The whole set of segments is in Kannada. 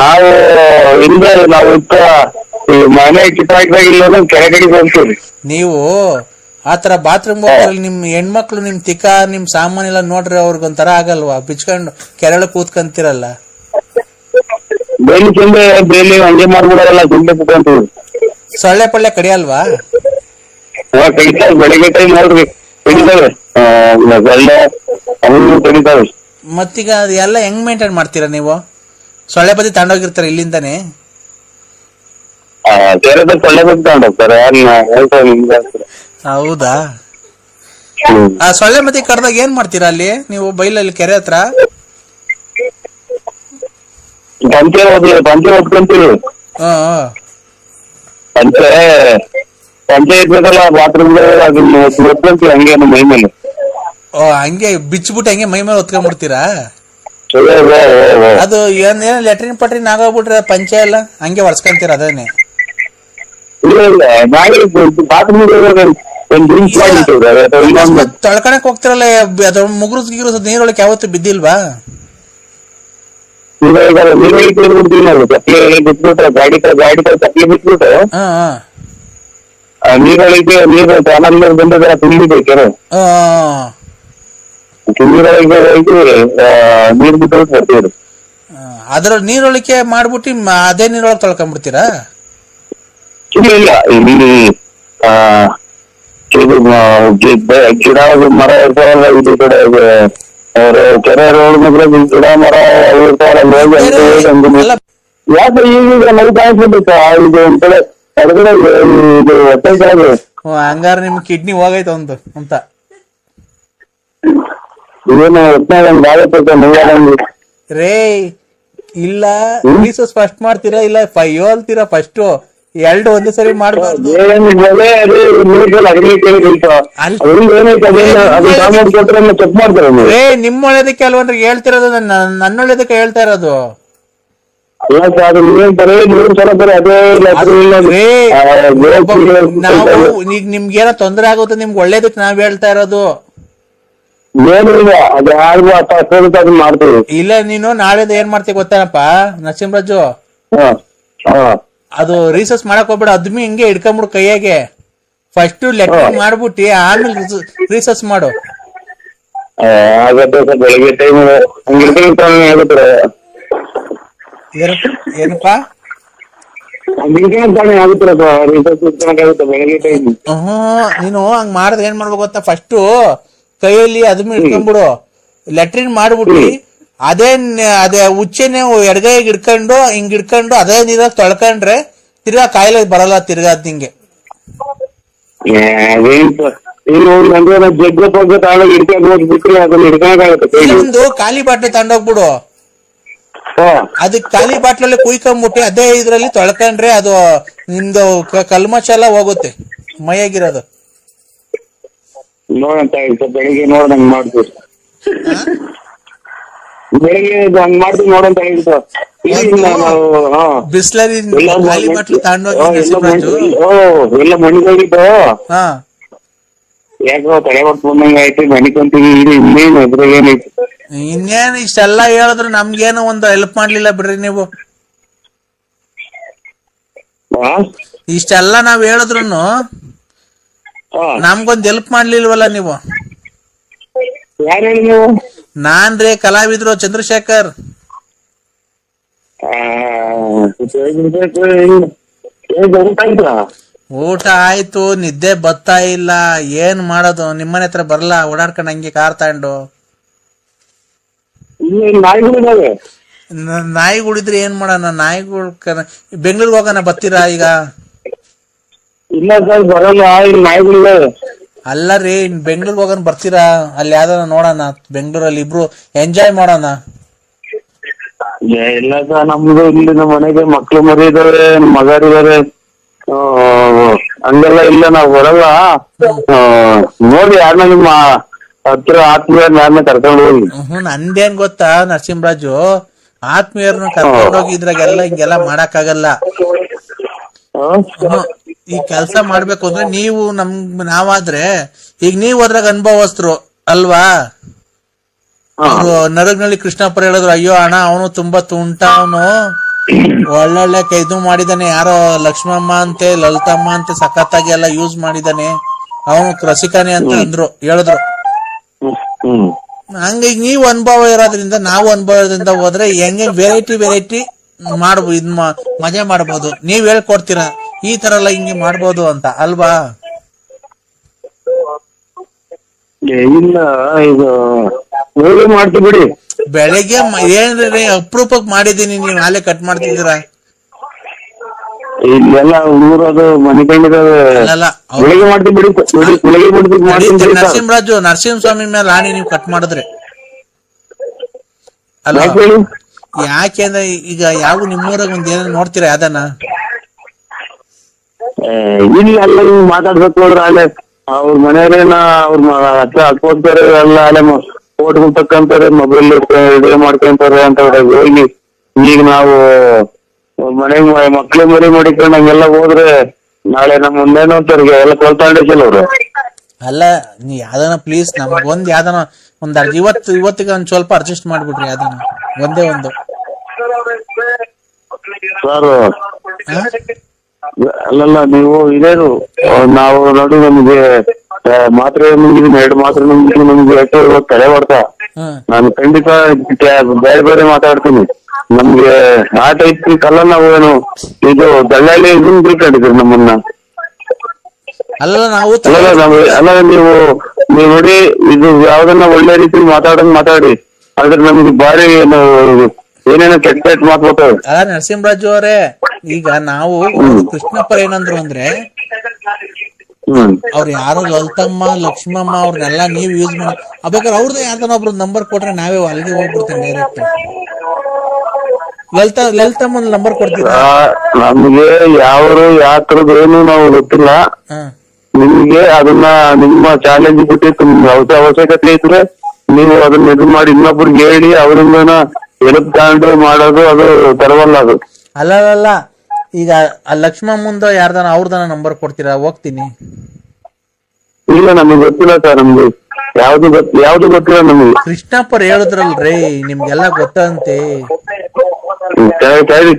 ನಾವು ಹಿಂದೆ ನಾವು ಈ ಮನೆ ಕಿತ್ತಾಕಿದಾಗ ಕೆಳಗಡೆ ಹೋಗ್ತೀವಿ. ನೀವು ಆತರ ಬಾತ್ರೂಮ್ ಹೋಗ್ತಾರಲ್ಲ, ನಿಮ್ ಹೆಣ್ಮಕ್ಳು ನಿಮ್ ತಿಕ್ಕ ನಿಮ್ ಸಾಮಾನೆಲ್ಲ ನೋಡ್ರಿ ಅವ್ರಿಗೊಂಥರ ಆಗಲ್ವಾ? ಬಿಚ್ಕೊಂಡು ಕೆರಳ ಕೂತ್ಕಂತಿರಲ್ಲ. ಬೇಲಿ ಚೆಂಡೆ ಬೇಲಿ ಹಂಗೆ ಮಾಡ್ಬಿಡೋರಲ್ಲ, ಚೆಂಡೆ ಕುತ್ಕೊಂತೀವಿ. ಸೊಳ್ಳೆ ಪಳ್ಳೆ ಕಡಿಯಲ್ವಾ? ಕಡಿತಾವೆ, ಬೆಳಿಗ್ಗೆ ಟೈಮ್ ನೋಡ್ರಿ ಕಡಿತಾವೆ, ಸೊಳ್ಳೆ ಅವನು ಕಡಿತಾವೆ. ಮತ್ತೀಗ ಅದೆಲ್ಲ ಹೆಂಗ್ ಮೇಂಟೈನ್ ಮಾಡ್ತೀರಾ ನೀವು? ಸೊಳ್ಳೆ ಬದಿ ತಗೊಂಡೋಗಿರ್ತಾರೆ ಇಲ್ಲಿಂದಾನೆ? ಸೊಳ್ಳೆ ಬದಿ ತಗೊಂಡೋಗ್ತಾರೆ. ಹೌದಾ? ಆ ಸೊಳ್ಳೆ ಮತಿ ಕಡ್ದಾಗ ಏನ್ ಮಾಡ್ತೀರಾ ಅಲ್ಲಿ ನೀವು ಬೈಲಲ್ಲಿ ಕೆರೆ ಹತ್ರ? ಪಂಚೆ ಹೊತ್ಕೊಂತೀವಿ. ಪಂಚೆ ಇರ್ಬೇಕಲ್ಲ ಬಾತ್ರೂಮ್, ಅದನ್ನ ಹೊತ್ಕೊಂತೀವಿ ಹಂಗೆ ನಮ್ಮ ಮೈ ಮೇಲೆ. ಹಂಗೆ ಬಿಚ್ಬಿಟ್ಟು ಹಂಗೆ ಮೈ ಮೇಲೆ ಹೊತ್ಕೊಂಡ್ಬಿಡ್ತೀರಾ? ಅದು ಏನ್ ಲೆಟ್ರಿನ್ ಪಟ್ರಿನ್ ಆಗೋಗ್ಬಿಟ್ರೆ ಪಂಚೆ ಎಲ್ಲ ಹಂಗೆ ಒರ್ಸ್ಕೊಂತೀರ ಅದನ್ನೇ? ತೊಳ್ಕಣಕ್ ಹೋಗ್ತಿರಲ್ಲ, ಅದ್ರ ಮುಗುರು ನೀರೊಳಗೆ ಯಾವತ್ತು ಬಿದ್ದಿಲ್ವಾ? ಗಾಡಿ ಬಿಟ್ಬಿಟ್ಟು ನೀರೊಳಗೆ ನೀರು ಚಾನಲ್ ಬಂದಿದ್ರೆ ತುಂಬಿದೆ ಕೆರೆ. ನೀರೊಳಗೆ ಹೋಗಿ ನೀರ್ ಬಿಟ್ಟು ಬರ್ತೀವಿ. ಅದ್ರ ನೀರೊಳಗೆ ಮಾಡ್ಬಿಟ್ಟು ಅದೇ ನೀರೊಳಗೆ ತೊಳ್ಕೊಂಡ್ಬಿಡ್ತೀರಾ? ಇಲ್ಲ, ಇಲ್ಲಿ ಇದು ಗಿಡ ಮರ ಇರ್ತಾರಲ್ಲ, ಇದು ಕಡೆ ಕೆರೆ ರೋಡ್ ಮೇಲೆ ಗಿಡ ಮರ ಇರ್ತಾರಲ್ಲ, ಯಾಕೆ ಈಗ ಮರಿ ಕಾಣಿಸ್ಬಿಟ್ಟು ಇದು ಒಂದ್ ಕಡೆ ಹೊರಗಡೆ ಇದು ಹೊಟ್ಟೆ ಕೆಳಗೆ. ಹಂಗಾರ ನಿಮ್ ಕಿಡ್ನಿ ಹೋಗೈತ ಒಂದು ಅಂತ. ಇದೇನು ರೇ ಇಲ್ಲ, ರೀಸಸ್ ಫಸ್ಟ್ ಮಾಡ್ತೀರಾ ಇಲ್ಲ ಹೇಳ್ತೀರಾ? ಫಸ್ಟ್ ಎರಡು ಒಂದೇ ಸರಿ ಮಾಡ್ಬಾರ್ದು. ರೇ ನಿಮ್ ಒಳ್ಳೇದಕ್ಕೆ ಅಲ್ವನ್ರಿ ಹೇಳ್ತಿರೋದು, ನನ್ನ ಒಳ್ಳೇದಕ್ಕೆ ಹೇಳ್ತಾ ಇರೋದು. ನಾವು ಈಗ ನಿಮ್ಗೇನೋ ತೊಂದರೆ ಆಗುತ್ತೆ, ನಿಮ್ಗೆ ಒಳ್ಳೇದಕ್ಕೆ ನಾವ್ ಹೇಳ್ತಾ ಇರೋದು. ಇಲ್ಲ, ನೀನು ನಾಳೆದು ಏನ್ ಮಾಡ್ತೀವಿ ಗೊತ್ತೇನಪ್ಪ ನರಸಿಂಹರಾಜು? ಅದು ರೀಸರ್ಚ್ ಮಾಡಕ್ ಹೋಗ್ಬೇಡ, ಅದ್ಮಿ ಹಿಂಗೆ ಹಿಡ್ಕೊಂಬಿಡು ಕೈಯಾಗೆ. ಫಸ್ಟ್ ಲೆಟರ್ ಮಾಡ್ಬಿಟ್ಟಿ ಆಮೇಲೆ ರೀಸರ್ಚ್ ಮಾಡು. ಏನಪ್ಪಾ ನೀನು ಹಂಗ್ ಮಾಡ್ದ ಏನ್ ಮಾಡ್ಬೇಕು ಗೊತ್ತಾ? ಫಸ್ಟ್ ಕೈಯಲ್ಲಿ ಅದ್ಮಿ ಹಿಡ್ಕೊಂಡ್ಬಿಡು, ಲೆಟ್ರಿನ್ ಮಾಡ್ಬಿಟ್ಟಿ ಅದೇ ಉಚ್ಚೆನೆ ಎಡಗೈಗೆ ಹಿಡ್ಕೊಂಡು ಹಿಂಗ್ ಹಿಡ್ಕೊಂಡು ಅದೇ ನೀರಾಗ ತೊಳ್ಕೊಂಡ್ರೆ ತಿರ್ಗಾ ಕಾಯಿಲೆ ಬರಲ್ಲ ತಿರ್ಗಾ ಅದ್ ನಿಂಗೆ. ಇನ್ನೊಂದು ಖಾಲಿ ಬಾಟ್ಲಿ ತಗೊಂಡೋಗ್ಬಿಡು, ಅದಕ್ ಖಾಲಿ ಬಾಟ್ಲಲ್ಲಿ ಕುಯ್ಕೊಂಡ್ಬಿಟ್ಟು ಅದೇ ಇದ್ರಲ್ಲಿ ತೊಳ್ಕೊಂಡ್ರೆ ಅದು ನಿಮ್ದು ಕಲ್ಮಶ ಎಲ್ಲ ಹೋಗುತ್ತೆ ಮೈಯಾಗಿರೋದು. ನೋಡಂತ ಬೆಳಿಗ್ಗೆ ನೋಡಂಗ್ ಮಾಡ್ತೀವಿ, ಬೆಳಿಗ್ಗೆ ಹಂಗ್ ಮಾಡ್ತೀವಿ ನೋಡಂತ ಹೇಳ್ತು. ಬಿಸ್ಲರಿ ಖಾಲಿ ಬಾಟ್ಲು ತಗೊಂಡೋಗಿ ಎಲ್ಲ ಮಣಿಗೋಗಿದ್ದು ಯಾಕೋ ತಲೆ ಹೊಟ್ಕೊಂಡಂಗ ಆಯ್ತು, ಮಣಿಕೊಂತೀವಿ. ಇನ್ನೇನು ಅದ್ರಾಗ ಏನೈತಿ? ಇನ್ನೇನು ಇಷ್ಟೆಲ್ಲ ಹೇಳಿದ್ರು ನಮ್ಗೇನು ಒಂದು ಹೆಲ್ಪ್ ಮಾಡ್ಲಿಲ್ಲ ಬಿಡ್ರಿ ನೀವು. ಇಷ್ಟೆಲ್ಲ ನಾವ್ ಹೇಳಿದ್ರು ನಮ್ಗೊಂದ್ ಹೆಲ್ಪ್ ಮಾಡ್ಲಿಲ್ವಲ್ಲ ನೀವು. ಯಾರು ಹೇಳಿ ನೀವು? ನಾನ್ರಿ ಕಲಾವಿದ್ರು ಚಂದ್ರಶೇಖರ್. ಊಟ ಆಯ್ತು, ನಿದ್ದೆ ಬರ್ತಾ ಇಲ್ಲ, ಏನ್ ಮಾಡೋದು? ನಿಮ್ಮನೆ ಹತ್ರ ಬರ್ಲಾ ಓಡಾಡ್ಕೊಂಡ್ ಹಂಗೆ ಕಾರ್ ತಗೊಂಡು? ನಾಯಿಗಳಿದ್ರೆ ಏನ್ ಮಾಡೋಣ? ನಾಯಿಗಳು ಬೆಂಗಳೂರಿಗೆ ಹೋಗೋಣ, ಬರ್ತೀರಾ ಈಗ? ಇಲ್ಲ ಸರ್ ಬರಲ್ಲ, ನಾಯಿಗಳಿದೆ. ಅಲ್ಲ ರೀ, ಬೆಂಗಳೂರಿಗೆ ಹೋಗೋಣ ಬರ್ತೀರಾ? ಅಲ್ಲಿ ಯಾವ್ದಾರ ನೋಡೋಣ, ಬೆಂಗಳೂರಲ್ಲಿ ಇಬ್ರು ಎಂಜಾಯ್ ಮಾಡೋಣ. ಇಲ್ಲ ಸರ್, ನಮ್ದು ಇಲ್ಲಿ ನಮ್ಮ ಮನೆಗೆ ಮಕ್ಳು ಮರಿ ಇದಾರೆ, ಮಗರಿದಾರೆ, ಹಂಗೆಲ್ಲ ಇಲ್ಲ, ನಾವ್ ಬರಲ್ಲ. ನೋಡಿ ಯಾರನ್ನ ನಿಮ್ಮ ಹತ್ರ ಆತ್ಮೀಯರನ್ನ ಯಾರನ್ನ ಕರ್ಕೊಂಡು ಹೋಗಿ. ನಂದೇನ್ ಗೊತ್ತಾ ನರಸಿಂಹರಾಜು, ಆತ್ಮೀಯರನ್ನ ಕರ್ಕೊಂಡು ಹೋಗಿ ಇದ್ರಾಗೆಲ್ಲ ಹಿಂಗೆಲ್ಲ ಮಾಡಕ್ ಆಗಲ್ಲ. ಈ ಕೆಲ್ಸ ಮಾಡ್ಬೇಕು ಅಂದ್ರೆ ನೀವು ನಾವಾದ್ರೆ ಈಗ ನೀವ್ ಅದ್ರಾಗ ಅನುಭವಸ್ಥರು ಅಲ್ವಾ? ನರಗ್ನಳ್ಳಿ ಕೃಷ್ಣಪ್ಪರ ಹೇಳಿದ್ರು, ಅಯ್ಯೋ ಅಣ್ಣ ಅವನು ತುಂಬಾ ತುಂಟ, ಅವನು ಒಳ್ಳೊಳ್ಳೆ ಇದು ಮಾಡಿದಾನೆ. ಯಾರೋ ಲಕ್ಷ್ಮಮ್ಮ ಅಂತೆ ಲಲಿತಮ್ಮ ಅಂತೆ ಸಖತ್ತಾಗಿ ಎಲ್ಲ ಯೂಸ್ ಮಾಡಿದಾನೆ. ಅವನು ರಸಿಕನೇ ಅಂತ ಅಂದ್ರು, ಹೇಳಿದ್ರು. ಹಂಗ ನೀವು ಅನುಭವ ಇರೋದ್ರಿಂದ, ನಾವು ಅನುಭವ ಇರೋದ್ರಿಂದ ಹೋದ್ರೆ ಹೆಂಗೆ ವೆರೈಟಿ ಮಜಾ ಮಾಡ್ಬೋದು. ನೀವ್ ಹೇಳ್ಕೊಡ್ತೀರಾ ಈ ತರ ಎಲ್ಲ ಹಿಂಗೆ ಮಾಡ್ಬೋದು ಅಂತ ಅಲ್ವಾ? ಇಲ್ಲ ಇದು ಮಾಡ್ತೀವಿ ಬಿಡಿ. ಬೆಳಿಗ್ಗೆ ಏನ್ರಿ ಅಪರೂಪಕ್ಕೆ ಮಾಡಿದೀನಿ, ನೀವ್ ನಾಳೆ ಕಟ್ ಮಾಡ್ತಿದ್ದೀರಾ? ಇಲ್ಲೆಲ್ಲ ಊರದು ಮನೆ ಕಂಡಿರೋದು ಬೆಳಿಗ್ಗೆ ಮಾಡ್ತೀವಿ ಬಿಡಿ. ನರಸಿಂಹರಾಜು ನರಸಿಂಹಸ್ವಾಮಿ ಮೇಲೆ ಆಣಿ ನೀವು ಕಟ್ ಮಾಡಿದ್ರೆ ಅಲ್ಲ? ಯಾಕೆಂದ್ರೆ ಈಗ ಯಾವ ನಿಮ್ಮೂರಾಗ ಒಂದ್ ಏನ ನೋಡ್ತೀರಾ ಯಾವ್ದನ? ಇಲ್ಲ ಎಲ್ಲ ಹಿಂಗ್ ಮಾತಾಡ್ಬೇಕು ನೋಡ್ರ. ಅಲ್ಲೇ ಅವ್ರ ಮನೆಯವ್ರೇನ ಅವ್ರ ಹತ್ರ ಹಾಕೋತಾರೆ, ಎಲ್ಲ ಅಲ್ಲೇ ಫೋಟೋ ತಕ್ಕಂತಾರೆ, ಮೊಬೈಲ್ ವಿಡಿಯೋ ಮಾಡ್ಕೊಂತಾರೆ ಅಂತ ಹೋಗಿ ಈಗ ನಾವು ಮನೆಗ್ ಮಕ್ಳು ಮರಿ ಮಾಡಿಕೊಂಡು ಹಂಗೆಲ್ಲ ಹೋದ್ರೆ ನಾಳೆ ನಮ್ ಮುಂದೇನೋ ಅಂತಾರಿಗೆ ಎಲ್ಲ ಕೊಲ್ತಾಂಡಿಸಲ್ಲ ಅವ್ರು. ಅಲ್ಲ ನೀ ಯಾವ್ದನ ಪ್ಲೀಸ್ ನಮಗೊಂದ್ ಯಾವ್ದನ ಇವತ್ತಿಗೆ ಒಂದ್ ಸ್ವಲ್ಪ ಅಡ್ಜಸ್ಟ್ ಮಾಡ್ಬಿಡ್ರಿ. ಯಾವ್ದನ ಒಂದೇ ಒಂದು ಸರ್. ಅಲ್ಲಲ್ಲ ನೀವು ಇದೇನು ನಾವು ನೋಡಿ ನಮ್ಗೆ ಮಾತ್ರೆ ನುಂಗಿದೀನಿ, 2 ಮಾತ್ರೆ ನುಂಗಿದೀನಿ, ನಮ್ಗೆ ತಲೆ ಹೊಡ್ತಾ. ನಾನು ಖಂಡಿತ ಬೇರೆ ಬೇರೆ ಮಾತಾಡ್ತೀನಿ. ನಮ್ಗೆ ಆ ಟೈಪ್ ಕಲ್ಲ ನಾವು ಏನು ಇದು ದಳ್ಳಾಳಿ ಇದನ್ನ ತಿಳ್ಕೊಂಡಿದ್ರಿ ನಮ್ಮನ್ನ. ಅಲ್ಲ ನಾವು ಅಲ್ಲ ನೀವು ನೋಡಿ ಇದು ಯಾವ್ದನ್ನ ಒಳ್ಳೆ ರೀತಿ ಮಾತಾಡಿ. ಆದ್ರೆ ನಮ್ಗೆ ಬಾರಿ ಏನೇನೋ ಕೆಟ್ಟ ಮಾತು ಬರ್ತಾವೆ. ನರಸಿಂಹರಾಜು ಅವರೇ, ಈಗ ನಾವು ಕೃಷ್ಣಪ್ಪರ್ ಏನಂದ್ರು ಅಂದ್ರೆ, ಅವ್ರು ಯಾರು ಲಲಿತಮ್ಮ ಲಕ್ಷ್ಮಮ್ಮ ಅವ್ರನ್ನೆಲ್ಲ ನೀವ್ ಯೂಸ್ ಮಾಡಿ ಬೇಕಾದ್ರೆ ಅವ್ರದ್ದು ಯಾರ್ದನ ಒಬ್ರು ನಂಬರ್ ಕೊಟ್ರೆ ನಾವೇ ಅಲ್ಲಿಗೆ ಹೋಗ್ಬಿಡ್ತೇನೆ ಡೈರೆಕ್ಟ್. ಲಲಿತಮ್ಮನ ನಂಬರ್ ಕೊಡ್ತೀರಾ? ನಮ್ಗೆ ಯಾವ್ದು ಯಾವ ತರದ್ ಏನು ನಾವು ಗೊತ್ತಿಲ್ಲ. ನಿಮ್ಗೆ ಅದನ್ನ ನಿಮ್ಮ ಚಾಲೆಂಜ್ ಬಿಟ್ಟಿತ್ತು, ನಿಮ್ಗೆ ಅವಶ್ಯಕತೆ ಇದ್ರೆ ನೀವು ಅದನ್ನ ಇದು ಮಾಡಿ ಇನ್ನೊಬ್ರಿಗೆ ಹೇಳಿ ಅವರಿಂದ ಎಲುಪ್ ತಗೊಂಡು ಮಾಡೋದು ಅದು ತರವಲ್ಲ ಅದು. ಅಲ್ಲ ಈಗ ಲಕ್ಷ್ಮಣ ಮುಂದೆ ಯಾರ್ದಾನ ಅವ್ರದನ ನಂಬರ್ ಕೊಡ್ತೀರಾ? ಹೋಗ್ತೀನಿ. ಇಲ್ಲ ನಮಗ್ ಗೊತ್ತಿಲ್ಲ ಸರ್, ನಮ್ಗೆ ಯಾವ್ದು ಗೊತ್ತಿಲ್ಲ ನಮಗೆ. ಕೃಷ್ಣಪ್ಪರ್ ಹೇಳಿದ್ರಲ್ರಿ ನಿಮ್ಗೆಲ್ಲ ಗೊತ್ತಂತೆ.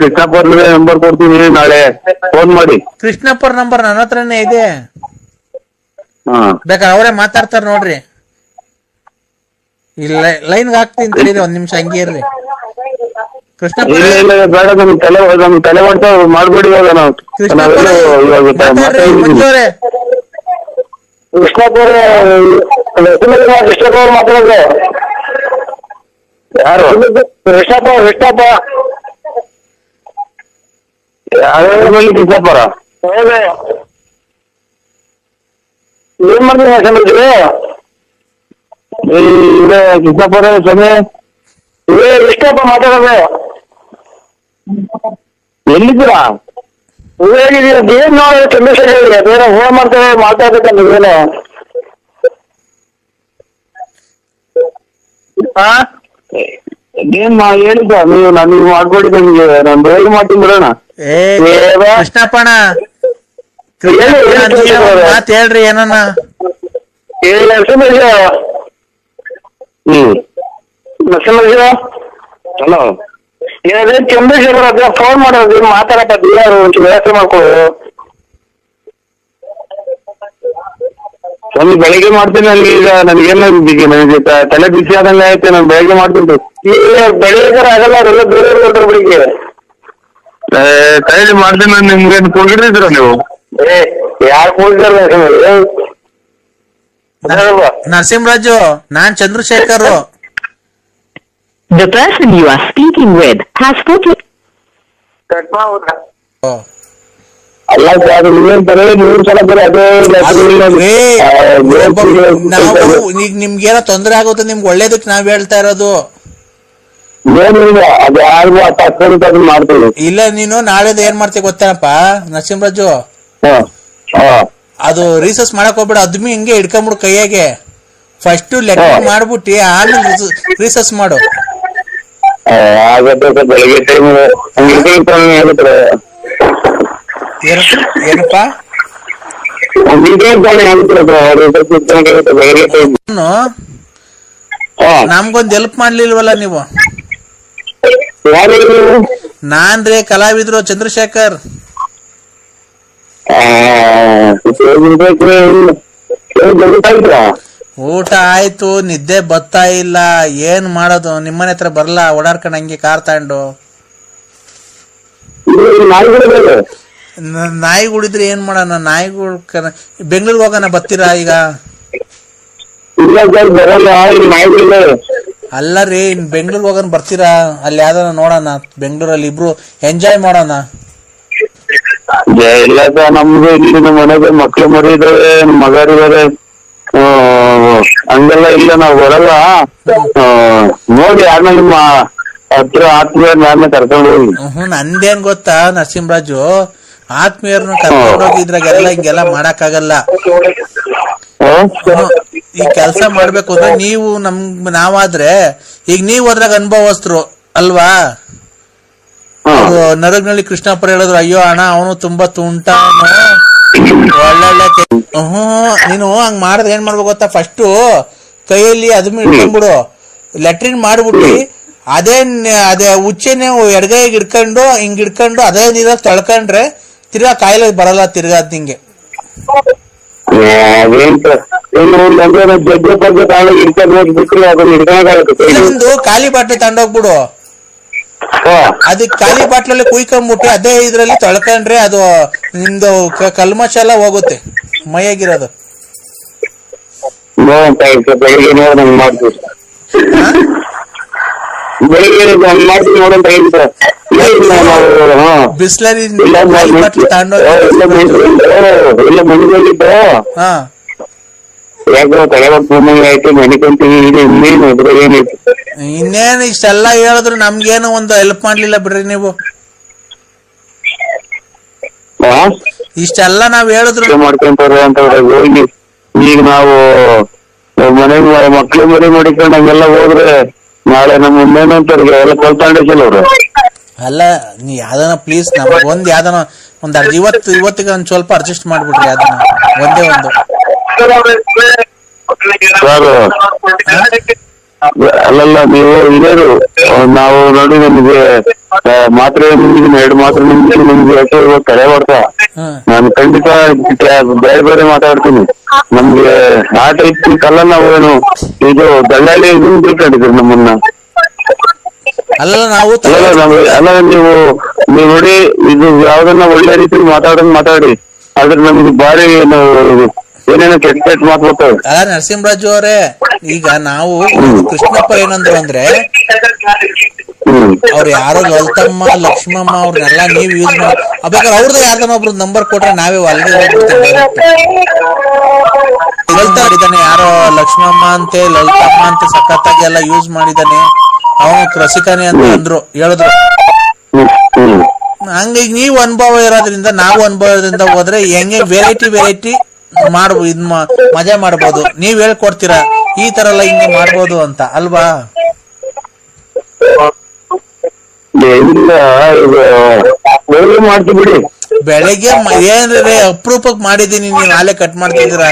ಕೃಷ್ಣಪ್ಪರ್ ನಂಬರ್ ಕೊಡ್ತೀನಿ, ನಾಳೆ ಫೋನ್ ಮಾಡಿ. ಕೃಷ್ಣಪ್ಪರ್ ನಂಬರ್ ನನ್ನ ಹತ್ರನೇ ಇದೆ, ಬೇಕಾದ್ರೆ ಅವರೇ ಮಾತಾಡ್ತಾರ ನೋಡ್ರಿ. ಇಲ್ಲ ಲೈನ್ಗೆ ಹಾಕ್ತೀನಿ ತಿಳಿರಿ, ಒಂದ್ ನಿಮಿಷ ಹಂಗೆ ಇರ್ರಿ. ಕೃಷ್ಣಪ್ಪ ಬೇಡ, ನಮ್ಗೆ ತಲೆ ಮಾಡ್ತಾ ಮಾಡ್ಬೇಡಿ. ಇವಾಗ ನಾವು ಕೃಷ್ಣಪ್ಪ ಮಾತಾಡೋದು ಯಾರು? ಕೃಷ್ಣಪ್ಪ ಯಾವ್ಯಾವ ಕೃಷ್ಣಪ್ಪರ ಏನ್ ಮಾಡ್ತೀವಿ? ಇದೆ ಕೃಷ್ಣಪ್ಪರ ಸ್ವಾಮಿ, ಕೃಷ್ಣಪ್ಪ ಮಾತಾಡೋದು. ಎಲ್ಲಿದ್ದೀರಾ? ಏನ್ ನೋಡಿ ಚಂದ್ರಶೇಖರ್ ಬೇರೆ ಫೋನ್ ಮಾಡ್ತೇವೆ, ಮಾತಾಡ್ಬೇಕಂದ್ರೆ ಏನ್ ಹೇಳಿದ್ದ ನೀವು? ನನಗೆ ಮಾಡ್ಕೊಡಿ, ನಿಮ್ಗೆ ನಾನು ಬೇಗ ಮಾಡ್ತೀನಿ ಬಿಡೋಣ. ಕೃಷ್ಣಪ್ಪಣ ಹೇಳ್ರಿ ಏನನ್ನ ನರಸಿಂಹ. ಹಲೋ, ಚಂದ್ರಶೇಖರ್ ಹತ್ರ ಫೋನ್ ಮಾಡೋದು ಮಾತಾಡಕ್ಕೆ ಯಾರು ಒಂಚೂರು ವ್ಯವಸ್ಥೆ ಮಾಡ್ಕೊಳ್ಳು. ಒಂದು ಬೆಳಿಗ್ಗೆ ಮಾಡ್ತೀನಿ. ಅಲ್ಲಿ ಈಗ ನನಗೇನು ನನಗೆ ತಲೆ ಬಿಸಿ ಆದಂಗೆ ಆಯ್ತು, ನಾನು ಬೆಳಿಗ್ಗೆ ಮಾಡ್ತೀನಿ. ಈಗ ಬೆಳಿಗ್ಗೆ ಆಗಲ್ಲ, ಅವರೆಲ್ಲ ಬೇರೆ ಬೆಳಿಗ್ಗೆ ತಲೆ ಮಾಡ್ತೀನಿ. ನಾನು ನಿಮ್ಗೆ ಕೂಗಿಡಿದ್ರ ನೀವು? ಯಾರು ಕೂಗಿದಾರ? ನರಸಿಂಹರಾಜು, ನಾನ್ Chandrashekar. The person you are speaking with has spoken. ಅಲ್ಲ ಸರ್, ನೀವೇನ್ 3 ಸಲ ಬರೀ ಅದೇ. ಈಗ ನಿಮ್ಗೇನೋ ತೊಂದರೆ ಆಗುತ್ತೆ, ನಿಮ್ಗೆ ಒಳ್ಳೇದಕ್ಕೆ ನಾವ್ ಹೇಳ್ತಾ ಇರೋದು. ಅದು ಯಾರಿಗೂ ಮಾಡ್ತೀವಿ. ಇಲ್ಲ ನೀನು ನಾಳೆದು ಏನ್ ಮಾಡ್ತೀವಿ ಗೊತ್ತೇನಪ್ಪ ನರಸಿಂಹರಾಜು? ಅದು ರೀಸರ್ಚ್ ಮಾಡಕ್ ಹೋಗ್ಬೇಡ, ಅದ್ಮಿ ಹಿಂಗೆ ಹಿಡ್ಕೊಂಬಿಡು ಕೈಯಾಗೆ. ಫಸ್ಟ್ ಲೆಕ್ಕ ಮಾಡ್ಬಿಟ್ಟಿ ಆಮೇಲೆ ರೀಸರ್ಚ್ ಮಾಡು. ಬೆಳಿಗ್ಗೆ ಟೈಮ್ ಏನಪ್ಪ ನಮ್ಗೊಂದ್ ಹೆಲ್ಪ್ ಮಾಡ್ಲಿಲ್ವಲ್ಲ ನೀವು? ನಾನ್ರಿ ಕಲಾವಿದ್ರು ಚಂದ್ರಶೇಖರ್. ಊಟ ಆಯ್ತು, ನಿದ್ದೆ ಬರ್ತಾ ಇಲ್ಲ, ಏನ್ ಮಾಡೋದು? ನಿಮ್ಮನೆ ಹತ್ರ ಬರ್ಲಾ ಓಡಾಡ್ಕೊಂಡು ಹಂಗೆ ಕಾರ್ ತಗೊಂಡು? ನಾಯಿಗಳಿದ್ರೆ ಏನ್ ಮಾಡೋಣ? ನಾಯಿಗಳು ಬೆಂಗಳೂರಿಗೆ ಹೋಗೋಣ, ಬರ್ತೀರಾ ಈಗ? ಅಲ್ಲ ರೀ, ಬೆಂಗಳೂರಿಗೆ ಹೋಗೋಣ, ಬರ್ತೀರಾ? ಅಲ್ಲಿ ಯಾವ್ದಾರ ನೋಡೋಣ, ಬೆಂಗಳೂರಲ್ಲಿ ಇಬ್ರು ಎಂಜಾಯ್ ಮಾಡೋಣ. ಇಲ್ಲ ಸರ್, ನಮ್ದು ಇಲ್ಲಿ ನಮ್ಮ ಮನೆಗೆ ಮಕ್ಳು ಮರಿ ಇದಾವೆ, ಮಗರಿದಾರೆ, ಹಂಗೆಲ್ಲ ಇಲ್ಲ, ನಾವು ಬರಲ್ಲ. ನೋಡಿ ಯಾರನ್ನ ನಿಮ್ಮ ಹತ್ರ ಆತ್ಮೀಯರ್ ಯಾರನ್ನ ಕರ್ಕೊಂಡು ಹೋಗಿ. ನಂದೇನ್ ಗೊತ್ತಾ ನರಸಿಂಹರಾಜು, ಆತ್ಮೀಯರನ್ನ ಕರ್ಕೊಂಡು ಹೋಗಿದ್ರಾಗೆಲ್ಲ ಹಿಂಗೆಲ್ಲ ಮಾಡಕ್ಕಾಗಲ್ಲ. ಈ ಕೆಲ್ಸ ಮಾಡ್ಬೇಕು ಅಂದ್ರೆ ನೀವು ನಾವಾದ್ರೆ, ಈಗ ನೀವ್ ಹೋದ್ರಾಗ ಅನುಭವಸ್ಥರು ಅಲ್ವಾ? ನರಗ್ನಳ್ಳಿ ಕೃಷ್ಣಪ್ಪರು ಹೇಳಿದ್ರು, ಅಯ್ಯೋ ಅಣ್ಣ ಅವನು ತುಂಬಾ ತುಂಟ, ಒಳ್ಳೊಳ್ಳೆ. ನೀನು ಹಂಗ್ ಮಾಡಿದ್ರೆ ಏನ್ ಮಾಡ್ಬೇಕು ಗೊತ್ತಾ? ಫಸ್ಟು ಕೈಯಲ್ಲಿ ಅದನ್ನ ಇಟ್ಕೊಂಡ್ಬಿಡು, ಲೆಟ್ರಿನ್ ಮಾಡ್ಬಿಟ್ಟು ಅದೇ ಉಚ್ಚೆನೆ ಎಡಗೈಗೆ ಹಿಡ್ಕೊಂಡು ಹಿಂಗ್ ಹಿಡ್ಕೊಂಡು ಅದೇ ನೀರಲ್ಲಿ ತೊಳ್ಕೊಂಡ್ರೆ ತಿರ್ಗಾ ಕಾಯಿಲೆ ಬರಲ್ಲ ತಿರ್ಗಾ ನಿಂಗೆ. ಒಂದು ಖಾಲಿ ಬಾಟ್ಲಿ ತಗೊಂಡೋಗ್ಬಿಡು, ಅದಕ್ಕೆ ಖಾಲಿ ಬಾಟ್ಲಲ್ಲಿ ಕುಯ್ಕೊಂಡ್ಬಿಟ್ಟು ಅದೇ ಇದ್ರಲ್ಲಿ ತೊಳ್ಕೊಂಡ್ರೆ ಅದು ನಿಮ್ದು ಕಲ್ಮಶ ಎಲ್ಲ ಹೋಗುತ್ತೆ ಮೈಯಾಗಿರೋದು. ಬಿಸ್ಲರಿ ಖಾಲಿ ಬಾಟ್ಲಿ ತಗೊಂಡೋಗಿ ಇನ್ನೇನು ಇಷ್ಟೆಲ್ಲ ಹೇಳಿದ್ರು ನಮ್ಗೇನು ಒಂದು ಹೆಲ್ಪ್ ಮಾಡ್ಲಿಲ್ಲ ಬಿಡ್ರಿ ನೀವು. ಇಷ್ಟೆಲ್ಲ ನಾವ್ ಹೇಳಿದ್ರು ಮಾಡ್ಕೊಂತಾರೆ ಅಂತ ಹೋಗಿ ಈಗ ನಾವು ಮನೆಗೆ ಮಕ್ಳು ಮರಿ ಮಾಡಿಕೊಂಡು ಹಂಗೆಲ್ಲ ಹೋದ್ರೆ ನಾಳೆ ನಮ್ಮ ಮುಂದೇನು ಅಂತಾರೆ ಎಲ್ಲ ಕೊಲ್ತಾಂಡೇಶನ್ ಅವ್ರು. ಅಲ್ಲ ನೀ ಯಾವ್ದನ ಪ್ಲೀಸ್ ನಮಗ್ ಯಾವ್ದನ ಒಂದ್ ಇವತ್ತಿಗೆ ಒಂದ್ ಸ್ವಲ್ಪ ಅಡ್ಜಸ್ಟ್ ಮಾಡ್ಬಿಡ್ರಿ, ಅದನ್ನ ಒಂದೇ ಒಂದು. ಅಲ್ಲಲ್ಲ ನೀವು ಇದೇನು ನಾವು ನೋಡಿ ನಮ್ಗೆ ಮಾತ್ರೆ ನಿಮ್ಗೆ 2 ಮಾತ್ರೆ ನಿಮ್ಗೆ ತಲೆ ಹೊಡ್ತಾ ನಾನು ಖಂಡಿತ ಬೇರೆ ಬೇರೆ ಮಾತಾಡ್ತೀನಿ. ನಮ್ಗೆ ಆ ಟೈಪ್ ಕಲ್ಲ ನಾವು ಏನು ಇದು ದಳ್ಳಾಳಿ ತಿಳ್ಕೊಂಡಿದ್ರಿ ನಮ್ಮನ್ನ. ಅಲ್ಲ ನಾವು ಅಲ್ಲ ನೀವು ನೋಡಿ ಇದು ಯಾವ್ದನ್ನ ಒಳ್ಳೆ ರೀತಿಯಲ್ಲಿ ಮಾತಾಡಿ, ಆದ್ರೆ ನಮ್ಗೆ ಬಾರಿ ಏನೇನೋ ಕೆಟ್ಟ ಮಾತು ಬರ್ತಾವೆ. ಅಲ್ಲ ನರಸಿಂಹರಾಜು ಅವರೇ, ಈಗ ನಾವು ಕೃಷ್ಣಪ್ಪ ಏನಂದ್ರು ಅಂದ್ರೆ, ಅವ್ರು ಯಾರೋ ಲಲಿತಮ್ಮ ಲಕ್ಷ್ಮಮ್ಮ ಅವ್ರನ್ನೆಲ್ಲ ನೀವ್ ಯೂಸ್ ಮಾಡಿ ಬೇಕಾದ್ರೆ ಅವ್ರದ್ದು ಯಾರ್ದನ್ನ ಒಬ್ರು ನಂಬರ್ ಕೊಟ್ರೆ ನಾವೇ ಅಲ್ಲಿಗೆ ಹೋಗ್ಬಿಡ್ತೇವೆ. ಮಾಡಿದಾನೆ ಯಾರೋ ಲಕ್ಷ್ಮಮ್ಮ ಅಂತೆ ಲಲಿತಮ್ಮ ಅಂತೆ ಸಖತ್ತಾಗಿ ಎಲ್ಲ ಯೂಸ್ ಮಾಡಿದಾನೆ, ಅವನು ರಸಿಕಾನೆ ಅಂತ ಅಂದ್ರು ಹೇಳಿದ್ರು. ಹಂಗಾಗಿ ನೀವು ಅನುಭವ ಇರೋದ್ರಿಂದ ನಾವು ಅನುಭವ ಇರೋದ್ರಿಂದ ಹೋದ್ರೆ ಹೆಂಗೆ ವೆರೈಟಿ ಮಾಡ್ಬೋದು, ಮಜಾ ಮಾಡ್ಬೋದು. ನೀವ್ ಹೇಳ್ಕೊಡ್ತೀರಾ ಈ ತರ ಎಲ್ಲ ಹಿಂಗೆ ಮಾಡ್ಬೋದು ಅಂತ ಅಲ್ವಾ? ಮಾಡ್ತೀವಿ ಬಿಡಿ. ಬೆಳಗ್ಗೆ ಏನ್ರಿ ಅಪರೂಪಕ್ಕೆ ಮಾಡಿದೀನಿ, ನೀವ್ ನಾಳೆ ಕಟ್ ಮಾಡ್ತಿದ್ದೀರಾ?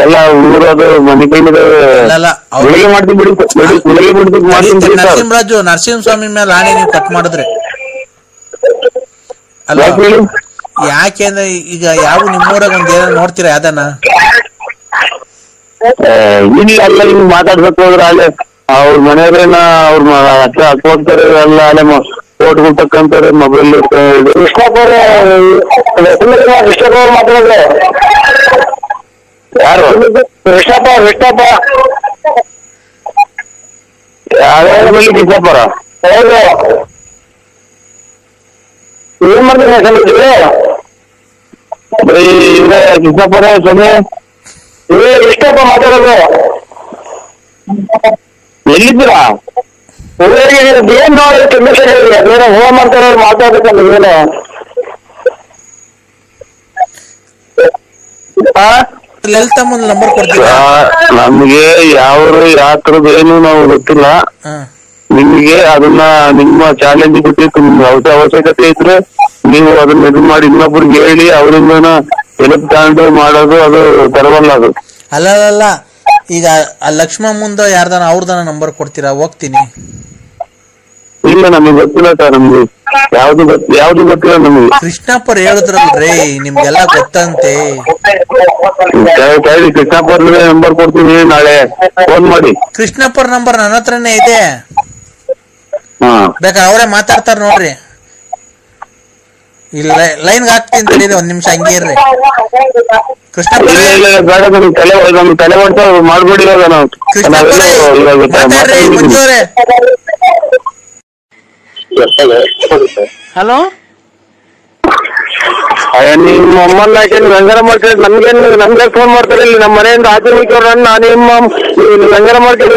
ಎಲ್ಲ ಊರದು ಮನೆ ನರಸಿಂಹರಾಜು ನರಸಿಂಹಸ್ವಾಮಿ ಮೇಲೆ ಆಣೆ ನೀವು ಕಟ್ ಮಾಡಿದ್ರೆ ಅಲ್ಲ? ಯಾಕೆಂದ್ರೆ ಈಗ ಯಾವ ನಿಮ್ಮೂರಾಗ ಒಂದ್ ಏನೋ ನೋಡ್ತೀರಾ ಯಾವ್ದನ? ಇಲ್ಲ ಹಿಂಗ್ ಮಾತಾಡ್ಬೇಕು ಹೋದ್ರೆ ಅಲ್ಲೇ ಅವ್ರ ಮನೆಯವ್ರೇನ ಅವ್ರ ಹತ್ರ ಹೋಗ್ತಾರೆ, ಎಲ್ಲ ಅಲ್ಲೇ ಫೋಟೋಗಳು ತಕ್ಕಂತಾರೆ, ಮೊಬೈಲ್ ಮಾತಾಡಿದ್ರೆ ಯಾರು ಕೃಷ್ಣಪ್ಪ ಯಾವ್ಯಾವ ಕೃಷ್ಣಪ್ಪರ ಹೌದು ಏನ್ ಮಾಡ್ತಾರೆ ಬರೀ ಕೃಷ್ಣಪ್ಪರ ಸ್ವಾಮಿ ಕೃಷ್ಣಪ್ಪ ಮಾತಾಡೋದು. ಎಲ್ಲಿದ್ದೀರಾ? ಏನ್ ನೋಡಿ ಚಂದ್ರಶೇಖರ್ ಹೋಮ ಮಾಡ್ತಾರೆ ಮಾತಾಡ್ಬೇಕಲ್ಲ ಏನು? ಲಲಿತಮ್ಮನ ನಂಬರ್ ಕೊಡ್ತೀರಾ? ನಮ್ಗೆ ಯಾವ ತರದ್ ಏನು ನಾವು ಗೊತ್ತಿಲ್ಲ. ನಿಮ್ಗೆ ಅದನ್ನ ನಿಮ್ಮ ಚಾಲೆಂಜ್ ಬಿಟ್ಟಿತ್ತು, ನಿಮ್ಗೆ ಅವಶ್ಯಕತೆ ಇದ್ರೆ ನೀವು ಅದನ್ನ ಇದು ಮಾಡಿ ಇನ್ನೊಬ್ರಿಗೆ ಹೇಳಿ ಅವರಿಂದ ಹೆಲ್ಪ್ ತಗೊಂಡು ಮಾಡೋದು, ಅದು ತರವಲ್ಲ ಅದು. ಅಲ್ಲ ಈಗ ಲಕ್ಷ್ಮಣ ಮುಂದೆ ಯಾರ್ದಾನ ಅವ್ರದಾನ ನಂಬರ್ ಕೊಡ್ತೀರಾ? ಹೋಗ್ತೀನಿ. ಇಲ್ಲ ನಮಗೆ ಗೊತ್ತಿಲ್ಲ ಸರ್, ನಮ್ಗೆ ಯಾವ್ದು ಗೊತ್ತಿಲ್ಲ ನಮಗೆ. ಕೃಷ್ಣಪ್ಪರ್ ಹೇಳಿದ್ರಲ್ರಿ ನಿಮ್ಗೆಲ್ಲ ಗೊತ್ತಂತೆ. ಕೃಷ್ಣಪ್ಪರ್ ನಂಬರ್ ಕೊಡ್ತೀನಿ, ನಾಳೆ ಫೋನ್ ಮಾಡಿ. ಕೃಷ್ಣಪ್ಪರ್ ನಂಬರ್ ನನ್ನ ಹತ್ರನೇ ಇದೆ, ಬೇಕಾದ್ರೆ ಅವರೇ ಮಾತಾಡ್ತಾರ ನೋಡ್ರಿ. ಇಲ್ಲ ಲೈನ್ಗೆ ಹಾಕ್ತೀನಿ ತಡೀರಿ, ಒಂದ್ ನಿಮಿಷ ಹಂಗೆ ಇರ್ರಿ. ಕೃಷ್ಣಪ್ಪ ತಲೆ ಮಾಡ್ತಾ ಮಾಡ್ಬಿಡಿ. ಮಂಜು ಅವರೇ, ಹಲೋ. ನಿಮ್ಮ ಅಮ್ಮನ್ನ ರಂಗನ ಮಾಡ್ಕೊಂಡು ನಮ್ಗೆ ಫೋನ್ ಮಾಡ್ತಾರೆ. ಇಲ್ಲಿ ನಮ್ಮ ಮನೆಯಿಂದ ಆಚೆ ಹೋಗ್ಯವ್ರ ನಿಮ್ಮ ರಂಗನ ಮಾಡ್ಕೊಂಡು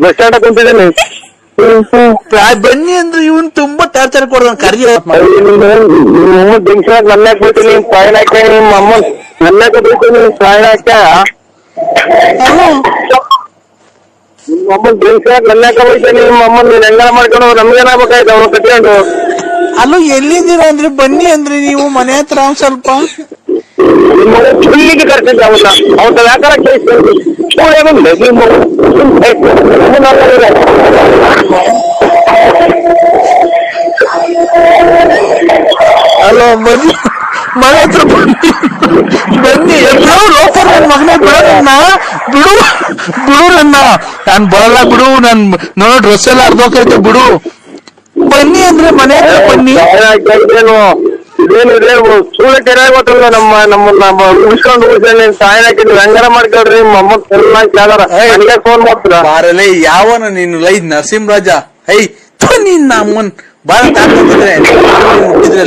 ಬಸ್ ಸ್ಟ್ಯಾಂಡ್ ಕುಂತಿದ್ದೇನೆ. ಬನ್ನಿ ಅಂದ್ರೆ ಇವನ್ ತುಂಬಾ ಟಾರ್ಚರ್ ಕೊಡ್ದ ಕರಿ. ನಿಮ್ಮ ಬೆಂಕಿ ನನ್ನ ಹಾಕ್ಬಿಡ್ತೀನಿ, ನಿಮ್ ಕಾಯಿನ್ ಹಾಕ, ನಿಮ್ಮ ಅಮ್ಮ ನನ್ನ ಹಾಕಬೇಕು, ಕಾಯಿನ್ ಹಾಕ. ನಿಮ್ಮ ಅಮ್ಮನ್ ಬೆಂಕಿ ನನ್ನ ಹಾಕಬೇಕು, ನಿಮ್ಮ ಅಮ್ಮನ್ ರಂಗನ ಮಾಡ್ಕೊಂಡು ನಮ್ಗೇನಾಗ್ಬೇಕಾಯ್ತು ಅವ್ರು ಕಟ್ಕೊಂಡು. ಅಲ್ಲೂ ಎಲ್ಲಿದ್ದೀರ ಅಂದ್ರೆ ಬನ್ನಿ ಅಂದ್ರೆ ನೀವು ಮನೆ ಹತ್ರ ಒಂದ್ ಸ್ವಲ್ಪ ಇಲ್ಲಿಗೆ ಕರ್ಸಿದ್ದ ಅವನ್ನ ಅವ್ರ ವ್ಯಾಪಾರ ಅಲ್ಲ ಬನ್ನಿ ಮನೆ ಹತ್ರ ಬನ್ನಿ. ಲೋಕಲ್ ನನ್ ಮಗನೇ ಬಿಡೋದನ್ನ ಬಿಡು ನನ್ನ, ನಾನ್ ಬರಲ್ಲ ಬಿಡು, ನನ್ ನೋಡೋ ಡ್ರೆಸ್ ಎಲ್ಲ ಅರ್ಧೋಕೈತೆ ಬಿಡು. ಬನ್ನಿ ಅಂದ್ರೆ ಮನೆ ಹತ್ರ ಬನ್ನಿ. ಇದೇನು ಸುಳ್ಳು ಕೆರೆ ಗೊತ್ತಲ್ಲ, ನಮ್ಮ ಉಳಿಸ್ಕೊಂಡು ಸಾಯನ್ ಹಾಕಿದ್ವಿ ರಂಗನ ಮಾಡ್ಕೊಳ್ರಿ. ನಿಮ್ಮ ಅಮ್ಮ ನನಗೆ ಫೋನ್ ಮಾಡ್ತೀರಾ ಬಾರಲೇ ಯಾವನ ನೀನು ಲೈ ನರಸಿಂಹರಾಜ. ಹೈ ನಿನ್ನ ಅಮ್ಮನ್ ಬಾಳ ತಾಕಿದ್ರೆ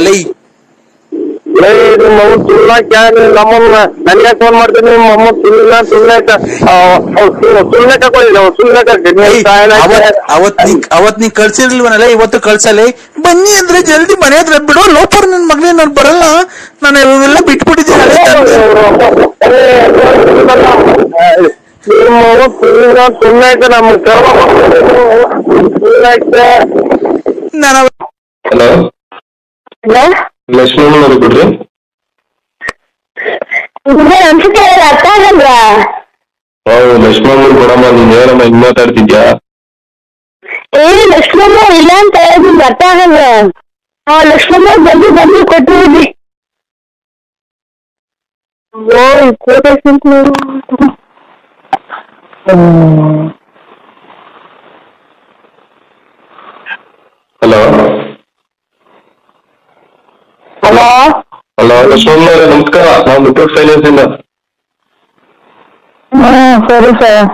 ಲೈ ನಿಮ್ಮ ಅಮ್ಮ ಸುಳ್ಳ ನಮ್ಮನ್ನ ನನಗೆ ಫೋನ್ ಮಾಡ್ತೀನಿ. ನಿಮ್ಮ ಅಮ್ಮ ಸುಳ್ಳೆ ತಗೊಳ್ಳಿ, ಅವತ್ ನೀ ಕಳ್ಸಿರ್ಲಿಲ್ವನಲ್ಲ, ಇವತ್ತು ಕಳ್ಸಲ್ಲ. ಬನ್ನಿ ಅಂದ್ರೆ ಜಲ್ದಿ ಮನೆ ಹತ್ರ ಬಿಡು. ಲೋಪರ್ ನನ್ ಮಗನೇ, ನಾನು ಬರಲ್ಲ, ನಾನು ಇವೆಲ್ಲ ಬಿಟ್ಬಿಟ್ಟಿದ್ದೀನಿ. ಹಲೋ ಲಕ್ಷ್ಮೀ ಕೊಡ್ರಿ. ಅರ್ಥ ಆಗಲ್ವಾ? ಹೌದು ಲಕ್ಷ್ಮಮ್ಮ ಕೊಡಮ್ಮ, ನೀನ್ ಏನಮ್ಮ ಹಿಂಗ್ ಮಾತಾಡ್ತಿದ್ಯಾ? ಲಕ್ಷ್ಮಮ್ಮ ಇಲ್ಲ ಅಂತ ಹೇಳಿದ್ರೆ ಅರ್ಥ ಆಗಲ್ಲ. ಲಕ್ಷ್ಮಮ್ಮ ಬಂದು ಕೊಟ್ಟಿದ್ವಿ. ಹಲೋ ಹಲೋ ಹಲೋ ಲಕ್ಷ್ಮಮ್ಮ ನಮಸ್ಕಾರ, ನಾವು ಮುತ್ತೂಟ್ ಫೈನಾನ್ಸ್ ಇಂದ. ಸರಿ ಸರ್.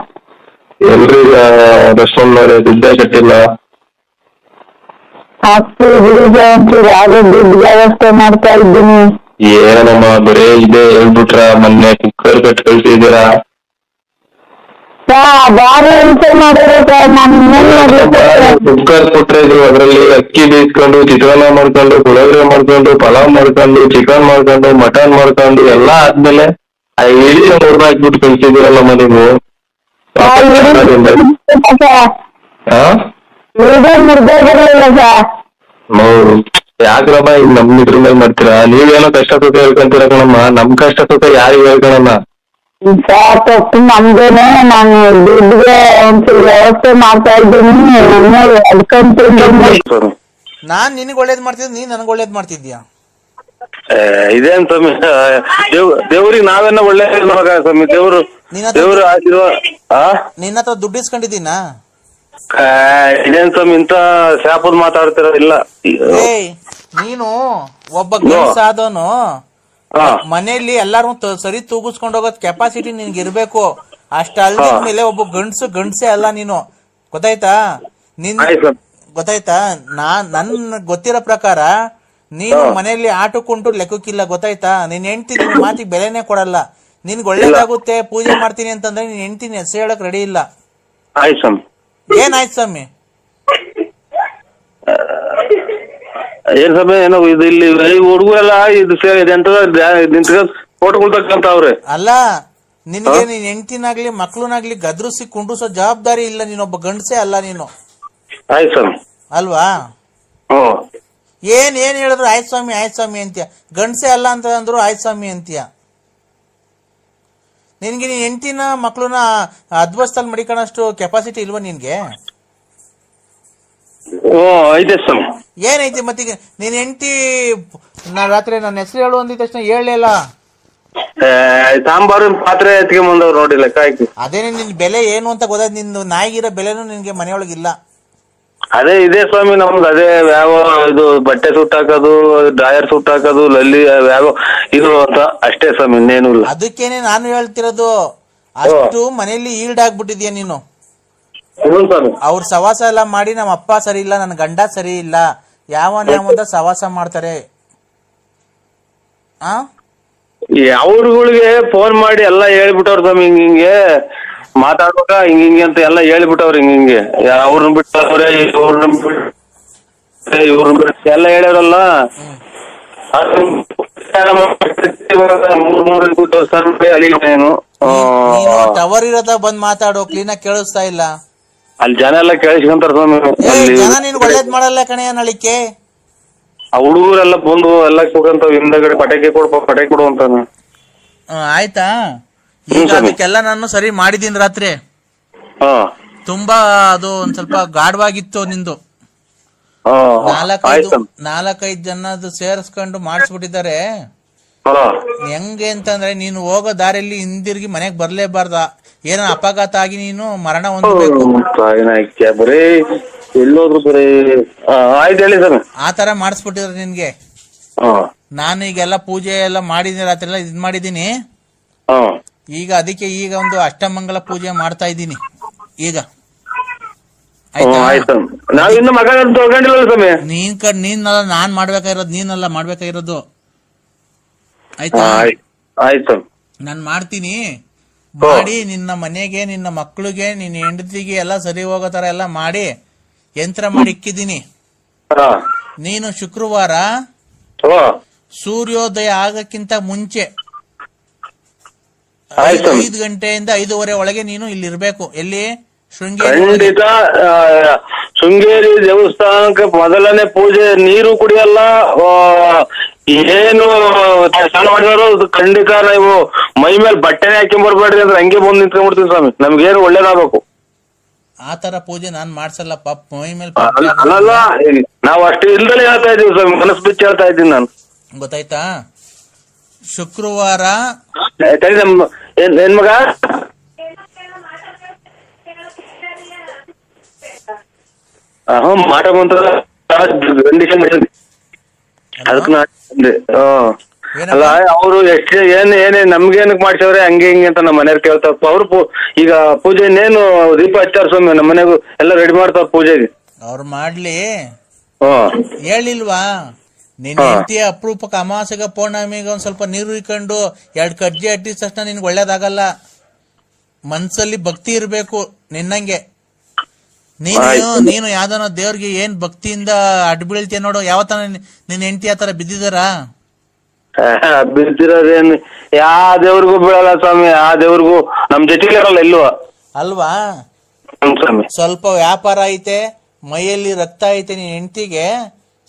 ಎಲ್ರಿ ಲಕ್ಷ್ಮಮ್ಮ ದುಡ್ಡೇ ಕಟ್ಟಿಲ್ಲ. ದುಡ್ಡು ವ್ಯವಸ್ಥೆ ಮಾಡ್ತಾ ಇದ್ದೀನಿ. ಏನಮ್ಮ ಬರೇ ಇದೆ ಹೇಳ್ಬಿಟ್ರ, ಮೊನ್ನೆ ಕುಕ್ಕರ್ ಕಟ್ ಕಳ್ಸಿದ್ದೀರಾ. ಕುಕ್ಕರ್ ಕೊಟ್ರೆ ಇದ್ರು, ಅದ್ರಲ್ಲಿ ಅಕ್ಕಿ ಬೇಯಿಸ್ಕೊಂಡು ಚಿತ್ರಾನ್ನ ಮಾಡ್ಕೊಂಡು ಪುಳಿಯೋಗರೆ ಮಾಡ್ಕೊಂಡು ಪಲಾವ್ ಮಾಡ್ಕೊಂಡು ಚಿಕನ್ ಮಾಡ್ಕೊಂಡು ಮಟನ್ ಮಾಡ್ಕೊಂಡು ಎಲ್ಲಾ ಆದ್ಮೇಲೆ ಆ ಇಡೀ ಹೊರನ ಹಾಕ್ಬಿಟ್ಟು ಕಳ್ಸಿದ್ದೀರಲ್ಲಮ್ಮ ನೀವು. ಯಾಕ್ರಮ್ಮ ಈಗ ನಮ್ ಇದ್ರ ಮೇಲೆ ಮಾಡ್ತೀರಾ? ನೀವೇನೋ ಕಷ್ಟ ಸುಖ ಹೇಳ್ಕೊಂತೀರ ಕಣಮ್ಮ, ನಮ್ ಕಷ್ಟ ಸುಖ ಯಾರಿಗೆ ಹೇಳ್ಕೊಳಮ್ಮ? ನಮ್ದೇನೆ ನಾನು ದುಡ್ಡಿಗೆ ಒಂಚೂರು ವ್ಯವಸ್ಥೆ ಮಾಡ್ತಾ ಇದ್ದೀನಿ. ನಾನ್ ನಿನಗ್ ಒಳ್ಳೇದ್ ಮಾಡ್ತಿದ್, ನೀನ್ ನನಗ್ ಒಳ್ಳೇದ್ ಮಾಡ್ತಿದ್ಯಾ? ಇದೇನ್ ಸ್ವಾಮಿ, ದೇವ್ರಿಗೆ ನಾವೇನ ಒಳ್ಳೆ ಸ್ವಾಮಿ, ದೇವ್ರು ಆಶೀರ್ವಾದ. ನಿನ್ನ ಹತ್ರ ದುಡ್ಡು ಇಸ್ಕೊಂಡಿದ್ದೀನ? ಇದೇನ್ ಸ್ವಾಮಿ ಇಂತ ಶಾಪದ್ ಮಾತಾಡ್ತಿರ? ಇಲ್ಲ ನೀನು ಒಬ್ಬ ಗಂಡಸಾದವನು, ಮನೆಯಲ್ಲಿ ಎಲ್ಲಾರು ಸರಿ ತೂಗಿಸ್ಕೊಂಡು ಹೋಗೋದ್ ಕೆಪಾಸಿಟಿ ನಿನ್ಗೆ ಇರ್ಬೇಕು. ಅಷ್ಟ ಅಲ್ದಿದ್ಮೇಲೆ ಒಬ್ಬ ಗಂಡ್ಸೇ ಅಲ್ಲ ನೀನು, ಗೊತ್ತಾಯ್ತಾ? ಗೊತ್ತಾಯ್ತಾ? ನನ್ ಗೊತ್ತಿರೋ ಪ್ರಕಾರ ನೀನು ಮನೆಯಲ್ಲಿ ಆಟಕ್ಕುಂಟು ಲೆಕ್ಕಕ್ಕಿಲ್ಲ, ಗೊತ್ತಾಯ್ತಾ? ನಿನ್ ಹೆಂಡ್ತಿ ನಿನ್ ಮಾತಿಗೆ ಬೆಲೆನೆ ಕೊಡಲ್ಲ. ನಿನ್ಗೆ ಒಳ್ಳೇದಾಗುತ್ತೆ ಪೂಜೆ ಮಾಡ್ತೀನಿ ಅಂತಂದ್ರೆ ನೀನ್ ಹೆಂಡ್ತಿನ ಹೆಸರು ಹೇಳಕ್ ರೆಡಿ ಇಲ್ಲ. ಏನಾಯ್ತು ಸ್ವಾಮಿ? ಏನ್ ಸ್ವಾಮಿ ಏನೋ ಇದು ಇಲ್ಲಿ ಹುಡುಗರೆಲ್ಲ ಇದು ಫೋಟೋಗಳು ತಕ್ಕಂತವ್ರೆ. ಅಲ್ಲ ನಿನ್ಗೆ ನೀನ್ ಹೆಂಡ್ತಿನಾಗ್ಲಿ ಮಕ್ಳುನಾಗ್ಲಿ ಗದ್ರಿಸಿ ಕುಂಡ್ರಿಸೋ ಜವಾಬ್ದಾರಿ ಇಲ್ಲ. ನೀನೊಬ್ಬ ಗಂಡಸೇ ಅಲ್ಲ ನೀನು, ಅಲ್ವಾ? ಏನ್ ಹೇಳಿದ್ರು ಆಯ್ತು ಸ್ವಾಮಿ ಅಂತೀಯ. ಗಂಡಸೇ ಅಲ್ಲ ಅಂತ ಅಂದ್ರು ಆಯ್ತು ಸ್ವಾಮಿ ಅಂತೀಯ. ನಿನ್ಗೆ ನೀನ್ ಹೆಂಡತಿನ ಮಕ್ಳನ್ನ ಅದ್ವಸ್ತಲ್ಲಿ ಮಡಿಕೊಳ್ಳೋಷ್ಟು ಕೆಪಾಸಿಟಿ ಇಲ್ವಾ ನಿನ್ಗೆ? ಐತೆ ಸ್ವಾಮಿ. ಏನೈತಿ ಮತ್ತೀಗ ನೀನ್ ಹೆಂಡತಿ ರಾತ್ರಿ ನನ್ನ ಹೆಸರು ಹೇಳು ಅಂದಿದ ತಕ್ಷಣ ಹೇಳಲಿಲ್ಲ. ಸಾಂಬಾರು ಪಾತ್ರೆ ಎತ್ಕೊಂಬಂದವ್ರು ನೋಡಿ ಲೆಕ್ಕ ಹಾಕಿ. ಅದೇನೆ ನಿನ್ ಬೆಲೆ ಏನು ಅಂತ ಗೊತ್ತಾಯ್ತು. ನಿಂದು ನಾಯಿಗಿರೋ ಬೆಲೆನೂ ನಿನ್ಗೆ ಮನೆಯೊಳಗಿಲ್ಲ. ಅದೇ ಇದೆ ಸ್ವಾಮಿ ನಮ್ದು. ಅದೇ ಯಾವ ಇದು ಬಟ್ಟೆ ಸುಟ್ಟ ಹಾಕೋದು, ಡ್ರಾಯರ್ ಸುಟ್ಟ ಹಾಕೋದು, ಲಲ್ಲಿ ಯಾವ ಇದು ಅಂತ ಅಷ್ಟೇ ಸ್ವಾಮಿ, ಇನ್ನೇನು ಇಲ್ಲ. ಅದಕ್ಕೇನೆ ನಾನು ಹೇಳ್ತಿರೋದು, ಅಷ್ಟು ಮನೆಯಲ್ಲಿ ಈಲ್ಡ್ ಆಗ್ಬಿಟ್ಟಿದ್ಯಾ ನೀನು. ಅವ್ರ ಸವಾಸ ಎಲ್ಲ ಮಾಡಿ ನಮ್ಮ ಅಪ್ಪ ಸರಿ ಇಲ್ಲ, ನನ್ನ ಗಂಡ ಸರಿ ಇಲ್ಲ, ಯಾವನ ಸವಾಸ ಮಾಡ್ತಾರೆ. ಅವ್ರಗಳಿಗೆ ಫೋನ್ ಮಾಡಿ ಎಲ್ಲಾ ಹೇಳ್ಬಿಟ್ಟವ್ರ ಸ್ವಾಮಿ, ಹಿಂಗೆ ಮಾತಾಡ್ಬೇಕ ಹಿಂಗೆ ಅಂತ ಎಲ್ಲಾ ಹೇಳ್ಬಿಟ್ಟವ್ರ ಹಿಂಗೆ. ಅವ್ರನ್ನ ಬಿಟ್ಟವ್ರೆ, ಇವ್ರನ್ನ ಬಿಟ್ಟು ಎಲ್ಲ ಹೇಳ್ಯಾರಲ್ಲ. ಟವರ್ ಇರೋದ ಬಂದ್ ಮಾತಾಡೋ, ಕ್ಲೀನ್ ಆಗಿ ಕೇಳಿಸ್ತಾ ಇಲ್ಲ. ಅಲ್ಲಿ ಜನ ಎಲ್ಲ ಕೇಳಿಸ್ಕೊಂತಾರ ಸ್ವಾಮಿ. ಜನ ನೀನ್ ಒಳ್ಳೇದ್ ಮಾಡಲ್ಲ ಕಣೆಯ ನಳಿಕೆ. ಆ ಹುಡುಗರೆಲ್ಲ ಬಂದು ಎಲ್ಲ ಕೂಗಂತಾವ ಹಿಂದಗಡೆ, ಪಟಾಕಿ ಕೊಡು ಅಂತಾನ. ಆಯ್ತಾ, ಈಗ ಅದಕ್ಕೆಲ್ಲ ನಾನು ಸರಿ ಮಾಡಿದೀನಿ ರಾತ್ರಿ. ತುಂಬಾ ಅದು ಒಂದ್ ಸ್ವಲ್ಪ ಗಾಢವಾಗಿತ್ತು ನಿಂದು. 4-5 ಜನದ್ದು ಸೇರಿಸ್ಕೊಂಡು ಮಾಡಿಸ್ಬಿಟ್ಟಿದ್ದಾರೆ. ಹೆಂಗೆ ಅಂತಂದ್ರೆ ನೀನು ಹೋಗೋ ದಾರಿಯಲ್ಲಿ ಹಿಂದಿರುಗಿ ಮನೆಗ್ ಬರ್ಲೇಬಾರ್ದ, ಏನೋ ಅಪಘಾತ ಆಗಿ ನೀನು ಮರಣ ಹೊಂದಬೇಕು. ಆತರ ಮಾಡಿಸ್ಬಿಟ್ಟಿದ್ರೆ ನಿನ್ಗೆ. ನಾನು ಈಗೆಲ್ಲ ಪೂಜೆ ಎಲ್ಲ ಮಾಡಿದೀನಿ, ರಾತ್ರಿ ಎಲ್ಲ ಇದ್ ಮಾಡಿದೀನಿ. ಈಗ ಅದಕ್ಕೆ ಈಗ ಒಂದು ಅಷ್ಟಮಂಗಲ ಪೂಜೆ ಮಾಡ್ತಾ ಇದ್ದೀನಿ ಈಗ. ನೀನಲ್ಲ ನಾನ್ ಮಾಡ್ಬೇಕಾಗಿರೋದು, ನೀನಲ್ಲ ಮಾಡ್ಬೇಕಾಗಿರೋದು. ಆಯ್ತಾ? ನಾನ್ ಮಾಡ್ತೀನಿ. ಮಾಡಿ ನಿನ್ನ ಮನೆಗೆ, ನಿನ್ನ ಮಕ್ಳಿಗೆ, ನಿನ್ನ ಹೆಂಡತಿಗೆ ಎಲ್ಲ ಸರಿ ಹೋಗೋ ತರ ಎಲ್ಲ ಮಾಡಿ ಯಂತ್ರ ಮಾಡಿ ಇಕ್ಕಿದ್ದೀನಿ. ನೀನು ಶುಕ್ರವಾರ ಸೂರ್ಯೋದಯ ಆಗಕ್ಕಿಂತ ಮುಂಚೆ 5 ಗಂಟೆಯಿಂದ 5:15 ಒಳಗೆ ನೀನು ಇಲ್ಲಿ ಇರ್ಬೇಕು. ಎಲ್ಲಿ? ಶೃಂಗೇರಿ ದೇವಸ್ಥಾನಕ್ಕೆ ಮೊದಲನೇ ಪೂಜೆ. ನೀರು ಕುಡಿಯಲ್ಲ, ಏನು ಸ್ನಾನ ಮಾಡಿದಾರು ಖಂಡಿತ ನೀವು ಮೈ ಮೇಲೆ ಬಟ್ಟೆನೆ ಹಾಕೊಂಡ್ಬರ್ಬೇಡ್ರಿ ಅಂದ್ರೆ ಹಂಗೆ ಬಂದು ನಿಂತ್ಕೊಂಡ್ಬಿಡ್ತೀವಿ ಸ್ವಾಮಿ. ನಮ್ಗೇನು ಒಳ್ಳೇದಾಗಬೇಕು. ಆತರ ಪೂಜೆ ನಾನ್ ಮಾಡ್ಸಲ್ಲ ಪಾಪ. ಮೈ ಮೇಲೆ ಅಲ್ಲಲ್ಲ, ನಾವು ಅಷ್ಟು ಇಲ್ದಲೇ ಹೇಳ್ತಾ ಇದೀವಿ ಸ್ವಾಮಿ, ಮನಸ್ಸು ಬಿಚ್ಚಿ ಹೇಳ್ತಾ ಇದ್ದೀನಿ ನಾನು. ಗೊತ್ತಾಯ್ತಾ? ಶುಕ್ರವಾರ ಏನ್ ಮಗ ಮಾಟ ಬಂತ ಕಂಡೀಷನ್ ಅದಕ್ಕೆ ಅಲ್ಲ ಅವರು ಎಷ್ಟು ಏನೇ ನಮ್ಗೇನಕ್ ಮಾಡ್ಸವ್ರೆ ಹಂಗೆ ಹಿಂಗೆ ಅಂತ ನಮ್ಮ ಮನೆಯವ್ರು ಕೇಳ್ತಾರ. ಅವ್ರು ಈಗ ಪೂಜೆ ಇನ್ನೇನು ದೀಪ ಹಚ್ಚಾರ ಸ್ವಾಮಿ, ನಮ್ಮ ಮನೆಗೂ ಎಲ್ಲ ರೆಡಿ ಮಾಡ್ತಾರ ಪೂಜೆಗೆ. ಅವ್ರು ಮಾಡ್ಲಿ. ಹೇಳಿಲ್ವಾ ನಿನ್ ಹೆಂಡತಿ ಅಪರೂಪಕ್ಕೆ ಅಮಾವಾಸ್ಯೆಗ ಪೌರ್ಣಮಿಗೆ ಒಂದ್ ಸ್ವಲ್ಪ ನೀರು ಇಕ್ಕೊಂಡು 2 ಕಡ್ಜಿ ಅಟ್ಟಿದ ತಕ್ಷಣ ನಿನ್ಗೆ ಒಳ್ಳೇದಾಗಲ್ಲ. ಮನ್ಸಲ್ಲಿ ಭಕ್ತಿ ಇರ್ಬೇಕು ನಿನ್ನಂಗೆ. ನೀನು ಯಾವ್ದನೋ ದೇವ್ರಿಗೆ ಏನ್ ಭಕ್ತಿಯಿಂದ ಅಡ್ಡ ಬೀಳ್ತೀಯ ನೋಡು. ಯಾವತ್ತನ ನಿನ್ ಹೆಂಡತಿ ಆತರ ಬಿದ್ದಿದಾರ? ಬಿದ್ದಿರೋದೇನು ಯಾವ ದೇವ್ರಿಗೂ ಬೀಳಲ್ಲ ಸ್ವಾಮಿ. ಆ ದೇವ್ರಿಗೂ ನಮ್ ಜೊತೆಗೆ ಇರಲ್ಲ ಇಲ್ವಾ ಅಲ್ವಾ? ಸ್ವಲ್ಪ ವ್ಯಾಪಾರ ಐತೆ, ಮೈಯಲ್ಲಿ ರಕ್ತ ಐತೆ, ನಿನ್ ಹೆಂಡತಿಗೆ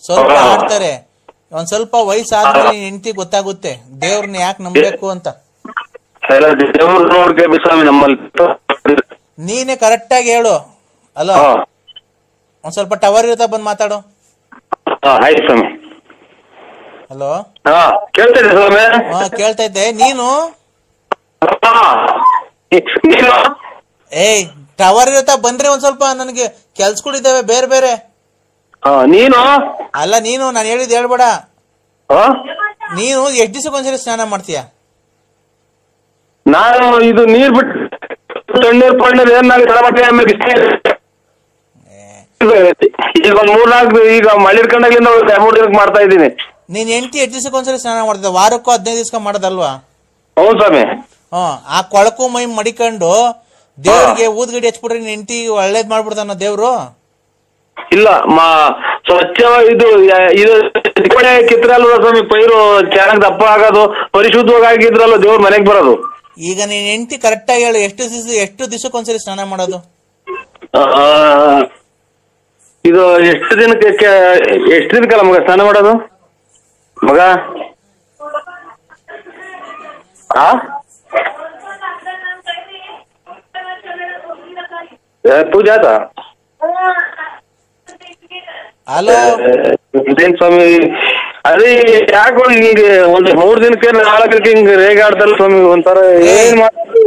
ಸ್ವಲ್ಪ ಆಡ್ತಾರೆ. ಒಂದ್ ಸ್ವಲ್ಪ ವಯಸ್ಸಾದ್ಮೇಲೆ ನಿನ್ ಹೆಂಡತಿ ಗೊತ್ತಾಗುತ್ತೆ ದೇವ್ರನ್ನ ಯಾಕೆ ನಂಬಬೇಕು ಅಂತ. ನೀನೇ ಕರೆಕ್ಟ್ ಆಗಿ ಹೇಳು. ಅಲ್ಲ, ಒಂದ್ ಸ್ವಲ್ಪ ಟವರ್ ಇರುತ್ತಾ ಬಂದ್ ಮಾತಾಡು. ಹಲೋ, ಕೇಳ್ತೈತೆ. ನೀನು ಏಯ್ ಟವರ್ ಇರುತ್ತಾ ಬಂದ್ರೆ ಒಂದ್ ಸ್ವಲ್ಪ ನನಗೆ ಕೆಲ್ಸಗಳಿದ್ದಾವೆ ಬೇರೆ ಬೇರೆ. ನೀನು ಅಲ್ಲ, ನೀನು ನಾನು ಹೇಳಿದ್ ಹೇಳ್ಬೇಡ. ನೀನು ಎಷ್ಟ್ ದಿವಸಕ್ಕೊಂದ್ಸರಿ ಸ್ನಾನ ಮಾಡ್ತೀಯ? ನಾನು ಇದು ನೀರ್ ಬಿಟ್ಟು ತಣ್ಣೀರ್ ಪಣ್ಣೀರ್ ಈಗ ಒಂದ್ 3-4 ಈಗ ಮಳೆ ಇರ್ಕೊಂಡಾಗಿಂದ 2-3 ದಿನಕ್ಕೆ ಮಾಡ್ತಾ ಇದ್ದೀನಿ. ನೀನ್ ಹೆಂಡತಿ 8 ದಿವಸಕ್ಕೊಂದ್ಸರಿ ಸ್ನಾನ ಮಾಡ್ತಿದ್ದ, ವಾರಕ್ಕೂ 15 ದಿವಸ ಮಾಡೋದಲ್ವಾ? ಹೌದು ಸ್ವಾಮಿ. ಆ ಕೊಳಕು ಮೈ ಮಡಿಕೊಂಡು ದೇವ್ರಿಗೆ ಊದ್ಗಡಿ ಹಚ್ಬಿಟ್ರೆ ನಿನ್ ಹೆಂಡತಿ ಒಳ್ಳೇದ್ ಮಾಡ್ಬಿಡ್ತಾನ ದೇವ್ರು. ಇಲ್ಲ ಸ್ವಚ್ಛ ಇದು ಕಿತ್ರಲ್ವ ಸ್ವಾಮಿ, ಪೈರು ಚೆನ್ನಾಗ್ ದಪ್ಪ ಆಗೋದು, ಪರಿಶುದ್ಧವಾಗಿ ಆಗಿದ್ರಲ್ಲ ದೇವ್ರ ಮನೆಗ್ ಬರೋದು. ಈಗ ನೀನ್ ಹೆಂಡತಿ ಕರೆಕ್ಟ್ ಆಗಿ ಹೇಳು, ಎಷ್ಟು ದಿವಸಕ್ಕೊಂದ್ಸರಿ ಸ್ನಾನ ಮಾಡೋದು? ಇದು ಎಷ್ಟು ದಿನಕ್ಕಲ್ಲ ಮಗ ಸ್ನಾನ ಮಾಡೋದು? ಮಗ ಪೂಜಾ ಆತ ಹಲೋ ಇದೇನ್ ಸ್ವಾಮಿ ಅದೇ ಯಾಕೋ ಹಿಂಗೆ ಒಂದು 3 ದಿನಕ್ಕೆ 4 ದಿನಕ್ಕೆ ಹಿಂಗೆ ರೇಗಾಡ್ದಲ್ಲ ಸ್ವಾಮಿ ಒಂಥರ ಏನ್ ಮಾಡ್ತಾರೆ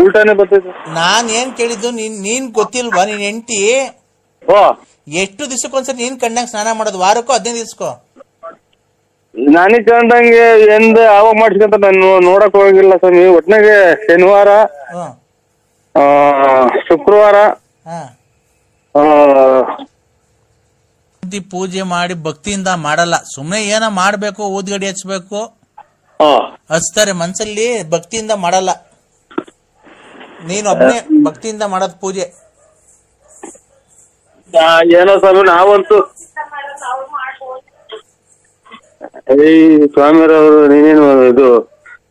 ಉಲ್ಟಾನೆ ಬರ್ತೈತೆ. ನಾನ್ ಏನ್ ಕೇಳಿದ್ದು ನೀನ್ ಗೊತ್ತಿಲ್ವಾ ನಿನ್ ಹೆಂಡತಿ ಓ ಎಷ್ಟು ದಿವಸಕ್ಕೊಂದ್ಸರಿ ನೀನ್ ಕಣ್ಣಾಗ ಸ್ನಾನ ಮಾಡೋದು? ವಾರಕ್ಕೋ 15 ದಿವ್ಸಕ್ಕೋ? ನನಗ್ ಕಂಡಂಗೆ ಎಂದ ಆವಾಗ ಮಾಡ್ಸ್ಕೊಂತ ನಾನು ನೋಡಕ್ ಹೋಗಿಲ್ಲ ಸ್ವಾಮಿ. ಒಟ್ನಾಗೆ ಶನಿವಾರ ಶುಕ್ರವಾರ ಪೂಜೆ ಮಾಡಿ ಭಕ್ತಿಯಿಂದ ಮಾಡಲ್ಲ, ಸುಮ್ನೆ ಏನ ಮಾಡ್ಬೇಕು, ಊದ್ಗಡಿ ಹಚ್ಬೇಕು ಹಚ್ತಾರೆ, ಮನ್ಸಲ್ಲಿ ಭಕ್ತಿಯಿಂದ ಮಾಡಲ್ಲ. ನೀನ್ ಒಬ್ನೇ ಭಕ್ತಿಯಿಂದ ಮಾಡೋದ್ ಪೂಜೆ. ಏನೋ ಸ್ವಾಮಿ ನಾವಂತೂ ಸ್ವಾಮಿಯರವರು ನೀನೇನು ಇದು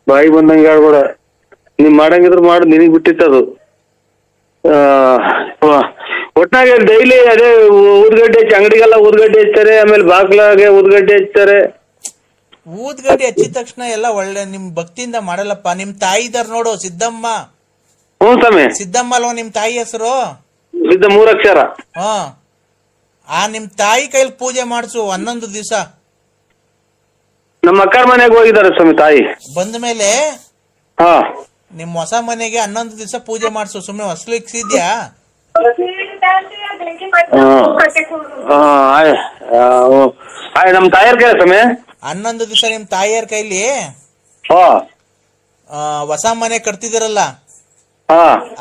ಬಾಯಿ ಬಂದಂಗೆ ಹೇಳ್ಬೇಡ. ನೀವ್ ಮಾಡಂಗಿದ್ರು ಮಾಡು, ನಿನಗ್ ಬಿಟ್ಟಿತ್ತದು. ಒಟ್ನಾಗೆ ಡೈಲಿ ಅದೇ ಊದ್ಗಡ್ಡೆ ಹಚ್ಚಿ ಅಂಗಡಿಗೆಲ್ಲ ಊದ್ಗಡ್ಡೆ ಹಚ್ತಾರೆ, ಆಮೇಲೆ ಬಾಗ್ಲಾಗೆ ಊದ್ಗಡ್ಡೆ ಹಚ್ತಾರೆ. ಊದ್ಗಡ್ಡೆ ಹಚ್ಚಿದ ತಕ್ಷಣ ಎಲ್ಲ ಒಳ್ಳೆ ನಿಮ್ ಭಕ್ತಿಯಿಂದ ಮಾಡಲ್ಲಪ್ಪ. ನಿಮ್ ತಾಯಿ ಇದಾರ ನೋಡು, ಸಿದ್ದಮ್ಮ. ಹ್ಞೂ ಸ್ವಾಮಿ. ಸಿದ್ದಮ್ಮ ಅಲ್ವಾ ನಿಮ್ ತಾಯಿ ಹೆಸರು? 3 ಅಕ್ಷರ. ಆ ನಿಮ್ ತಾಯಿ ಕೈಲಿ ಪೂಜೆ ಮಾಡಿಸು 11 ದಿವಸ. ನಮ್ಮ ಅಕ್ಕರ ಮನೆಗೆ ಹೋಗಿದ್ದಾರೆ ಸ್ವಾಮಿ ತಾಯಿ. ಬಂದ ಮೇಲೆ ನಿಮ್ ಹೊಸ ಮನೆಗೆ 11 ದಿವಸ ಪೂಜೆ ಮಾಡಿಸು. ಸುಮ್ನೆ ಹೊಸಲು ಇಕ್ಸಿದ್ಯಾ? ನಮ್ ತಾಯಿಯರ್ ಕೈ ಸ್ವಾಮಿ 11 ದಿವಸ ನಿಮ್ ತಾಯಿಯರ ಕೈಲಿ ಹೊಸ ಮನೆ ಕಟ್ತಿದಿರಲ್ಲ,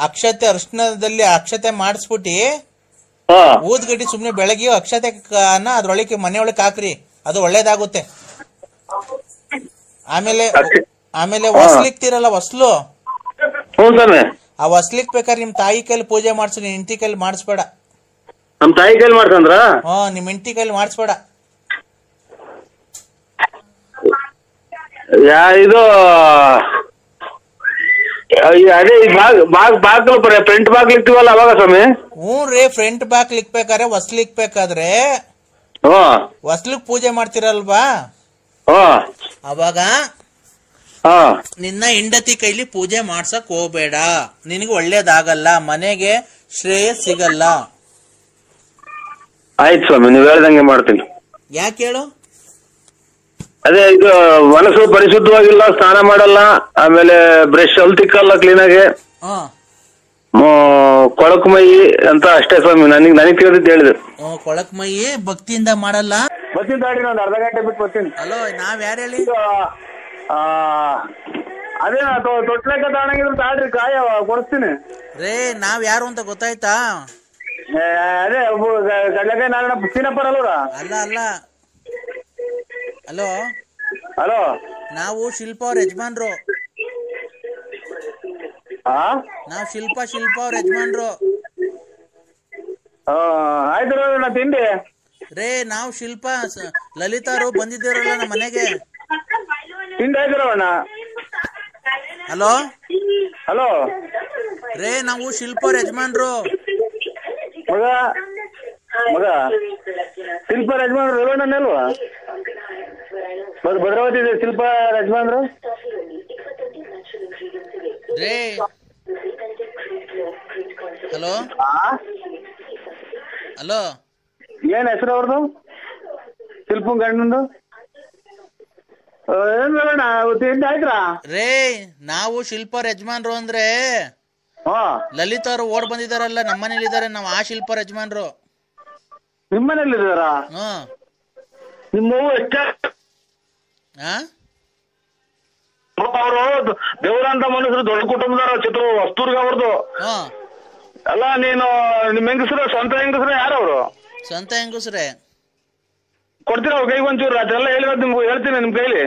ಅಕ್ಷತೆ ಅರ್ಶನದಲ್ಲಿ ಅಕ್ಷತೆ ಮಾಡಿಸ್ಬಿಟ್ಟಿ ಊದ್ಗಡ್ಡಿ ಸುಮ್ನೆ ಬೆಳಗ್ಗೆ ಅಕ್ಷತೆ ಅದ್ರೊಳಗೆ ಮನೆಯೊಳಗೆ ಹಾಕ್ರಿ, ಅದು ಒಳ್ಳೇದಾಗುತ್ತೆ. ಆಮೇಲೆ ಹೊಸ್ಲಿಕ್ತಿರಲ್ಲ ಹೊಸ್ಲು, ಆ ಹೊಸ್ಲಿಕ್ ಬೇಕಾದ್ರೆ ನಿಮ್ ತಾಯಿ ಕೈಲಿ ಪೂಜೆ ಮಾಡ್ಸು, ನಿಮ್ ಹೆಂಡತಿ ಕೈಲಿ ಮಾಡಿಸ್ಬೇಡ. ನಮ್ ತಾಯಿ ಕೈಲಿ ಮಾಡ್ಸಂದ್ರ? ನಿಮ್ ಹೆಂಡತಿ ಕೈಲಿ ಮಾಡಿಸ್ಬೇಡ. ಇದು ಅದೇ ಬಾಗ್ಲು ಫ್ರಂಟ್ ಬಾಗ್ಲು ಇಕ್ತಿವಲ್ಲ ಅವಾಗ ಸ್ವಾಮಿ? ಹ್ಞೂ ರೀ, ಫ್ರಂಟ್ ಬಾಗ್ಲು ಇಕ್ಬೇಕಾದ್ರೆ ಹೊಸ್ಲಿಕ್ಬೇಕಾದ್ರೆ ಹೊಸ್ಲಿಕ್ ಪೂಜೆ ಮಾಡ್ತಿರಲ್ವಾ, ಅವಾಗ ನಿನ್ನ ಹೆಂಡತಿ ಕೈಲಿ ಪೂಜೆ ಮಾಡ್ಸಕ್ ಹೋಗ್ಬೇಡ, ನಿನಗೆ ಒಳ್ಳೇದಾಗಲ್ಲ, ಮನೆಗೆ ಶ್ರೇಯಸ್ ಸಿಗಲ್ಲ. ಆಯ್ತು ಸ್ವಾಮಿ, ನೀವ್ ಹೇಳ್ದಂಗೆ ಮಾಡ್ತೀನಿ. ಯಾಕೆ ಹೇಳು? ಅದೇ ಇದು ಮನಸ್ಸು ಪರಿಶುದ್ಧವಾಗಿಲ್ಲ, ಸ್ನಾನ ಮಾಡಲ್ಲ, ಆಮೇಲೆ ಬ್ರಷ್ ಅಲ್ಲಿ ತಿಕ್ಕಲ್ಲ ಕ್ಲೀನಾಗೆ, ಕೊಳಕು ಮೈ ಅಂತ ಅಷ್ಟೇ ಸ್ವಾಮಿ. ನನಗ್ ತಿಳಿದಿದ್ದು ಹೇಳಿದೆ. ಕೊಳಕ್ ಮೈ ಭಕ್ತಿಯಿಂದ ಮಾಡಲ್ಲ. ಬರ್ತೀನಿ ತಾಡ್ರಿ, ಒಂದು ಅರ್ಧ ಗಂಟೆ ಬಿಟ್ಟು ಬರ್ತೀನಿ. ಹಲೋ, ನಾವ್ ಯಾರು ಹೇಳಿ? ಅದೇ ತೊಟ್ಲೆಕ್ಕ ತಾಣಂಗಿದ್ರು ತಾಡ್ರಿ, ಕಾಯ ಕೊಡಿಸ್ತೀನಿ ರೇ. ನಾವ್ ಯಾರು ಅಂತ ಗೊತ್ತಾಯ್ತಾ? ಅದೇ ಕಡ್ಲೆಕಾಯಿ ನಾರಾಯಣ ಸೀನಪ್ಪರ್ ಅಲ್ವರ? ಅಲ್ಲ. ಹಲೋ ಹಲೋ, ನಾವು ಶಿಲ್ಪ ಅವ್ರ ಯಜಮಾನ್ರು. ನಾವು ಶಿಲ್ಪ ಅವ್ರ ಯಜಮಾನ್ರು. ಆಯ್ತು ತಿಂಡಿ ರೇ. ನಾವು ಶಿಲ್ಪ ಲಲಿತಾರು ಬಂದಿದ್ದೀರಲ್ಲ ನಮ್ಮ ಮನೆಗೆ. ತಿಂಡಿ ಆಯ್ತಿರವಣ್ಣ? ಹಲೋ ಹಲೋ ರೇ, ನಾವು ಶಿಲ್ಪ ಅವ್ರ ಯಜಮಾನ್ರು. ಮಗ ಶಿಲ್ಪ ಯಜಮಾನ್ರು ರೇವಣ್ಣ ಅಲ್ವಾ? ಭದ್ರಾವತಿ ಶಿಲ್ಪ ಯಜಮಾನ್ರು ರೇ. ಹಲೋ ಹಲೋ, ಏನ್ ಹೆಸರು ಅವ್ರದ್ದು? ಶಿಲ್ಪ ಗಂಡಂದು ಏನ್ ರೇವಣ್ಣ ತಿಂಡಿ ಆಯ್ತಾ? ರೇ, ನಾವು ಶಿಲ್ಪ ಅವ್ರ ಯಜಮಾನ್ರು ಅಂದ್ರೆ ಲಲಿತ್ ಅವರು ಓಡ್ ಬಂದಿದಾರಲ್ಲ, ನಮ್ಮನೇಲಿ ಇದಾರೆ. ನಾವು ಆ ಶಿಲ್ಪ ಅವ್ರ ಯಜಮಾನ್ರು. ನಿಮ್ಮನೇಲಿ ಇದಾರ? ನಿಮ್ಮವು ಎಷ್ಟ? ಅವರು ದೇವರಂತ ಮನುಷ್ಯರು, ದೊಡ್ಡ ಕುಟುಂಬದವ್ರ, ಚಿತ್ರ ವಸ್ತೂರ್ಗ ಅವ್ರದ್ದು. ಅಲ್ಲ, ನೀನು ನಿಮ್ ಹೆಂಗಸ್ರ ಸ್ವಂತ ಹೆಂಗಸ್ರ ಯಾರವ್ರು? ಸ್ವಂತ ಹೆಂಗಸ್ರೆ. ಕೊಡ್ತೀರ ಅವ್ರ ಕೈಗೆ ಒಂಚೂರು? ಅದೆಲ್ಲ ಹೇಳಿರೋದು ನಿಮ್ಗೆ ಹೇಳ್ತೀನಿ ನಿಮ್ ಕೈಲಿ.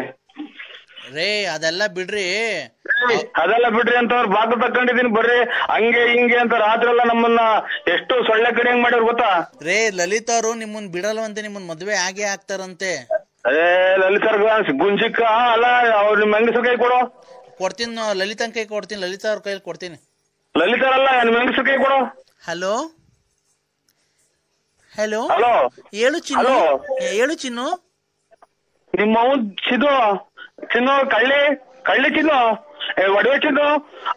ರೇ, ಅದೆಲ್ಲ ಬಿಡ್ರಿ. ಅದೆಲ್ಲ ಬಿಡ್ರಿ ಅಂತವ್ರು ಬಾಗ್ಲು ತಕೊಂಡಿದೀನಿ, ಬರ್ರಿ ಹಂಗೆ ಹಿಂಗೆ ಅಂತ ರಾತ್ರಿ ಎಲ್ಲ ನಮ್ಮನ್ನ ಎಷ್ಟು ಸೊಳ್ಳೆ ಕಡೆ ಹೆಂಗ್ ಮಾಡ್ಯಾರ ಗೊತ್ತಾ? ರೇ, ಲಲಿತ್ ಅವರು ನಿಮ್ಮನ್ ಬಿಡಲ್ವಂತೆ, ನಿಮ್ಮನ್ ಮದ್ವೆ ಆಗೇ ಆಗ್ತಾರಂತೆ. ಅದೇ ಲಲಿತರ್ಗ ಗುಂಜಿಕ್ಕ ಅಲ್ಲ, ಅವ್ರು ನಿಮ್ ಹೆಂಗಸ್ರ ಕೈ ಕೊಡು. ಕೊಡ್ತೀನಿ, ಲಲಿತನ್ ಕೈ ಕೊಡ್ತೀನಿ, ಲಲಿತಾ ಅವ್ರ ಕೈಲಿ ಕೊಡ್ತೀನಿ. ಲಲಿತರಲ್ಲ, ನಿಮ್ ಹೆಂಗಸ್ರ ಕೈ ಕೊಡು. ಹಲೋ ಹಲೋ ಹಲೋ, ಹೇಳು ಚಿನ್ನು. ಹೇಳು ಚಿನ್ನು. ನಿಮ್ಮ ಚಿನ್ನು ಕಳ್ಳಿ ಚಿನ್ನು ಒಡವೆ ಚಿನ್ನು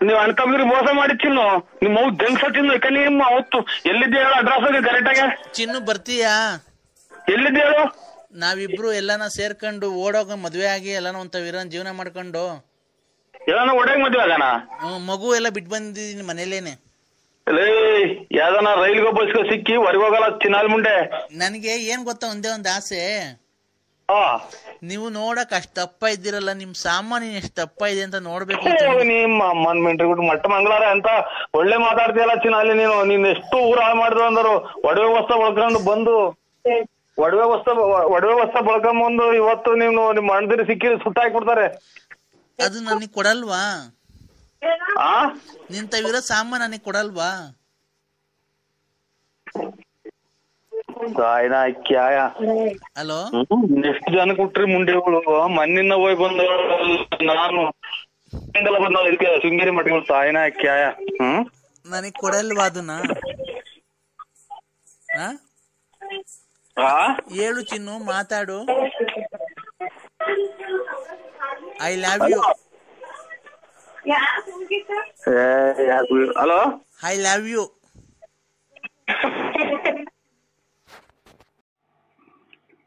ನೀವ್ ಅಣ್ಣ ತಮ್ಮದ್ರಿಗೆ ಮೋಸ ಮಾಡಿ ಚಿನ್ನು ನಿಮ್ ಮೌ ದಂಗ್ಸ ಚಿನ್ನು ಯಾಕೆ ನಿಮ್ಮ ಅವತ್ತು ಎಲ್ಲಿದ್ದೆ ಹೇಳು ಅಡ್ರೆಸ್ ಕರೆಕ್ಟ್ ಆಗಿ ಚಿನ್ನು ಬರ್ತೀಯಾ ಎಲ್ಲಿದ್ದೆ ಹೇಳು ನಾವಿಬ್ರು ಎಲ್ಲಾನ ಸೇರ್ಕೊಂಡು ಓಡೋಗ ಮದ್ವೆ ಆಗಿ ಎಲ್ಲಾನ ಒಂತ ವೀರನ್ ಜೀವನ ಮಾಡ್ಕೊಂಡು ಎಲ್ಲಾನ ಒಡೆಗ್ ಮದ್ವೆ ಆಗೋಣ ಮಗು ಎಲ್ಲ ಬಿಟ್ಟು ಬಂದಿದ್ದೀನಿ ಮನೇಲೇನೆ ಯಾವ್ದಾನ ರೈಲ್ಗೋ ಬಸ್ಗೋ ಸಿಕ್ಕಿ ಹೊರಗೆ ಹೋಗಲ್ಲ ಚಿನ್ನಾಲ್ ಮುಂಡೆ ನನಗೆ ಏನ್ ಗೊತ್ತಾ ಒಂದೇ ಒಂದ್ ಆಸೆ ನೀವು ನೋಡಕ್ ಅಷ್ಟ್ ದಪ್ಪ ಇದ್ದೀರಲ್ಲ ನಿಮ್ ಸಾಮಾನ್ಯ ಎಷ್ಟು ದಪ್ಪ ಇದೆ ಅಂತ ನೋಡ್ಬೇಕು ನಿಮ್ಮ ಅಮ್ಮನ್ ಮೆಂಟ್ರಿ ಮಟ್ಟ ಮಂಗಳಾರ ಅಂತ ಒಳ್ಳೆ ಮಾತಾಡ್ತೀಯಲ್ಲ ಚಿನ್ನಾಲಿ ನೀನ್ ಎಷ್ಟು ಊರ ಹಾಳು ಮಾಡಿದ್ರು ಅಂದರು ಒಡವೆ ವಸ್ತ್ರ ಬಳಕೊಂಡು ಬಂದು ಒಡವೆ ವಸ್ತ್ರ ಬಳಕೊಂಬಂದು ಇವತ್ತು ನೀವು ನಿಮ್ ಅಣ್ಣದಿರಿ ಸಿಕ್ಕಿ ಸುಟ್ಟಾಕ್ಬಿಡ್ತಾರೆ ಅದು ನನಗ್ ಕೊಡಲ್ವಾ ನಿಂತವಿರೋ ಸಾಮಾನ್ ನನಗ್ ಕೊಡಲ್ವಾ ಹಲೋ ಎಷ್ಟು ಜನ ಕೊಟ್ರಿ ಮುಂಡೆಗಳು ಮಣ್ಣಿನ ಹೋಗಿ ಬಂದ ನಾನು ಬಂದ ಇದಕ್ಕೆ ಶೃಂಗೇರಿ ಮಠಗಳು ತಾಯಿನ ಕ್ಯಾಯ ನನಗ್ ಕೊಡಲ್ವಾ ಅದನ್ನ ಹೇಳು ಚಿನ್ನು ಮಾತಾಡು I love you hello I love you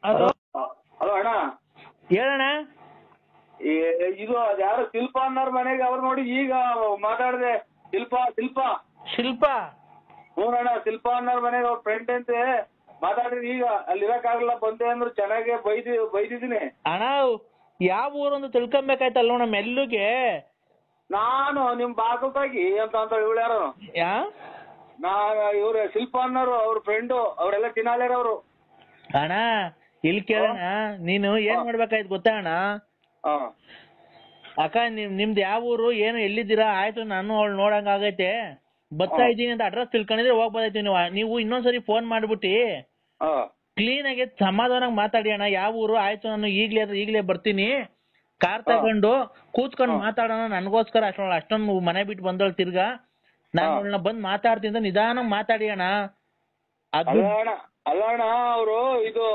hello ಅಣ್ಣ ಹೇಳಣ್ಣ ಇದು ಯಾರು ಶಿಲ್ಪ ಅನ್ನೋರ್ ಮನೆಗೆ ಅವ್ರು ನೋಡಿ ಈಗ ಮಾತಾಡ್ದೆ ಶಿಲ್ಪ ಹ್ಞೂ ಅಣ್ಣ ಶಿಲ್ಪ ಅನ್ನೋರ್ ಮನೆಗೆ ಅವ್ರ ಫ್ರೆಂಡ್ ಅಂತೆ ಮಾತಾಡಿದ್ರೆ ಈಗ ಅಲ್ಲಿ ಇರಕ್ಕಾಗಲ್ಲ ಬಂದೆ ಅಂದ್ರು ಚೆನ್ನಾಗಿ ಬೈದಿದ್ದೀನಿ ಅಣ್ಣ ಯಾವ ಊರೊಂದು ತಿಳ್ಕೊಬೇಕಾಯ್ತಲ್ಲ ನೋಡ ಮೆಲ್ಲುಗೆ ನಾನು ನಿಮ್ ಬಾಗಲ್ತಾಗಿ ಅಂತ ಇವಳು ಯಾರು ಇವ್ರು ಶಿಲ್ಪ ಅನ್ನೋರು ಅವ್ರ ಫ್ರೆಂಡು ಅವರೆಲ್ಲ ತಿನ್ನಾಲೇರ ಅವರು ಅಣ್ಣ ಇಲ್ಲಿ ಕೇಳೋಣ ನೀನು ಏನ್ ಮಾಡ್ಬೇಕಾಯ್ತು ಗೊತ್ತಾ ಅಣ್ಣ ಅಕ್ಕ ನಿಮ್ದು ಯಾವ ಊರು ಏನು ಎಲ್ಲಿದ್ದೀರಾ ಆಯ್ತು ನಾನು ಅವಳು ನೋಡಂಗ ಆಗೈತೆ ಬರ್ತಾ ಇದ್ದೀನಿ ಅಂತ ಅಡ್ರೆಸ್ ತಿಳ್ಕೊಂಡಿದ್ರೆ ಹೋಗ್ಬೋದೈತಿ ನೀವು ಇನ್ನೊಂದ್ಸರಿ ಫೋನ್ ಮಾಡ್ಬಿಟ್ಟಿ ಕ್ಲೀನ್ ಆಗಿ ಸಮಾಧಾನ ಮಾತಾಡಿ ಅಣ್ಣ ಯಾವ ಊರು ಆಯ್ತು ನಾನು ಈಗ್ಲೇ ಬರ್ತೀನಿ ಕಾರ್ ತಗೊಂಡು ಕೂತ್ಕೊಂಡು ಮಾತಾಡೋಣ ನನ್ಗೋಸ್ಕರ ಅಷ್ಟೊಂದು ಮನೆ ಬಿಟ್ಟು ಬಂದವಳು ತಿರ್ಗಾ ನಾನು ಅವಳನ್ನ ಬಂದ್ ಮಾತಾಡ್ತೀನಿ ಅಂತ ನಿಧಾನ ಮಾತಾಡಿ ಅಣ್ಣ ಅಲ್ಲ ಅಣ್ಣ ಅವರು ಇದು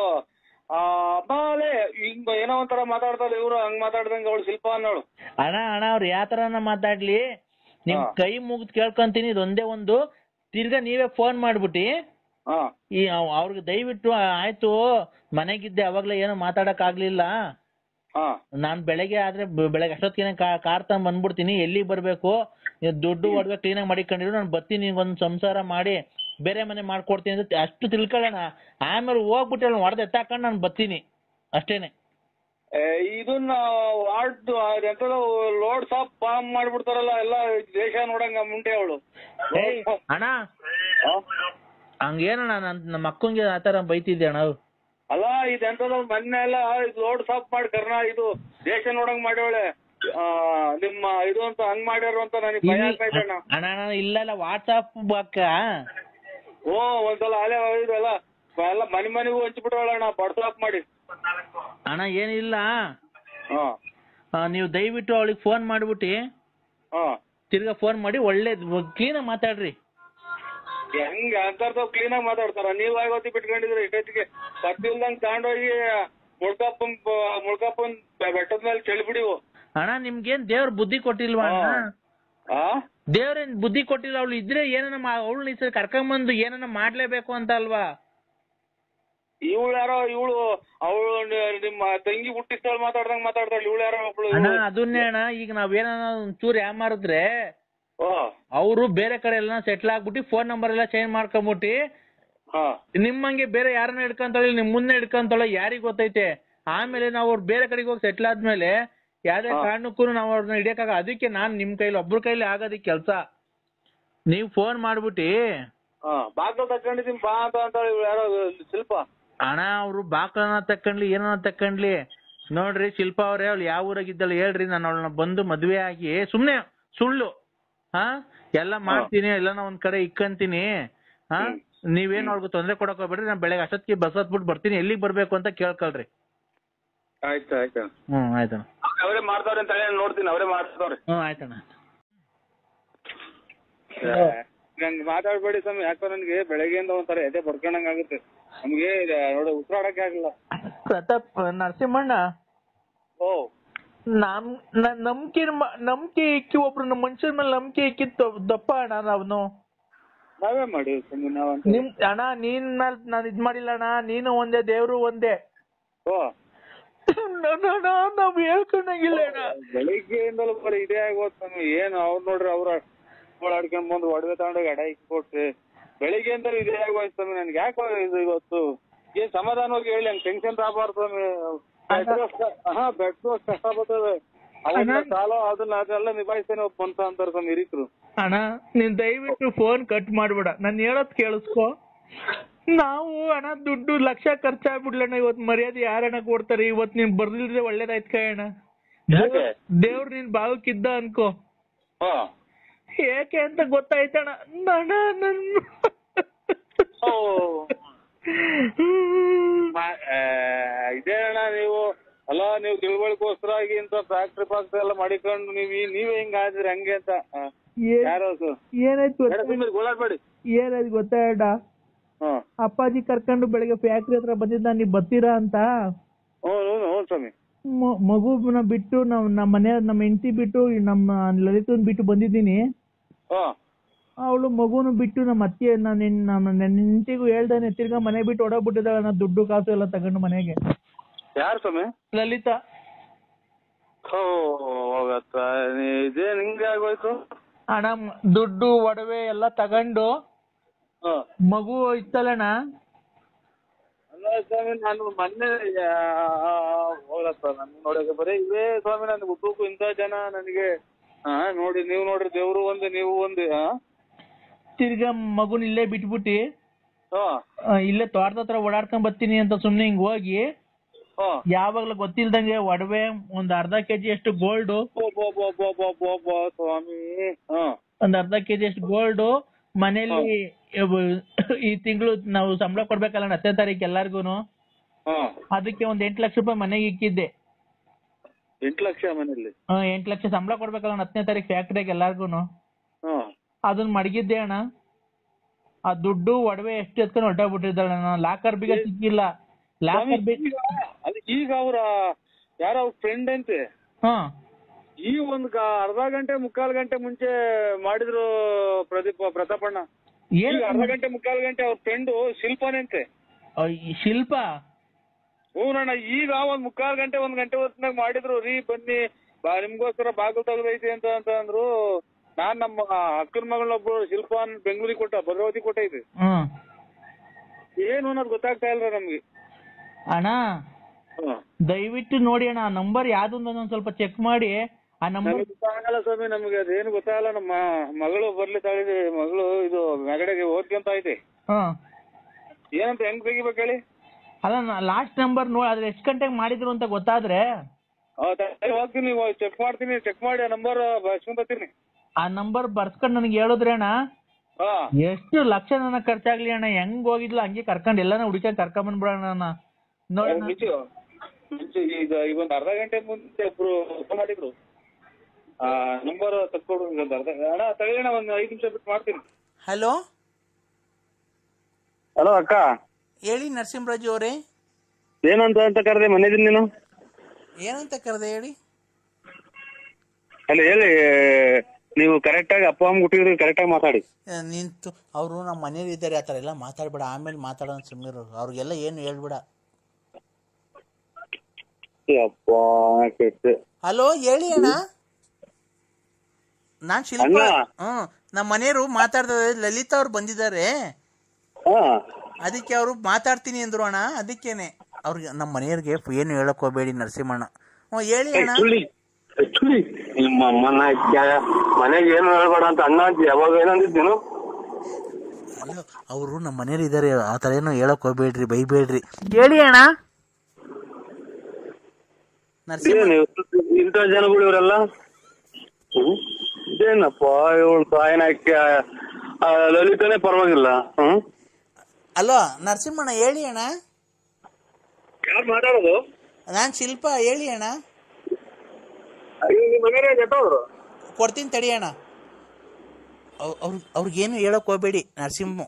ಹಿಂಗ ಏನೋ ಒಂಥರ ಮಾತಾಡ್ತಾರೆ ಇವ್ರು ಹಂಗ್ ಮಾತಾಡ್ದಂಗ ಅವಳು ಶಿಲ್ಪ ಅನ್ನೋಳು ಅಣ್ಣ ಅವ್ರು ಯಾವ ತರನ ಮಾತಾಡ್ಲಿ ನಿಮ್ ಕೈ ಮುಗ್ದು ಕೇಳ್ಕೊಂತೀನಿ ಇದೊಂದೇ ಒಂದು ತಿರ್ಗಾ ನೀವೇ ಫೋನ್ ಮಾಡ್ಬಿಟ್ಟಿ ಈ ಅವ್ರಿಗೆ ದಯವಿಟ್ಟು ಆಯ್ತು ಮನೆಗಿದ್ದೆ ಅವಾಗ್ಲೇ ಏನೋ ಮಾತಾಡಕ್ ಆಗ್ಲಿಲ್ಲ ನಾನ್ ಬೆಳಗ್ಗೆ ಆದ್ರೆ ಬೆಳಗ್ಗೆ ಅಷ್ಟೊತ್ತಿಗೆ ಕಾರ್ ತಗೊಂಡ್ ಬಂದ್ಬಿಡ್ತೀನಿ ಎಲ್ಲಿಗೆ ಬರ್ಬೇಕು ದುಡ್ಡು ಒಡವೆ ಕ್ಲೀನ್ ಆಗಿ ಮಾಡಿಕೊಂಡಿರು ನಾನು ಬರ್ತೀನಿ ಒಂದ್ ಸಂಸಾರ ಮಾಡಿ ಬೇರೆ ಮನೆ ಮಾಡ್ಕೊಡ್ತೀನಿ ಅಂತ ಅಷ್ಟು ತಿಳ್ಕೊಳ್ಳೋಣ ಆಮೇಲೆ ಹೋಗ್ಬಿಟ್ಟು ಹೊಡೆದು ಎತ್ತಾಕೊಂಡು ನಾನು ಬರ್ತೀನಿ ಅಷ್ಟೇನೆ ಇದನ್ನ ಲೋಡ್ ಸಾಪ್ ಫಾರ್ಮ್ ಮಾಡ್ಬಿಡ್ತಾರಲ್ಲ ಎಲ್ಲ ದೇಶ ನೋಡಂಗ ಮುಂಟೆ ಅವಳು ಅಣ್ಣ ಹಂಗೇನಣ್ಣ ನಮ್ಮ ಅಕ್ಕಂಗೆ ಆತರ ಬೈತಿದ್ದೆ ಅಣ್ಣ ಅಲ್ಲ ಇದೆಂತದ ಮೊನ್ನೆ ಎಲ್ಲ ಲೋಡ್ ಸಾಪ್ ಮಾಡಿ ಇದು ದೇಶ ನೋಡಂಗ್ ಮಾಡ್ಯವಳೆ ನಿಮ್ಮ ಇದು ಅಂತ ಹಂಗ್ ಮಾಡ್ಯಾರ ಅಂತ ನನಗೆ ಭಯ ಆಗ್ತೈತಣ್ಣ ಅಣ್ಣ ಇಲ್ಲ ವಾಟ್ಸಾಪ್ ಅಕ್ಕ ಒಂದ್ಸಲ ಅಲೆ ಇದೆಲ್ಲ ಎಲ್ಲ ಮನೆಗೂ ಹಂಚ್ಬಿಟ್ರಣ್ಣ ವಾಟ್ಸಾಪ್ ಮಾಡಿ ಅಣ್ಣ ಏನಿಲ್ಲ ನೀವು ದಯವಿಟ್ಟು ಅವಳಿಗೆ ಫೋನ್ ಮಾಡ್ಬಿಟ್ಟಿ ತಿರ್ಗಾ ಫೋನ್ ಮಾಡಿ ಒಳ್ಳೆ ಕ್ಲೀನಾಗಿ ಮಾತಾಡ್ರಿ ಹೆಂಗ ಅಂತರ್ತಾವ್ ಕ್ಲೀನ್ ಆಗಿ ಮಾತಾಡ್ತಾರ ನೀವ್ ಆಗೋತಿ ಬಿಟ್ಕೊಂಡಿದ್ರೆ ಇಷ್ಟೊತ್ತಿಗೆ ಪತ್ತಿಲ್ದಂಗ್ ತಗೊಂಡೋಗಿ ಮುಳ್ಕಪ್ಪನ್ ಬೆಟ್ಟದ ಮೇಲೆ ಚೆಲ್ಬಿಡಿವು ಅಣ್ಣ ನಿಮ್ಗೇನ್ ದೇವ್ರ ಬುದ್ಧಿ ಕೊಟ್ಟಿಲ್ವಾ ದೇವ್ರೇನ್ ಬುದ್ಧಿ ಕೊಟ್ಟಿಲ್ಲ ಅವಳು ಇದ್ರೆ ಏನನ್ನ ಅವಳು ಈ ಸರಿ ಕರ್ಕೊಂಬಂದು ಏನನ್ನ ಮಾಡ್ಲೇಬೇಕು ಅಂತ ಅಲ್ವಾ ಇವಳು ಯಾರೋ ಅವಳು ನಿಮ್ಮ ತಂಗಿ ಹುಟ್ಟಿಸ್ತಾಳ ಮಾತಾಡ್ದಂಗ್ ಮಾತಾಡ್ತಾಳ ಇವಳು ಯಾರೋ ಒಬ್ಳು ಅದನ್ನೇ ಅಣ್ಣ ಈಗ ನಾವೇನ ಒಂಚೂರು ಯಾಮಾರಿದ್ರೆ ಅವರು ಬೇರೆ ಕಡೆ ಎಲ್ಲ ಸೆಟ್ಲ್ ಆಗ್ಬಿಟ್ಟು ಫೋನ್ ನಂಬರ್ ಎಲ್ಲ ಚೇಂಜ್ ಮಾಡ್ಕೊಂಬಿಟ್ಟು ನಿಮ್ಮಂಗೆ ಬೇರೆ ಯಾರನ್ನ ಹಿಡ್ಕೊಂತಾಳೆ ನಿಮ್ ಮುಂದೆ ಹಿಡ್ಕೊಂತಾಳೆ ಯಾರಿಗ್ ಗೊತ್ತೈತೆ ಆಮೇಲೆ ನಾವು ಅವ್ರು ಬೇರೆ ಕಡೆಗೆ ಹೋಗಿ ಸೆಟ್ಲ್ ಆದ್ಮೇಲೆ ಯಾವ್ದೇ ಕಾರಣಕ್ಕೂ ನಾವು ಅವ್ರನ್ನ ಹಿಡಿಯಕ್ಕಾಗ ಅದಕ್ಕೆ ನಾನ್ ನಿಮ್ ಕೈಲಿ ಒಬ್ರ ಕೈಲಿ ಆಗೋದಿಕ್ ಕೆಲ್ಸ ನೀವ್ ಫೋನ್ ಮಾಡ್ಬಿಟ್ಟಿ ಬಾಗ್ಲ ತಕೊಂಡಿದೀನಿ ಬಾ ಅಂತ ಯಾರೋ ಶಿಲ್ಪ ಅಣ್ಣ ಅವ್ರು ಬಾಕ್ಲನ ತಕೊಂಡ್ಲಿ ಏನನ್ನ ತಕೊಂಡ್ಲಿ ನೋಡ್ರಿ ಶಿಲ್ಪ ಅವ್ರೆ ಅವ್ಳು ಯಾವ ಊರಾಗಿದ್ದಾಳೆ ಹೇಳ್ರಿ ನಾನು ಅವಳನ್ನ ಬಂದು ಮದ್ವೆ ಆಗಿ ಸುಮ್ನೆ ಸುಳ್ಳು ಎಲ್ಲ ಮಾಡ್ತೀನಿ ಎಲ್ಲಾನ ಒಂದ್ ಕಡೆ ಇಕ್ಕಂತೀನಿ ನೀವೇನ್ ಅವ್ರಿಗೆ ತೊಂದ್ರೆ ಕೊಡಕ್ ಹೋಗ್ಬೇಡ್ರಿ ನಾನು ಬೆಳಗ್ಗೆ ಅಷ್ಟೊತ್ತಿಗೆ ಬಸ್ ಹತ್ಬಿಟ್ಟು ಬರ್ತೀನಿ ಎಲ್ಲಿಗೆ ಬರ್ಬೇಕು ಅಂತ ಕೇಳ್ಕೊಳ್ರಿ ಆಯ್ತು ಆಯ್ತಣ್ಣ ಅವರೇ ಮಾಡ್ತಾವ್ರೆ ಅಂತ ನೋಡ್ತೀನಿ ಅವರೇ ಮಾಡ್ತಾವ್ರೆ ಆಯ್ತಣ್ಣ ನಂಗೆ ಮಾತಾಡ್ಬೇಡಿ ಸ್ವಾಮಿ ಯಾಕೋ ನನ್ಗೆ ಬೆಳಗ್ಗೆಯಿಂದ ಒಂಥರ ಎದೆ ಬಡ್ಕೊಂಡಂಗ್ ಆಗುತ್ತೆ ನಮ್ಗೆ ನೋಡಿ ಉಸಿರಾಡಕ್ಕೆ ಆಗಲ್ಲ ಪ್ರತಾಪ್ ನರಸಿಂಹಣ್ಣ ನಂಬಿಕೆ ಇಕ್ಕಿ ಒಬ್ರು ನಮ್ಮ ಮನುಷ್ಯರ ಮೇಲೆ ನಂಬಿಕೆ ಇಕ್ಕಿ ದಪ್ಪ ಅಣ್ಣ ನಾವ್ನು. ನಾವೇ ಮಾಡಿ ನಿಮ್ ಅಣ್ಣ ನೀನ್ ಮೇಲೆ ನಾನು ಇದ್ ಮಾಡಿಲ್ಲ ಅಣ್ಣ, ನೀನು ಒಂದೇ ದೇವ್ರು ಒಂದೇ. ನಾವ್ ಹೇಳ್ಕೊಂಡಂಗಿಲ್ಲ ಅಣ್ಣ. ಬೆಳಿಗ್ಗೆಯಿಂದಲೂ ಬರೀ ಇದೇ ಆಗೋತ್ ಏನು ಅವ್ರು ನೋಡ್ರಿ ಅವ್ರ ಓಡಾಡ್ಕೊಂಡ್ ಬಂದು ಒಡವೆ ತಗೊಂಡೋಗಿ ಅಡ ಇಟ್ಕೊಟ್ರಿ. ಬೆಳಿಗ್ಗೆಯಿಂದಲೂ ಇದೇ ಆಗೋಯ್ತು ಸ್ವಾಮಿ. ನನ್ಗೆ ಯಾಕೆ ಇದು ಇವತ್ತು ಏನ್ ಸಮಾಧಾನವಾಗಿ ಹೇಳಿ ಹಂಗ್ ಟೆನ್ಷನ್ ತಗಬಾರ್ದು ಸ್ವಾಮಿ. ಬೆಡ್ ಕಷ್ಟ ಬರ್ತದೆ ಅವನ್ನ ಸಾಲ ಅದೆಲ್ಲ ನಿಭಾಯಿಸ್ತೇನೆ ಒಬ್ಬ ಮನ್ಸ ಅಂತಾರೆ ಸ್ವಾಮಿ ಹಿರಿಕರು. ಅಣ್ಣ ನೀನ್ ದಯವಿಟ್ಟು ಫೋನ್ ಕಟ್ ಮಾಡ್ಬೇಡ, ನಾನು ಹೇಳೋದ್ ಕೇಳಿಸ್ಕೊ. ನಾವು ಅಣ್ಣ ದುಡ್ಡು ಲಕ್ಷ ಖರ್ಚಾಗ್ಬಿಡ್ಲಣ್ಣ, ಇವತ್ ಮರ್ಯಾದೆ ಯಾರಣ್ಣ ಕೊಡ್ತಾರೆ? ಇವತ್ ನೀನ್ ಬರ್ದಿಲ್ದೆ ಒಳ್ಳೇದಾಯ್ತು ಕಣ. ದೇವ್ರ ನೀನ್ ಭಾವಕ್ಕಿದ್ದ ಅನ್ಕೋ. ಏಕೆ ಅಂತ ಗೊತ್ತಾಯ್ತಣ್ಣ. ಇದೇ ಅಣ್ಣ ನೀವು ಅಲ್ಲ, ನೀವು ತಿಳುವಳಿಕೋಸ್ಕರಾಗಿ ಇಂತ ಫ್ಯಾಕ್ಟ್ರಿ ಎಲ್ಲ ಮಾಡಿಕೊಂಡು ನೀವೇ ಹಿಂಗ ಆದ್ರಿ ಹಂಗೆ ಅಂತ ಏನಾಯ್ತು ಗೊತ್ತಾಯ್ತ? ಅಪ್ಪಾಜಿ ಕರ್ಕೊಂಡು ಬೆಳಗ್ಗೆ ಫ್ಯಾಕ್ಟ್ರಿ ಹತ್ರ ಬಂದಿದ್ದ, ನೀವ್ ಬರ್ತೀರಾ ಅಂತ. ಮಗುನ ಬಿಟ್ಟು ನಮ್ಮ ಮನೆ ನಮ್ಮ ಹೆಂಡತಿ ಬಿಟ್ಟು ನಮ್ಮ ಲಲಿತನ್ ಬಿಟ್ಟು ಬಂದಿದ್ದೀನಿ. ಅವಳು ಮಗುನು ಬಿಟ್ಟು ನಮ್ಮ ಅತ್ತೆ ನನ್ನ ಹೆಂಡತಿಗೂ ಹೇಳ್ದಾನೆ ತಿರ್ಗಾ ಮನೆ ಬಿಟ್ಟು ಹೊಡೋಗ್ಬಿಟ್ಟಿದ್ದಾಳೆ. ನಾ ದುಡ್ಡು ಕಾಸು ಎಲ್ಲ ತಗೊಂಡು ಮನೆಗೆ. ಯಾರು ಸ್ವಾಮಿ? ಲಲಿತಾ. ಇದೇ ನಿಂಗೆ ಆಗೋಯ್ತು ಅಣ್ಣ. ದುಡ್ಡು ಒಡವೆ ಎಲ್ಲ ತಗೊಂಡು ಮಗು ಇತ್ತಲ್ಲಣ್ಣ. ಅಲ್ಲ ಸ್ವಾಮಿ, ನಾನು ಮೊನ್ನೆ ಹೋಗತ್ತ ನನ್ ನೋಡಕ್ಕೆ ಬರೀ ಇವೇ ಸ್ವಾಮಿ. ನನ್ಗೆ ಹುಟ್ಟುಕು ಇಂಥ ಜನ ನನಗೆ ನೋಡಿ. ನೀವು ನೋಡ್ರಿ ದೇವ್ರು ಒಂದೇ ನೀವು ಒಂದೇ. ತಿರ್ಗಾ ಮಗುನ ಇಲ್ಲೇ ಬಿಟ್ಬಿಟ್ಟಿ ಇಲ್ಲೇ ತೋಟದ ಹತ್ರ ಓಡಾಡ್ಕೊಂಡ್ ಬರ್ತೀನಿ ಅಂತ ಸುಮ್ನೆ ಹಿಂಗ್ ಹೋಗಿ ಯಾವಾಗ್ಲೂ ಗೊತ್ತಿಲ್ದಂಗೆ ಒಡವೆ ಒಂದ್ ಅರ್ಧ ಕೆಜಿ ಅಷ್ಟು ಗೋಲ್ಡ್, ಸ್ವಾಮಿ ಒಂದ್ ಅರ್ಧ ಕೆಜಿ ಅಷ್ಟು ಗೋಲ್ಡ್ ಮನೇಲಿ ಈ ತಿಂಗಳು ನಾವು ಸಂಬಳ ಕೊಡ್ಬೇಕಲ್ಲ 10ನೇ ತಾರೀಕು ಎಲ್ಲಾರ್ಗುನು. ಅದಕ್ಕೆ ಒಂದ್ 8 ಲಕ್ಷ ರೂಪಾಯಿ ಮನೆಗೆ ಇಕ್ಕಿದ್ದೆ. 8 ಲಕ್ಷ ಮನೇಲಿ? 8 ಲಕ್ಷ ಸಂಬಳ ಕೊಡ್ಬೇಕಲ್ಲ 10ನೇ ತಾರೀಕು ಫ್ಯಾಕ್ಟ್ರಿಗೆ ಎಲ್ಲಾರ್ಗುನು. ಅದನ್ನ ಮಡಗಿದ್ದೆ ಅಣ್ಣ. ಆ ದುಡ್ಡು ಒಡವೆ ಎಷ್ಟು ಎತ್ಕೊಂಡು ಹೊರಟೋಗ್ಬಿಟ್ಟಿದ್ದಾಳೆ. ಲಾಕರ್ ಬೀಗ ಸಿಕ್ಕಿಲ್ಲ. ಲಾಕರ್ ಈಗ ಅವ್ರ ಯಾರ ಫ್ರೆಂಡ್ ಅಂತೆ ಈ ಒಂದ್ ಅರ್ಧ ಗಂಟೆ ಮುಕ್ಕಾಲು ಗಂಟೆ ಮುಂಚೆ ಮಾಡಿದ್ರು ಪ್ರತಾಪಣ್ಣ. ಅರ್ಧ ಗಂಟೆ ಮುಕ್ಕಾಲು ಗಂಟೆ ಅವ್ರ ಫ್ರೆಂಡು ಶಿಲ್ಪಾನಂತೆ. ಶಿಲ್ಪ? ಹೂನಣ್ಣ. ಈಗ ಒಂದ್ ಮುಕ್ಕಾಲು ಗಂಟೆ 1 ಗಂಟೆ ಹೊತ್ತಿನಾಗ ಮಾಡಿದ್ರು. ರೀ ಬನ್ನಿ ನಿಮ್ಗೋಸ್ಕರ ಬಾಗಿಲು ತೆಗ್ದೈತಿ ಅಂತ ಅಂದ್ರು. ನಾನ್ ನಮ್ಮ ಅಕ್ಕನ ಮಗಳನ್ನೊಬ್ರು ಶಿಲ್ಪಾನ್ ಬೆಂಗಳೂರಿಗೆ ಕೊಟ್ಟ ಭದ್ರಾವತಿ ಕೊಟ್ಟೈತಿ. ಏನು ಅನ್ನೋದು ಗೊತ್ತಾಗ್ತಾ ಇಲ್ಲ ನಮ್ಗೆ. ಅಣ್ಣ ದಯವಿಟ್ಟು ನೋಡಿ ಅಣ್ಣ, ಆ ನಂಬರ್ ಯಾವ್ದು ಒಂದ್ ಸ್ವಲ್ಪ ಚೆಕ್ ಮಾಡಿ. ಆ ನಂಬರ್ ಗೊತ್ತಾಗಲ್ಲ ಸ್ವಾಮಿ ನಮ್ಗೆ, ಅದೇನು ಗೊತ್ತಾಗಲ್ಲ. ನಮ್ಮ ಮಗಳು ಬರ್ಲಿ ತಾಳಿದೆ. ಮಗಳು ಇದು ಮೆಗಡೆಗೆ ಓದ್ಕೊಂತ ಐತಿ. ಏನಂತ ಹೆಂಗ್ ತೆಗಿಬೇಕು ಹೇಳಿ? ಅಲ್ಲ ಲಾಸ್ಟ್ ನಂಬರ್ ನೋಡಿ, ಅದ್ರ ಎಷ್ಟು ಗಂಟೆಗೆ ಮಾಡಿದ್ರು ಅಂತ ಗೊತ್ತಾದ್ರೆ ಹೋಗ್ತೀನಿ, ಚೆಕ್ ಮಾಡ್ತೀನಿ. ಚೆಕ್ ಮಾಡಿ ಆ ನಂಬರ್ ಬರ್ಸ್ಕೊಂತೀನಿ. ಆ ನಂಬರ್ ಬರ್ಸ್ಕೊಂಡ್ ನನಗೆ ಹೇಳಿದ್ರೆ ಅಣ್ಣ ಎಷ್ಟು ಲಕ್ಷ ನನಗ್ ಖರ್ಚಾಗ್ಲಿ ಅಣ್ಣ, ಹೆಂಗ್ ಹೋಗಿದ್ಲು ಹಂಗೆ ಕರ್ಕೊಂಡ್ ಎಲ್ಲಾನ ಹುಡುಕ ಕರ್ಕೊಂಡ್ ಬಂದ್ಬಿಡೋಣ. ಈಗ ಒಂದ್ ಅರ್ಧ ಗಂಟೆ ಮುಂಚೆ ಒಬ್ರು ಮಾಡಿದ್ರು. ನಂಬರ್ ತಕ್ಕೊಡು. ಅಣ್ಣ ತಗೊಳ್ಳೋಣ, ಒಂದ್ 5 ನಿಮಿಷ ಬಿಟ್ಟು ಮಾಡ್ತೀನಿ. ಹಲೋ ಹಲೋ ಅಕ್ಕ, ಹೇಳಿ ನರಸಿಂಹರಾಜು ಅವರೇ. ಏನಂತ ಕರೆದೆ ಮನೆದಿನ್ ನೀನು? ಏನಂತ ಕರೆದೆ ಹೇಳಿ? ಅಲ್ಲ ಹೇಳಿ, ನೀವು ಕರೆಕ್ಟ್ ಆಗಿ ಅಪ್ಪ ಅಮ್ಮ ಹುಟ್ಟಿದ್ರು ಕರೆಕ್ಟ್ ಆಗಿ ಮಾತಾಡಿ. ನಿಂತು ಅವರು ನಮ್ಮ ಮನೇಲಿ ಇದ್ದಾರೆ, ಆತರ ಎಲ್ಲ ಮಾತಾಡ್ಬೇಡ. ಆಮೇಲೆ ಮಾತಾಡೋ ಸುಮ್ಮನೆ ಅವ್ರಿಗೆಲ್ಲ ಏನು ಹೇಳ್ಬೇಡ. ಹಲೋ ಹೇಳಿ ಅಣ್ಣ. ನಾನ್ ಶಿಲ್ಪ. ನಮ್ಮ ಮನೆಯವರು ಮಾತಾಡ್ತಾರೆ. ಲಲಿತಾ ಅವ್ರು ಬಂದಿದ್ದಾರೆ, ಅದಕ್ಕೆ ಅವರು ಮಾತಾಡ್ತೀನಿ ಅಂದ್ರು ಅಣ್ಣ. ಅದಕ್ಕೇನೆ ಅವ್ರಿಗೆ ನಮ್ಮ ಮನೆಯವ್ರಿಗೆ ಏನು ಹೇಳಕ್ ಹೋಗ್ಬೇಡಿ ನರಸಿಂಹಣ್ಣ. ಹೇಳಿ ಅಣ್ಣ. ಮನೆಗೆ ಏನು ಹೇಳ್ಬೇಡ ಅಂತ ಅಣ್ಣ ಯಾವಾಗ ಏನಂದಿದ್ದೇನು? ಅಲ್ಲ ಅವರು ನಮ್ಮ ಮನೇಲಿ ಇದಾರೆ, ಆತರ ಏನು ಹೇಳಕ್ ಹೋಗ್ಬೇಡ್ರಿ, ಬೈಬೇಡ್ರಿ. ಹೇಳಿ ಅಣ್ಣ. ಇಂಥ ಜನಗಳು ಇವರೆಲ್ಲ ಇದೇನಪ್ಪ ಇವಳು ಸಾಯನಕ್ಕೆ ಲಲಿತನೇ ಪರವಾಗಿಲ್ಲ. ಅಲೋ ನರಸಿಂಹಣ್ಣ ಹೇಳಿ ಅಣ್ಣ. ಯಾರು ಮಾತಾಡೋದು? ನಾನ್ ಶಿಲ್ಪ. ಹೇಳಿ ಅಣ್ಣ. ಕೊಡ್ತೀನಿ ತಡಿ ಅಣ್ಣ. ಅವ್ರಿಗೇನು ಹೇಳಕ್ ಹೋಗ್ಬೇಡಿ ನರಸಿಂಹ.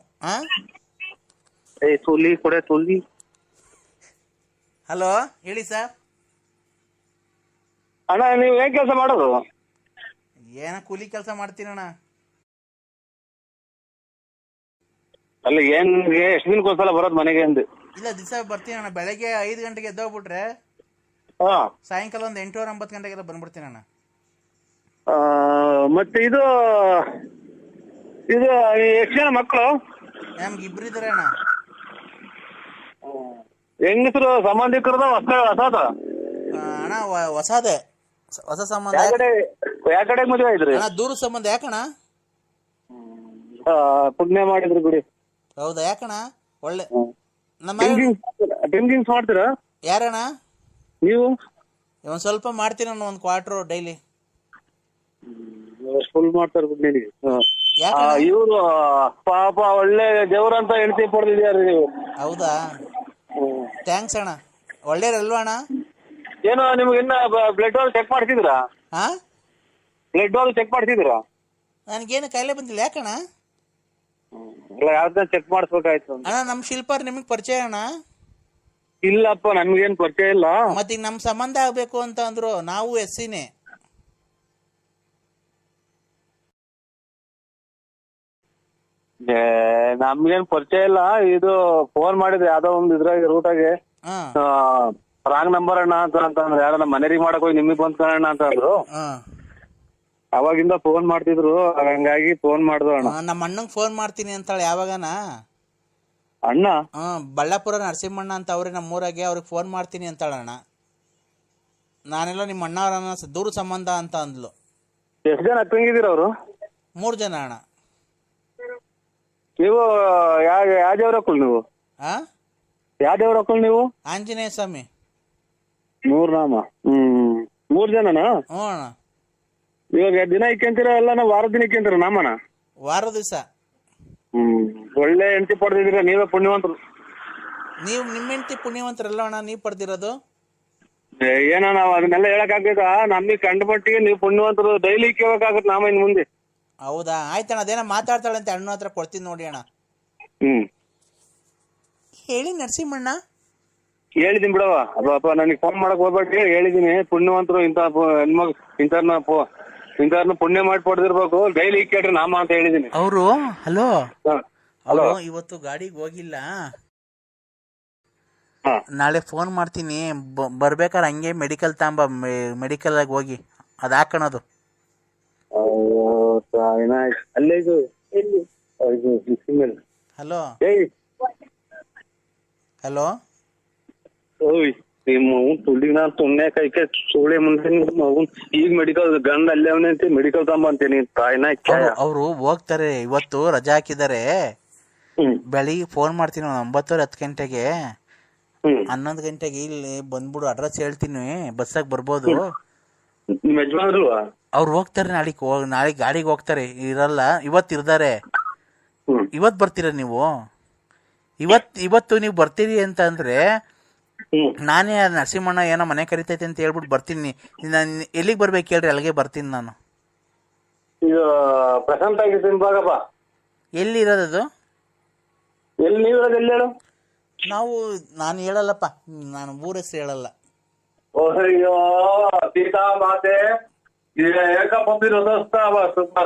ಹಲೋ ಹೇಳಿ ಸರ್. ಅಣ್ಣ ನೀವ್ ಏನ್ ಕೆಲಸ ಮಾಡೋದು? ಏನ ಕೂಲಿ ಕೆಲಸ ಮಾಡ್ತೀನಣ್ಣ. ಅಲ್ಲ ಏನ್ ಎಷ್ಟ್ ದಿನಕ್ಕೊಂದ್ಸಲ ಬರೋದ್ ಮನೆಗೆ ಅಂದು? ಇಲ್ಲ ದಿವಸ ಬರ್ತೀನಣ್ಣ. ಬೆಳಗ್ಗೆ 5 ಗಂಟೆಗೆ ಎದ್ದೋಗ್ಬಿಟ್ರೆ ಸಾಯಂಕಾಲ ಒಂದು 8:30 9 ಗಂಟೆಗೆಲ್ಲ ಬಂದ್ಬಿಡ್ತೀನಣ್ಣ. ಮತ್ತೆ ಇದು ಎಷ್ಟು ಜನ ಮಕ್ಕಳು? ನಮ್ಗೆ 2 ಇದಾರೆ ಅಣ್ಣ. ಹೆಂಗಸರು ಸಂಬಂಧಿಕರದ ಹೊಸದ? ಅಣ್ಣ ಹೊಸದೇ, ಹೊಸ ಸಂಬಂಧ. ಯಾವ ಕಡೆ ಮದುವೆ ಆಯ್ತ್ರಿ? ಅಣ್ಣ ದೂರ ಸಂಬಂಧ. ಯಾಕಣ್ಣ? ಪುಣ್ಯ ಮಾಡಿದ್ರಿ ಬಿಡಿ. ಹೌದಾ? ಯಾಕಣ್ಣ? ಒಳ್ಳೆ ಡ್ರಿಂಕಿಂಗ್ಸ್ ಮಾಡ್ತೀರಾ? ಯಾರಣ್ಣ? ನೀವು? ಒಂದ್ ಸ್ವಲ್ಪ ಮಾಡ್ತೀನಿ ನಾನು, 1 ಕ್ವಾರ್ಟರ್ ಡೈಲಿ. ಫುಲ್ ಮಾಡ್ತಾರ ಬಿಡಿ. ಇವ್ರು ಪಾಪ ಒಳ್ಳೆ ದೇವ್ರಂತ ಹೆಂಡತಿ ಪಡೆದಿದ್ಯಾರ ನೀವು. ಹೌದಾ? ಥ್ಯಾಂಕ್ಸ್ ಅಣ್ಣ. ಒಳ್ಳೇರಲ್ವಾ ಅಣ್ಣ? ಏನೋ ನಿಮ್ಗೆ ಇನ್ನ ಬ್ಲಡ್ ಹೋಲ್ ಚೆಕ್ ಮಾಡ್ತಿದ್ರಾ? ಬ್ಲಡ್ ಹೋಲ್ ಚೆಕ್ ಮಾಡ್ತಿದ್ರಾ? ನನ್ಗೇನು ಕಾಯಿಲೆ ಬಂದಿಲ್ಲ. ಯಾಕಣ್ಣ? ಯಾವ್ದನ್ನ ಚೆಕ್ ಮಾಡಿಸ್ಬೇಕಾಯ್ತು ಅಣ್ಣ. ನಮ್ ಶಿಲ್ಪಾರ್ ನಿಮಗ್ ಪರಿಚಯ ಅಣ್ಣ? ಇಲ್ಲಪ್ಪ, ನಮ್ಗೇನ್ ಪರಿಚಯ ಇಲ್ಲ. ಮತ್ತೀಗ ನಮ್ ಸಂಬಂಧ ಆಗ್ಬೇಕು ಅಂತ ಅಂದ್ರು. ನಾವು ಎಸ್ಸಿನೇ. ನಮ್ಗೇನ್ ಪರಿಚಯ ಇಲ್ಲ. ಇದು ಫೋನ್ ಮಾಡಿದ್ರೆ ಯಾವ್ದೋ ಒಂದ್ ಇದ್ರಾಗ ರೂಟಾಗೆ ರಾಂಗ್ ನಂಬರ್ ಅಣ್ಣ ಅಂತಂದ್ರೆ, ಯಾರ ನಮ್ಮ ಮನೆಗೆ ಮಾಡಕ್ ಹೋಗಿ ನಿಮಗ್ ಬಂದ್ ಕಾಣಣ್ಣ ಅಂತ ಅಂದ್ರು. ಅವಾಗಿಂದ ಫೋನ್ ಮಾಡ್ತಿದ್ರು, ಹಂಗಾಗಿ ಫೋನ್ ಮಾಡ್ದು ಅಣ್ಣ. ನಮ್ಮ ಅಣ್ಣಂಗ್ ಫೋನ್ ಮಾಡ್ತೀನಿ ಅಂತಾಳೆ ಯಾವಾಗನ. ಅಣ್ಣ? ಬಳ್ಳಾಪುರ ನರಸಿಂಹಣ್ಣ ಅಂತ ಅವ್ರೆ ನಮ್ಮೂರಾಗೆ. ಅವ್ರಿಗೆ ಫೋನ್ ಮಾಡ್ತೀನಿ ಅಂತಾಳಣ್ಣ. ನಾನೆಲ್ಲ ನಿಮ್ಮ ಅಣ್ಣವ್ರನ್ನ ದೂರ ಸಂಬಂಧ ಅಂತ ಅಂದ್ಲು. ಎಷ್ಟ್ ಜನ ತಂಗಿದೀರ ಅವರು? 3 ಜನ ಅಣ್ಣ. ನೀವು ಯಾವ ದೇವ್ರ ಹಾಕಲ್ ನೀವು? ಯಾವ ದೇವ್ರ ಹಾಕಲ್ ನೀವು? ಆಂಜನೇಯ ಸ್ವಾಮಿ. 3 ನಾಮ. 3 ಜನನಾ? ಹ್ಞೂ ಅಣ್ಣ. ಇವಾಗ ದಿನ ಇಕ್ಕಂತೀರ ಎಲ್ಲ ವಾರದ ದಿನ ಇಕ್ಕಂತೀರ ನಾಮನ? ವಾರ ದಿವಸ. ಒಳ್ಳೆ ಹೆಂಡತಿ ಪಡೆದಿದ್ದೀರ, ನೀವೇ ಪುಣ್ಯವಂತರು. ನೀವು ನಿಮ್ಮ ಹೆಂಡತಿ ಪುಣ್ಯವಂತರಲ್ಲ ಅಣ್ಣ, ನೀವ್ ಪಡೆದಿರೋದು. ಏನೋ ನಾವ್ ಅದನ್ನೆಲ್ಲ ಹೇಳಕ್ ಆಗ್ತದ? ನಮಗೆ ಕಂಡು ಮಟ್ಟಿಗೆ ನೀವು ಪುಣ್ಯವಂತರು. ಡೈಲಿ ಇಕ್ಕಬೇಕಾಗತ್ ನಾಮ ಇನ್ ಮುಂದೆ. ಹೌದಾ? ಆಯ್ತಣ್ಣ. ಅದೇನ ಮಾತಾಡ್ತಾಳೆ ಅಂತ ಅಣ್ಣ ಹತ್ರ ಕೊಡ್ತೀನಿ ನೋಡಿ ಅಣ್ಣ. ಹೇಳಿ ನರಸಿಂಹಣ್ಣ. ಹೇಳಿದೀನಿ ಬಿಡವ. ಅಪ್ಪ ನನಗೆ ಫೋನ್ ಮಾಡಕ್ ಹೋಗ್ಬೇಡಿ, ಹೇಳಿದೀನಿ. ಪುಣ್ಯವಂತರು ಇಂತ ಇಂಥವ್ರನ್ನ ಪುಣ್ಯ ಮಾಡಿ ಪಡೆದಿರ್ಬೇಕು. ಡೈಲಿ ಇಕ್ಕೇಳ್ರಿ ನಾಮ ಅಂತ ಹೇಳಿದೀನಿ. ಅವರು ಹಲೋ ಹಲೋ, ಇವತ್ತು ಗಾಡಿಗೆ ಹೋಗಿಲ್ಲ, ನಾಳೆ ಫೋನ್ ಮಾಡ್ತೀನಿ. ಬರ್ಬೇಕಾದ್ರೆ ಹಂಗೆ ಮೆಡಿಕಲ್ ಮೆಡಿಕಲ್ ಆಗಿ ಹೋಗಿ ಅದ್ ಹಾಕೋಣದು. Hello hello. ಈಗ ಮೆಡಿಕಲ್ ಗಂಡ ಅಲ್ಲೇ ಅವನಂತೆ ಮೆಡಿಕಲ್ ತಗೊಂಬ ಅಂತೀನಿ. ಅವ್ರು ಹೋಗ್ತಾರೆ, ಇವತ್ತು ರಜಾ ಹಾಕಿದ್ದಾರೆ. ಬೆಳಿಗ್ಗೆ ಫೋನ್ ಮಾಡ್ತೀನಿ 9 10 ಗಂಟೆಗೆ, 11 ಗಂಟೆಗೆ ಇಲ್ಲಿ ಬಂದ್ಬಿಡು, ಅಡ್ರೆಸ್ ಹೇಳ್ತೀನಿ, ಬಸ್ಸಾಗ ಬರ್ಬೋದು. ಅವ್ರು ಹೋಗ್ತಾರೆ ನಾಳೆ ಗಾಡಿಗೆ ಹೋಗ್ತಾರೆ, ಇರಲ್ಲ. ಇವತ್ತು ಇರ್ತಾರೆ. ಇವತ್ ಬರ್ತೀರ ನೀವು? ಇವತ್ತು ನೀವು ಬರ್ತೀರಿ ಅಂತ ಅಂದ್ರೆ ನಾನೇ ನರಸಿಂಹಣ್ಣ ಏನೋ ಮನೆ ಕರಿತೈತೆ ಅಂತ ಹೇಳ್ಬಿಟ್ಟು ಬರ್ತೀನಿ. ಎಲ್ಲಿಗೆ ಬರ್ಬೇಕು ಹೇಳ್ರಿ, ಅಲ್ಲಿಗೆ ಬರ್ತೀನಿ ನಾನು. ಎಲ್ಲಿ ಇರೋದದು? ನಾನು ಹೇಳಲ್ಲಪ್ಪ, ನಾನು ಊರ ಹೆಸರು ಹೇಳಲ್ಲ.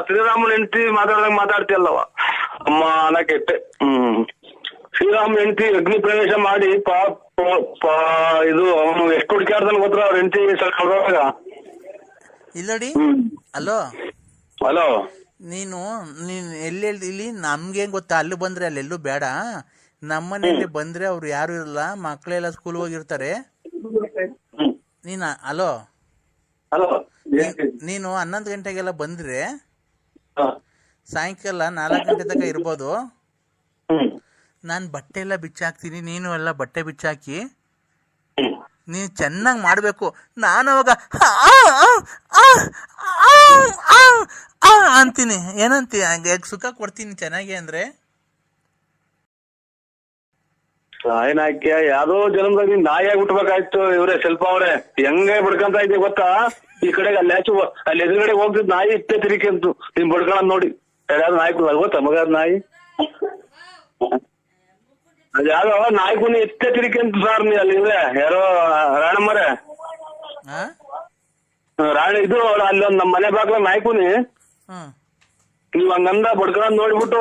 ಶ್ರೀರಾಮನ ಹೆಂಡತಿ ಮಾತಾಡ್ತಿಯಲ್ಲವ ಅಮ್ಮ ಅನ್ನಕ್ಕೆ. ಶ್ರೀರಾಮ್ ಹೆಂಡತಿ ಅಗ್ನಿ ಪ್ರವೇಶ ಮಾಡಿ ಇದು ಅವನು ಎಷ್ಟು ಹುಡುಕ್ಯಾಡ್ದನ್ ಗೊತ್ತರ ಅವ್ರ ಹೆಂಡತಿ ಕಳ್ದಾಗ. ಇಲ್ಲಡಿ. ಹಲೋ ಹಲೋ, ನೀನು ಎಲ್ಲಿ ಇಲ್ಲಿ ನಮ್ಗೇನ್ ಗೊತ್ತಾ? ಅಲ್ಲಿ ಬಂದ್ರೆ ಅಲ್ಲೆಲ್ಲೂ ಬೇಡ. ನಮ್ಮನೇಲಿ ಬಂದ್ರೆ ಅವ್ರು ಯಾರು ಇರಲ್ಲ, ಮಕ್ಳೆಲ್ಲ ಸ್ಕೂಲ್ ಹೋಗಿರ್ತಾರೆ. ಹಲೋ ಹಲೋ, ನೀನು 11 ಗಂಟೆಗೆಲ್ಲ ಬಂದ್ರೆ ಸಾಯಂಕಾಲ 4 ಗಂಟೆ ತನಕ ಇರ್ಬೋದು. ನಾನು ಬಟ್ಟೆ ಎಲ್ಲ ಬಿಚ್ಚಾಕ್ತೀನಿ, ನೀನು ಎಲ್ಲ ಬಟ್ಟೆ ಬಿಚ್ಚಾಕಿ ನೀನು ಚೆನ್ನಾಗಿ ಮಾಡ್ಬೇಕು. ನಾನು ಅವಾಗ ಅಂತೀನಿ. ಏನಂತೀಯ? ಸುಖ ಕೊಡ್ತೀನಿ ಚೆನ್ನಾಗಿ ಅಂದ್ರೆ. ನಾಯಿನಾಕ್ಯ ಯಾವ್ದೋ ಜನ್ಮದಾಗ ನೀನ್ ನಾಯಿಯಾಗಿ ಹುಟ್ಬೇಕಾಯ್ತು. ಇವ್ರೆ ಸ್ವಲ್ಪ ಅವ್ರೆ ಹೆಂಗೆ ಬಡ್ಕಂತ ಇದ್ದೆ ಗೊತ್ತಾ? ಈ ಕಡೆಗೆ ಅಲ್ಲಿ ಎದುರುಗಡೆ ಹೋಗ್ತಿದ್ ನಾಯಿ ಇಷ್ಟೇ ತಿರಿಕಂತು ನೀನ್ ಬಡ್ಕೊಳ್ಳೋದ್ ನೋಡಿ. ಯಾವ್ದು ನಾಯಿ ಗೊತ್ತಾ ಮಗ? ನಾಯಿ ಅದ್ ಯಾವ್ದೋ ನಾಯಿಗುನಿ ಎಷ್ಟೇ ತಿರಿಕಂತು ಸರ್. ನೀ ಅಲ್ಲಿ ಯಾರೋ ರಾಣಮ್ಮರೆ ರಾಣಿ ಇದು ಅಲ್ಲೊಂದ್ ನಮ್ಮ ಮನೆ ಬಾಗ್ಲ ನಾಯ್ಕುನಿ ಹ್ಮ್ ನೀವ್ ಹಂಗಂದ ಬಡ್ಕೊಂಡ್ ನೋಡ್ಬಿಟ್ಟು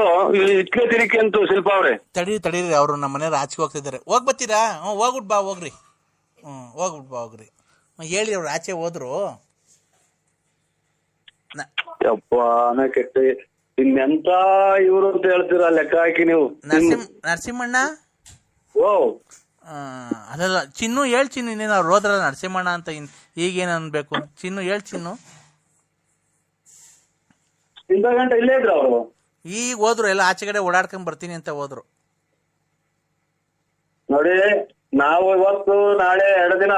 ಇಟ್ಕೆ ತಿರಿಕೆ ಅಂತು ಶಿಲ್ಪ ಅವ್ರೆ. ತಡೀರಿ ಅವ್ರು ನಮ್ಮ ಮನೆಯವ್ರು ಆಚೆಗೆ ಹೋಗ್ತಿದ್ದಾರೆ. ಬರ್ತೀರಾ? ಹೋಗ್ಬಿಟ್ಟು ಬಾ ಹೋಗ್ರಿ. ಹೋಗ್ಬಿಟ್ಟು ಬಾ ಹೋಗ್ರಿ. ಹೇಳಿ ಅವ್ರು ಆಚೆ ಹೋದ್ರು. ಕೆಟ್ಟ ಇನ್ನೆಂತ ಇವ್ರು ಅಂತ ಹೇಳ್ತೀರಾ ಲೆಕ್ಕ ಹಾಕಿ ನೀವು. ನರಸಿಂಹಣ್ಣ ಓ ಅದಲ್ಲ ಚಿನ್ನು, ಹೇಳ್ ಚಿನ್ನು, ಇನ್ನೇನು ಅವ್ರು ಹೋದ್ರಲ್ಲ ನರಸಿಂಹಣ್ಣ ಅಂತ ಈಗೇನು ಅನ್ಬೇಕು? ಚಿನ್ನು ಹೇಳ್ ಚಿನ್ನು. ಇಂಥ ಗಂಟೆ ಇಲ್ಲೇ ಇದ್ರು ಅವರು. ಈಗ ಹೋದ್ರು, ಎಲ್ಲ ಆಚೆ ಕಡೆ ಓಡಾಡ್ಕೊಂಡ್ ಬರ್ತೀನಿ ಅಂತ ಹೋದ್ರು. ನೋಡಿ ನಾವು ಇವತ್ತು ನಾಳೆ 2 ದಿನ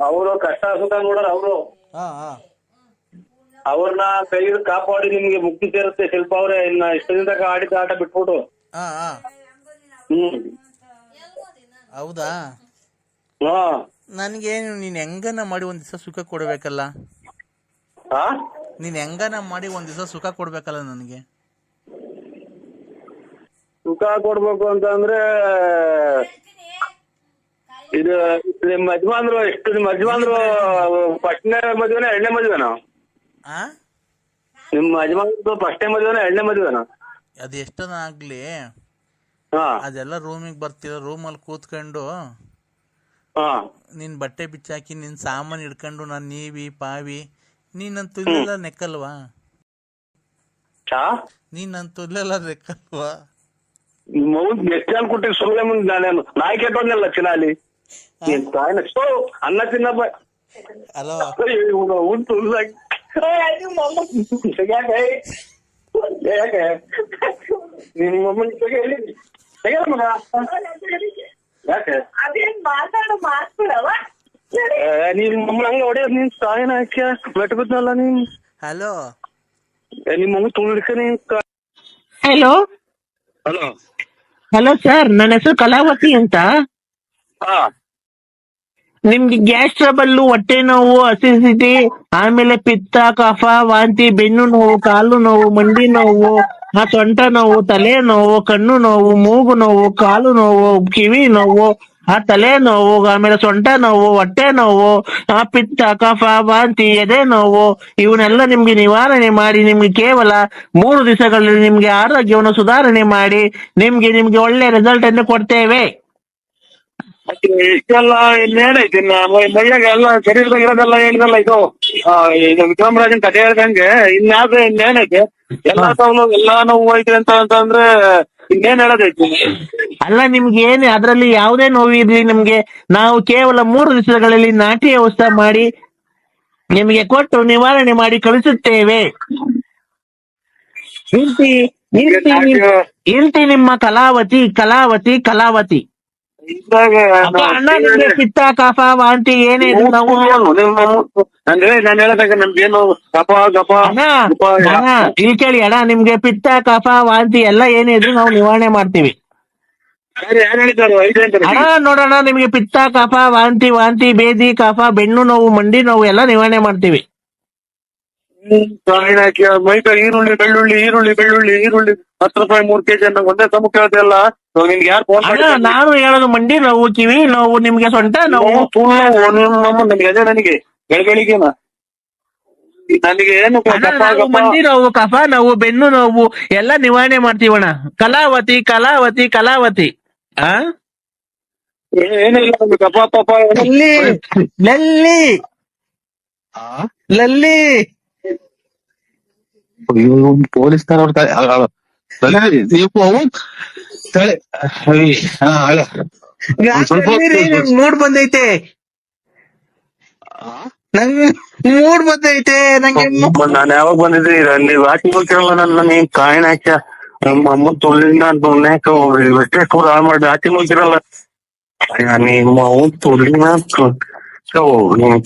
ಅವರು ಕಷ್ಟ ಸುಖ ನೋಡ್ರ ಅವರು ಅವ್ರನ್ನ ಕೈ ಕಾಪಾಡಿ ನಿಮ್ಗೆ ಮುಕ್ತಿ ಸೇರುತ್ತೆ ಶಿಲ್ಪ ಅವ್ರೆ. ಇನ್ನ ಇಷ್ಟ ದಿನ ಆಡಿದ ಆಟ ಬಿಟ್ಬಿಟ್ಟು. ಹೌದಾ? ನನ್ಗೇನು ನೀನ್ ಹೆಂಗನ ಮಾಡಿ ಒಂದ್ ದಿವಸ ಸುಖ ಕೊಡ್ಬೇಕಲ್ಲ. ನೀನ್ ಹೆಂಗನ ಮಾಡಿ ಒಂದ್ ದಿವಸ ಸುಖ ಕೊಡ್ಬೇಕಲ್ಲ ನನಗೆ. ಸುಖ ಕೊಡ್ಬೇಕು ಅಂತ ಅಂದ್ರೆ ಇದು ನಿಮ್ಮ ಯಜಮಾನ್ರು ಎಷ್ಟು? ನಿಮ್ಮ ಯಜಮಾನ್ರು ಫಸ್ಟ್ನೇ ಮದುವೆನ 2ನೇ ಮದುವೆನಾ? ನಿಮ್ಮ ಯಜಮಾನ್ರು ಫಸ್ಟ್ನೇ ಮದುವೆನ 2ನೇ ಮದುವೆನಾ? ಅದ್ ಎಷ್ಟನ ಆಗ್ಲಿ, ಅದೆಲ್ಲ ರೂಮಿಗೆ ಬರ್ತಿರೋ ರೂಮಲ್ಲಿ ಕೂತ್ಕೊಂಡು ನಿನ್ ಬಟ್ಟೆ ಬಿಚ್ಚಾಕಿ ನಿನ್ ಸಾಮಾನು ಹಿಡ್ಕೊಂಡು ನಾನ್ ನೀವಿ ಪಾವಿ ನೀನಂತೂ ಇಲ್ಲೆಲ್ಲ ನೆಕ್ಕಲ್ವಾ? ನೀನಂತೂ ಇಲ್ಲೆಲ್ಲ ನೆಕ್ಕಲ್ವಾ? ಎಷ್ಟು ಜನ ಕೊಟ್ಟಿಗೆ ಸುಮ್ಮನೆ ಮುಂದೆ ನಾನೇನು ನಾಯಿ ಕೆಟ್ಟೋದ್ನಲ್ಲ ಚಿನಾಲಿ ಅನ್ನ ತಿನ್ನಪ್ಪ. ಹಲೋ ಉಂಟು ನಿಮ್ಮಮ್ಮ ಯಾಕೆ ನಿಮ್ಮ ಹಂಗ ಹೊಡೆಯೋದ್ ನೀನ್ ಸಾಯನ ಹಾಕ್ಯ ಬೆಟ್ಟ ಬಿದ್ನಲ್ಲ ನೀನ್. ಹಲೋ ನಿಮ್ಮಮ್ಮ ತುಳಿಕ ನೀನ್. ಹಲೋ ಹಲೋ ಹಲೋ ಸರ್, ನನ್ನ ಹೆಸರು ಕಲಾವತಿ ಅಂತ. ನಿಮ್ಗೆ ಗ್ಯಾಸ್ ಟ್ರಬಲ್, ಹೊಟ್ಟೆ ನೋವು, ಅಸಿಡಿಟಿ, ಆಮೇಲೆ ಪಿತ್ತ, ಕಫ, ವಾಂತಿ, ಬೆನ್ನು ನೋವು, ಕಾಲು ನೋವು, ಮಂಡಿ ನೋವು, ಸೊಂಟ ನೋವು, ತಲೆ ನೋವು, ಕಣ್ಣು ನೋವು, ಮೂಗು ನೋವು, ಕಾಲು ನೋವು, ಕಿವಿ ನೋವು, ತಲೆ ನೋವು, ಆಮೇಲೆ ಸೊಂಟ ನೋವು, ಹೊಟ್ಟೆ ನೋವು, ಪಿತ್ತ, ಕಫ, ವಾಂತಿ, ಎದೆ ನೋವು, ಇವನ್ನೆಲ್ಲ ನಿಮ್ಗೆ ನಿವಾರಣೆ ಮಾಡಿ ನಿಮ್ಗೆ ಕೇವಲ 3 ದಿವಸಗಳಲ್ಲಿ ನಿಮ್ಗೆ ಆರೋಗ್ಯವನ್ನು ಸುಧಾರಣೆ ಮಾಡಿ ನಿಮ್ಗೆ ಒಳ್ಳೆ ರಿಸಲ್ಟ್ ಅನ್ನು ಕೊಡ್ತೇವೆ. ಇಷ್ಟೆಲ್ಲ ಇನ್ನೇನೈತಿ ಮೈಯಾಗ ಎಲ್ಲ ಶರೀರದಾಗ ಇರೋದೆಲ್ಲ ಹೇಳಿದಲ್ಲ ಇದು ವಿಕ್ರಮರಾಜನ್ ಕಥೆ ಹೇಳ್ದಂಗೆ ಇನ್ಯಾವ್ದು ಇನ್ನೇನೈತೆ ಎಲ್ಲಾ ಸೌಲಭ್ಯ ಎಲ್ಲಾ ನೋವು ಐತೆ ಅಂತಂದ್ರೆ ಇನ್ನೇನ್ ಹೇಳೋದೈತಿ? ಅಲ್ಲ, ನಿಮ್ಗೆ ಏನೇ ಅದ್ರಲ್ಲಿ ಯಾವುದೇ ನೋವು ಇರ್ಲಿ ನಿಮ್ಗೆ ನಾವು ಕೇವಲ 3 ದಿವಸಗಳಲ್ಲಿ ನಾಟಿ ಔಷಧ ಮಾಡಿ ನಿಮಗೆ ಕೊಟ್ಟು ನಿವಾರಣೆ ಮಾಡಿ ಕಳಿಸುತ್ತೇವೆ. ಇರ್ತಿ ನಿಮ್ಮ ಕಲಾವತಿ ಕಲಾವತಿ ಕಲಾವತಿ. ಅಣ್ಣ, ನಿಮ್ಗೆ ಪಿತ್ತ, ಕಫ, ವಾಂತಿ ಏನೇ ಅಂದ್ರೆ ನಾನು ಹೇಳದಾಗ ನಮ್ಗೇನು ಕಫ ಗಪ ಇಲ್ಲಿ ಕೇಳಿ ಅಣ್ಣ, ನಿಮ್ಗೆ ಪಿತ್ತ, ಕಫ, ವಾಂತಿ ಎಲ್ಲ ಏನೇ ಇದ್ರು ನಾವು ನಿವಾರಣೆ ಮಾಡ್ತೀವಿ ಅಣ್ಣ. ನೋಡೋಣ, ನಿಮ್ಗೆ ಪಿತ್ತ, ಕಫ, ವಾಂತಿ ಬೇದಿ, ಕಫ, ಬೆನ್ನು ನೋವು, ಮಂಡಿ ನೋವು ಎಲ್ಲ ನಿವಾರಣೆ ಮಾಡ್ತೀವಿ. ಮೈಕ ಈರುಳ್ಳಿ ಬೆಳ್ಳುಳ್ಳಿ 10 ರೂಪಾಯಿ 3 kg ಅಂತ ಒಂದೇ ಸಮ ಕೇಳ್ತಿಲ್ಲ. ನಿಮ್ಗೆ ಯಾರು ಫೋನ್ ಮಾಡಿ? ನಾನು ಹೇಳೋದು ಮಂಡಿ ನೋವು, ಕಿವಿ ನೋವು, ನಿಮ್ಗೆ ಸೊಂಟ ನೋವು, ನನಗೆ ಅದೇ ನನಗೆ ಬೆಳಗಳಿಗೆನ ನನಗೆ ಏನು ಮಂಡಿ ನೋವು, ಕಫ ನೋವು, ಬೆನ್ನು ನೋವು ಎಲ್ಲ ನಿವಾರಣೆ ಮಾಡ್ತೀವಣ್ಣ. ಕಲಾವತಿ ಕಲಾವತಿ ಕಲಾವತಿ. ಏನಿಲ್ಲ ಕಫ ಪಪ ಲಲ್ಲಿ ಪೊಲೀಸ್ನವ್ರ ಮೂಡ್ ಬಂದೈತೆ ನಂಗೆ, ನಂಗೆ. ನಾನು ಯಾವಾಗ ಬಂದಿದ್ದೆ ನೀವು ವಾಕಿಂಗ್ ಹೋಗ್ತಿರಲ್ಲ ನನ್ನ ನೀನ್ ಕಾಯಿನ ಹಾಕ್ಯ ನಮ್ಮ ಅಮ್ಮ ತುಳಿನ ಹೊಟ್ಟೆ ಕೂಡ ಹಾಳು ಮಾಡಿ ವಾಕಿಂಗ್ ಹೋಗ್ತಿರಲ್ಲ ನಿಮ್ಮ ಅವ್ನು ತುಳಿನ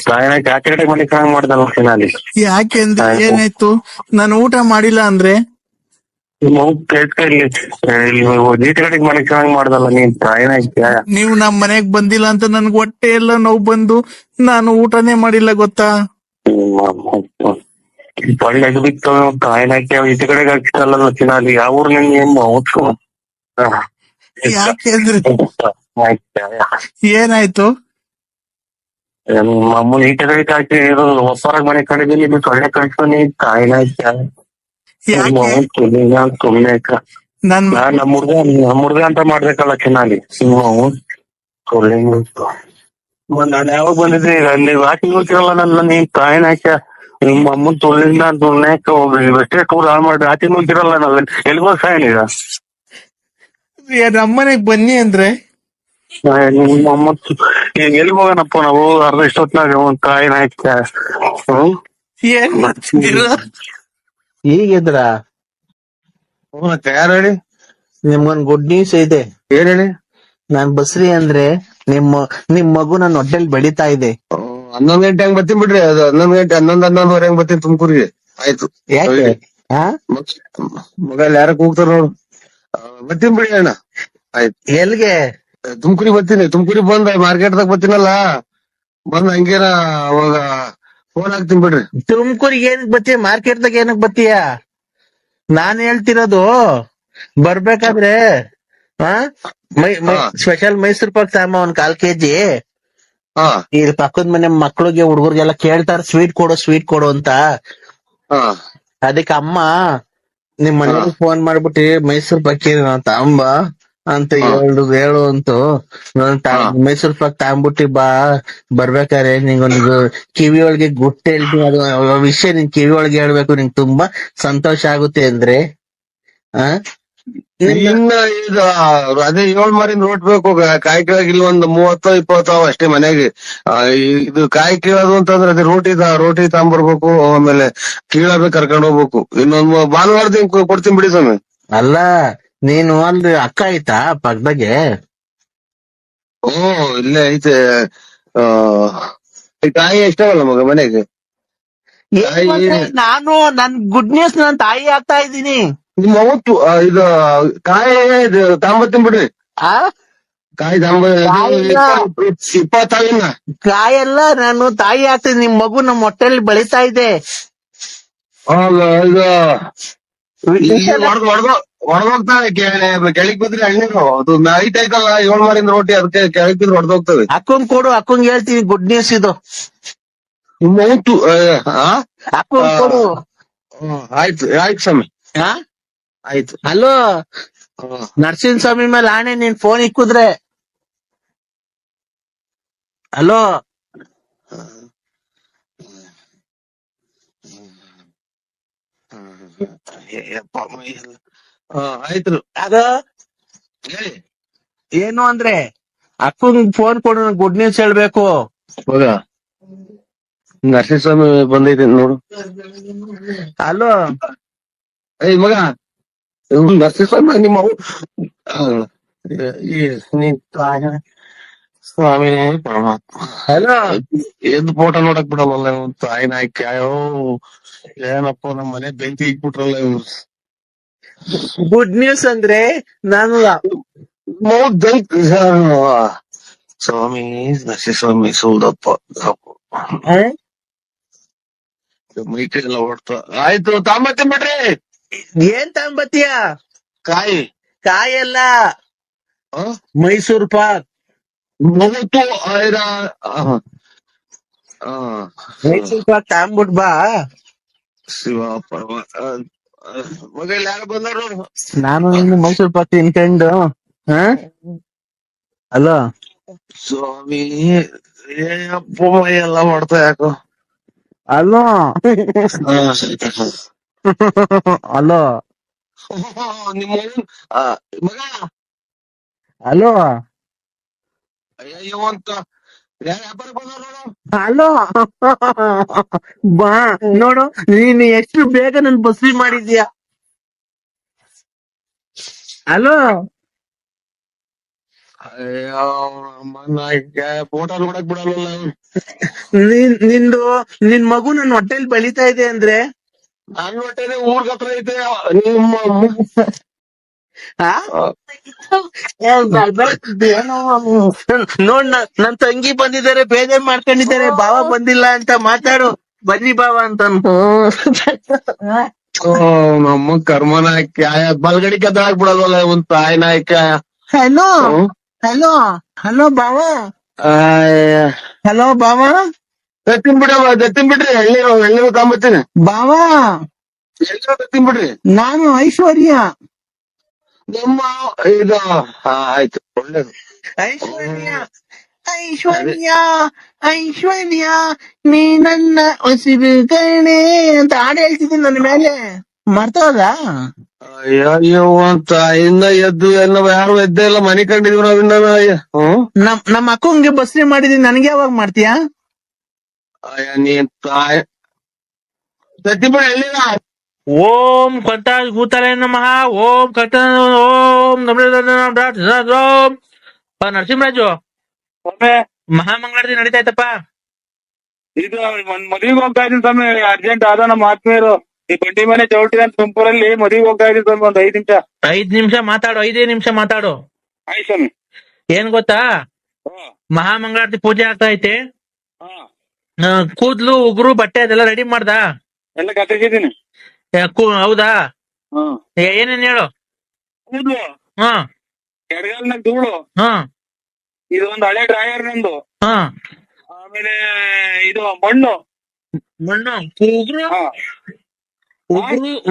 ಕಾಯಿನ ಆಚೆ ಕಡೆ ಮನೆ ಕಾಂಗ್ ಮಾಡ್ದಲ್ಲ ಅಲ್ಲಿ. ಯಾಕೆ ಅಂದ್ರೆ ಏನಾಯ್ತು? ನಾನು ಊಟ ಮಾಡಿಲ್ಲ ಅಂದ್ರೆ ಮನೆ ಕಾಂಗ್ ಮಾಡ್ದಲ್ಲ ನೀನ್ ಕಾಯಿನ. ನೀವು ನಮ್ ಮನೆಗ್ ಬಂದಿಲ್ಲ ಅಂತ ನನ್ಗೆ ಹೊಟ್ಟೆ ಎಲ್ಲ ನೋವು ಬಂದು ನಾನು ಊಟನೇ ಮಾಡಿಲ್ಲ ಗೊತ್ತಾ? ಒಳ್ಳೆದು ಬಿತ್ತು ಕಾಯಿನ ಈಚೆ ಕಡೆಗೆ ಹಾಕ್ತಲ್ಲ ಚಿನಾಲಿ ಯಾವ ಊರ್ ನಿಮ್ಗೆ ಯಾಕೆ ಅಂದ್ರೆ ಏನಾಯ್ತು? ಮಾಮೂಲಿ ಈ ಕಡೆ ಹಾಕಿ ಹೊಸರಾಗ ಮನೆ ಕಡೆದಲ್ಲಿ ಇದು ಸೊಳ್ಳೆ ಕಳ್ಸ್ಕೊನಿ ಕಾಯಿನ ಸುಮ್ನೆ ನನ್ ನಮ್ಮ ಹುಡ್ಗ ಅಂತ ಮಾಡ್ಬೇಕಲ್ಲ ಚೆನ್ನಾಗಿ ಸಿಂಹವು ಸೊಳ್ಳೆ ನಾನು ಯಾವಾಗ ಬಂದಿದ್ದೆ ಈಗ ನೀವು ಹಾಕಿ ಹೋಗ್ತಿರಲ್ಲ ನನ್ನ ನೀನ್ ಕಾಯಿನ ಹಾಕ ನಿಮ್ಮ ಅಮ್ಮನ್ ತುಳ್ಳಿಂದ ತುಳ್ನಾಕ ಹೋಗ್ರಿ ಎಷ್ಟೇ ಟೂರ್ ಹಾಳು ಮಾಡಿ ರಾತ್ರಿ ಹೋಗ್ತಿರಲ್ಲ ನಾವ್ ಎಲ್ಗೋ ಸಾಯನೀಗ ನಮ್ಮನೆಗ್ ಬನ್ನಿ ಅಂದ್ರೆ ನಿಮ್ಮ ಅಮ್ಮ ಈಗ ಎಲ್ಲಿಗೆ ಹೋಗೋಣಪ್ಪ ನಾವು ಅರ್ಧ ಇಷ್ಟೊತ್ನಾಗ ಒಂದ್ ಕಾಯಿನ ಹಾಕ ಏನ್ ಮಾಡ್ತಿದ್ದೀರ ಈಗಿದ್ರ ಯಾರು ಹೇಳಿ ನಿಮ್ಗೊಂದ್ ಗುಡ್ ನ್ಯೂಸ್ ಇದೆ. ಏನ್ ಹೇಳಿ ನಾನ್ ಬಸ್ರಿ ಅಂದ್ರೆ ನಿಮ್ ಮಗು ನನ್ನ ಹೊಟ್ಟೆಲ್ ಬೆಳಿತಾ ಇದೆ. 11 ಗಂಟೆ ಹಂಗ್ ಬರ್ತೀನಿ ಬಿಡ್ರಿ ಅದು 11 ಗಂಟೆ 11:11 ಹಂಗ್ ಬರ್ತೀನಿ ತುಮಕೂರಿಗೆ ಆಯ್ತು. ಯಾಕೆ ಮಗ ಯಾರಕ್ ಹೋಗ್ತಾರ ನೋಡು ಬರ್ತೀನಿ ಬಿಡಿ ಅಣ್ಣ ಆಯ್ತು. ಎಲ್ಗೆ? ತುಮಕೂರಿಗೆ ಬರ್ತೀನಿ. ತುಮಕೂರಿಗೆ ಬಂದ ಮಾರ್ಕೆಟ್ದಾಗ ಬರ್ತೀನಲ್ಲ ಬಂದ್ ಹಂಗೇನ ಅವಾಗ ಫೋನ್ ಹಾಕ್ತೀನಿ ಬಿಡ್ರಿ. ತುಮಕೂರಿಗೆ ಏನಕ್ ಬತ್ತೀಯ? ಮಾರ್ಕೆಟ್ದಾಗ ಏನಕ್ ಬತ್ತೀಯ? ನಾನ್ ಹೇಳ್ತಿರೋದು ಬರ್ಬೇಕಾದ್ರೆ ಸ್ಪೆಷಲ್ ಮೈಸೂರ್ ಪಾಕ್ ಸಾಂಬ ಒಂದ್ 1/4 kg. ಇಲ್ಲಿ ಪಕ್ಕದ ಮನೆ ಮಕ್ಳಿಗೆ ಹುಡುಗರಿಗೆಲ್ಲ ಕೇಳ್ತಾರ ಸ್ವೀಟ್ ಕೊಡು ಅಂತ. ಅದಕ್ಕೆ ಅಮ್ಮ ನಿಮ್ ಮನೆಗೆ ಫೋನ್ ಮಾಡ್ಬಿಟ್ಟು ಮೈಸೂರ್ ಪಾಕ್ ತಾಂಬ ಅಂತ ಹೇಳು ಅಂತು. ಮೈಸೂರ್ ಪಾಕ್ ತಾಂಬಿಟ್ಟಿ ಬರ್ಬೇಕಾರೆ ನಿಂಗೊಂದು ಕಿವಿ ಒಳಗೆ ಗುಟ್ಟು ಹೇಳ್ತೀನಿ, ಅದು ವಿಷಯ ನಿನ್ ಕಿವಿ ಒಳಗೆ ಹೇಳ್ಬೇಕು, ನಿಂಗೆ ತುಂಬಾ ಸಂತೋಷ ಆಗುತ್ತೆ ಅಂದ್ರೆ. ಇನ್ನ ಈಗ ಅದೇ 7 ಮಾರಿಂದ ರೋಟ್ಬೇಕು ಕಾಯಿ ಕೀಳಾಗ ಇಲ್ಲಿ ಒಂದು 30-20 ಅಷ್ಟೇ ಮನೆಗೆ. ಇದು ಕಾಯಿ ಕೀಳೋದು ಅಂತಂದ್ರೆ ಅದೇ ರೋಟಿ ತಗೊಂಬರ್ಬೇಕು, ಆಮೇಲೆ ಕೀಳಬೇಕು ಕರ್ಕೊಂಡ್ ಹೋಗ್ಬೇಕು. ಇನ್ನೊಂದು ಭಾನುವಾರ ಕೊಡ್ತೀನಿ ಬಿಡಿ ಸ್ವಾಮಿ. ಅಲ್ಲ ನೀನು ಅಲ್ಲಿ ಅಕ್ಕ ಆಯ್ತಾ ಪಕ್ಕದಾಗೆ? ಇಲ್ಲೇ ಐತೆ. ಕಾಯಿ ಎಷ್ಟಾಗಲ್ಲ ಮಗ ಮನೆಗೆ. ನಾನು ನನ್ ಗುಡ್ ನ್ಯೂಸ್ ನನ್ ತಾಯಿ ಆಗ್ತಾ ಇದ್ದೀನಿ. ನಿಮ್ಮ ಅವತ್ತು ಇದು ಕಾಯಿ ತಾಂಬತ್ತೀನಿ ಬಿಡ್ರಿ. ಕಾಯಿ 20 ಕಾಯೆಲ್ಲ ನಾನು ತಾಯಿ ಆಗ್ತೀನಿ. ನಿಮ್ ಮಗು ನಮ್ ಹೊಟ್ಟೆಲ್ಲಿ ಬೆಳಿತಾ ಇದೆ. ಹೊಡೆದೋಗ್ತಾವೆ ಕೆಳಗ್ ಬಿದ್ರೆ ಎಳ್ನೀರು ಅದು ನೈಟ್ ಆಯ್ತಲ್ಲ 7 ಮಾರಿಂದ ರೋಟಿ ಅದಕ್ಕೆ ಕೆಳಗ್ ಬಿದ್ರೆ ಹೊಡೆದೋಗ್ತವೆ. ಅಕ್ಕಂಗ್ ಕೊಡು, ಅಕ್ಕಂಗ್ ಹೇಳ್ತೀನಿ ಗುಡ್ ನ್ಯೂಸ್ ಇದು. ನಿಮ್ಮ ಅವತ್ತು ಅಕ್ಕಂಗ್ ಕೊಡು. ಆಯ್ತು ಸ್ವಾಮಿ ಆಯ್ತು. ಹಲೋ ನರಸಿಂಹ ಸ್ವಾಮಿ ಮೇಲೆ ಆಣೆ ನೀನ್ ಫೋನ್ ಇಕ್ಕುದ್ರೆ. ಹಲೋ ಆಯ್ತು ಅದು ಹೇಳಿ ಏನು ಅಂದ್ರೆ ಅಕ್ಕಂಗ್ ಫೋನ್ ಕೊಡು, ಗುಡ್ ನ್ಯೂಸ್ ಹೇಳ್ಬೇಕು. ಮಗ ನರಸಿಂಹಸ್ವಾಮಿ ಬಂದೈತೆ ನೋಡು. ಹಲೋ ಮಗ ನರಸಿಂಹಸ್ವಾಮಿ ನಿಮ್ಮ ಸ್ವಾಮಿ ಪರಮಾತ್ಮ. ಹಲೋ ಎದ್ದು ಫೋಟೋ ನೋಡಕ್ ಬಿಡಲ್ಲ ತಾಯಿನ ಆಯ್ಕೆ. ಅಯ್ಯೋ ಏನಪ್ಪ ನಮ್ ಮನೆ ಬೆಂಕಿ ಇಕ್ಬಿಟ್ರಲ್ಲ ಇವ್ರು. ಗುಡ್ ನ್ಯೂಸ್ ಅಂದ್ರೆ ನಾನು ಸ್ವಾಮಿ ನರಸಿಂಹಸ್ವಾಮಿ ಸೌದಪ್ಪ ಮೈಕೈ ಎಲ್ಲ ಓಡ್ತಾ. ಆಯ್ತು ತಾಂಬತ್ತೀನಿ ಬಿಡ್ರಿ. ಏನ್ ತಗೊಂಬತ್ತೀಯ? ಕಾಯೆಲ್ಲ ಮೈಸೂರ್ ಪಾಕ್. ಮೈಸೂರ್ ಪಾಕ್ ತಗೊಂಬಿಟ್ ಬಾ. ಶಿವ ಮಗ ಯಾರು ಬಂದರು? ನಾನು ಇನ್ನು ಮೈಸೂರ್ ಪಾಕ್ ತಿನ್ಕೊಂಡು. ಅಲೋ ಸ್ವಾಮಿ ಅಪ್ಪ ಮೈ ಎಲ್ಲ ಮಾಡ್ತಾ ಯಾಕೋ. ಅಲೋ ಅಲೋ ನಿಮ್ಮ ಮಗ ಹಲೋ ಅಯ್ಯೋ ಅಂತ ವ್ಯಾಪಾರ ಬಂದ್ರು. ಹಲೋ ಬಾ ನೋಡು, ನೀನು ಎಷ್ಟು ಬೇಗ ನನ್ ಬಸ್ರಿ ಮಾಡಿದ್ಯಾ. ಹಲೋ ಫೋಟೋ ನೋಡಕ್ ಬಿಡಲ್ಲ. ನಿನ್ ಮಗು ನನ್ ಹೊಟ್ಟೆಲ್ ಬೆಳಿತಾ ಇದೆ ಅಂದ್ರೆ ನನ್ ಹೊಟ್ಟೆನೆ ಊರ್ಗ ಹತ್ರ ಐತೆ. ನಿಮ್ಮ ನೋಡ್ ನನ್ ತಂಗಿ ಬಂದಿದ್ದಾರೆ, ಬೇಜಾರ್ ಮಾಡ್ಕೊಂಡಿದ್ದಾರೆ, ಭಾವ ಬಂದಿಲ್ಲ ಅಂತ ಮಾತಾಡು. ಬನ್ನಿ ಭಾವ ಅಂತ. ನಮ್ಮ ಕರ್ಮ ನಾಯ್ಕ ಬಲ್ಗಡಿ ಕದ ಆಗ್ಬಿಡಲ್ವಲ್ಲ ಒಂದ್ ತಾಯಿ ನಾಯ್ಕ. ಹಲೋ ಹಲೋ ಹಲೋ ಭಾವ ಹಲೋ ಬಾವ. ದತ್ತಿನ್ ಬಿಡ್ರಿ ಎಳ್ನೀರು ಕಾಂಬತ್ತೀನಿ ಬಾವ ಎಳ್ನೀರು ದತ್ತಿನ್ ಬಿಡ್ರಿ. ನಾನು ಐಶ್ವರ್ಯ. ನಮ್ಮ ಇದು ಆಯ್ತು ಒಳ್ಳೇದು. ಐಶ್ವರ್ಯ ಐಶ್ವರ್ಯ ಐಶ್ವರ್ಯ ನೀ ನನ್ನ ಉಸಿರು ಕಣೆ ಅಂತ ಹಾಡು ಹೇಳ್ತಿದ್ದೀನಿ ನನ್ನ ಮೇಲೆ. ಮರ್ತೋದ? ಅಯ್ಯೋ ಅಂತ ಇನ್ನ ಎದ್ದು ಎಲ್ಲ ಯಾರು ಎದ್ದೇ ಇಲ್ಲ, ಮನೆ ಕಂಡಿದೀವಿ ನಾವಿನ್ನ. ನಮ್ಮ ಅಕ್ಕಂಗೆ ಬಸ್ರಿ ಮಾಡಿದೀನಿ, ನನ್ಗೆ ಯಾವಾಗ ಮಾಡ್ತೀಯಾ? ನೀನ್ ದತ್ತಿ ಬಿಡ ಎಳ್ನೀರ. ಓಂ ಕಂತ ಭೂತಲೇ ನಮಃ. ಓಂ ಕಂತ ಓಂ ಓಂ ನರಸಿಂಹರಾಜು, ಮಹಾಮಂಗಳಾರತಿ ನಡೀತಾ ಇತ್ತಪ್ಪ. ಇದು ಮದುವೆಗೆ ಹೋಗ್ತಾ ಇದೀನಿ ಸ್ವಾಮಿ, ಅರ್ಜೆಂಟ್ ಆದ. ನಮ್ಮ ಆತ್ಮೀಯರು ಈ ಬಂಡಿ ಮನೆ ಚೌಲ್ಟಿ ಅಂತ ತುಮಕೂರಲ್ಲಿ ಮದುವೆಗೆ ಹೋಗ್ತಾ ಇದೀನಿ ಸ್ವಾಮಿ. ಒಂದ್ 5 ನಿಮಿಷ ಮಾತಾಡು, 5 ನಿಮಿಷ ಮಾತಾಡು. ಆಯ್ತು ಸ್ವಾಮಿ. ಏನ್ ಗೊತ್ತಾ, ಮಹಾಮಂಗಳಾರತಿ ಪೂಜೆ ಆಗ್ತಾ ಐತೆ. ಕೂದ್ಲು ಉಗುರು ಬಟ್ಟೆ ಅದೆಲ್ಲ ರೆಡಿ ಮಾಡ್ದ? ಎಲ್ಲ ಕತ್ತಿದ್ದೀನಿ. ಹೌದಾ? ಏನೇನ್ ಹೇಳು. ಕೂದ್ಲು, ಎಡಗಾಲ್ನಾಗ ಧೂಳು, ಇದು ಒಂದು ಹಳೆ ಡ್ರಾಯರ್ ನಂದು, ಆಮೇಲೆ ಇದು ಮಣ್ಣು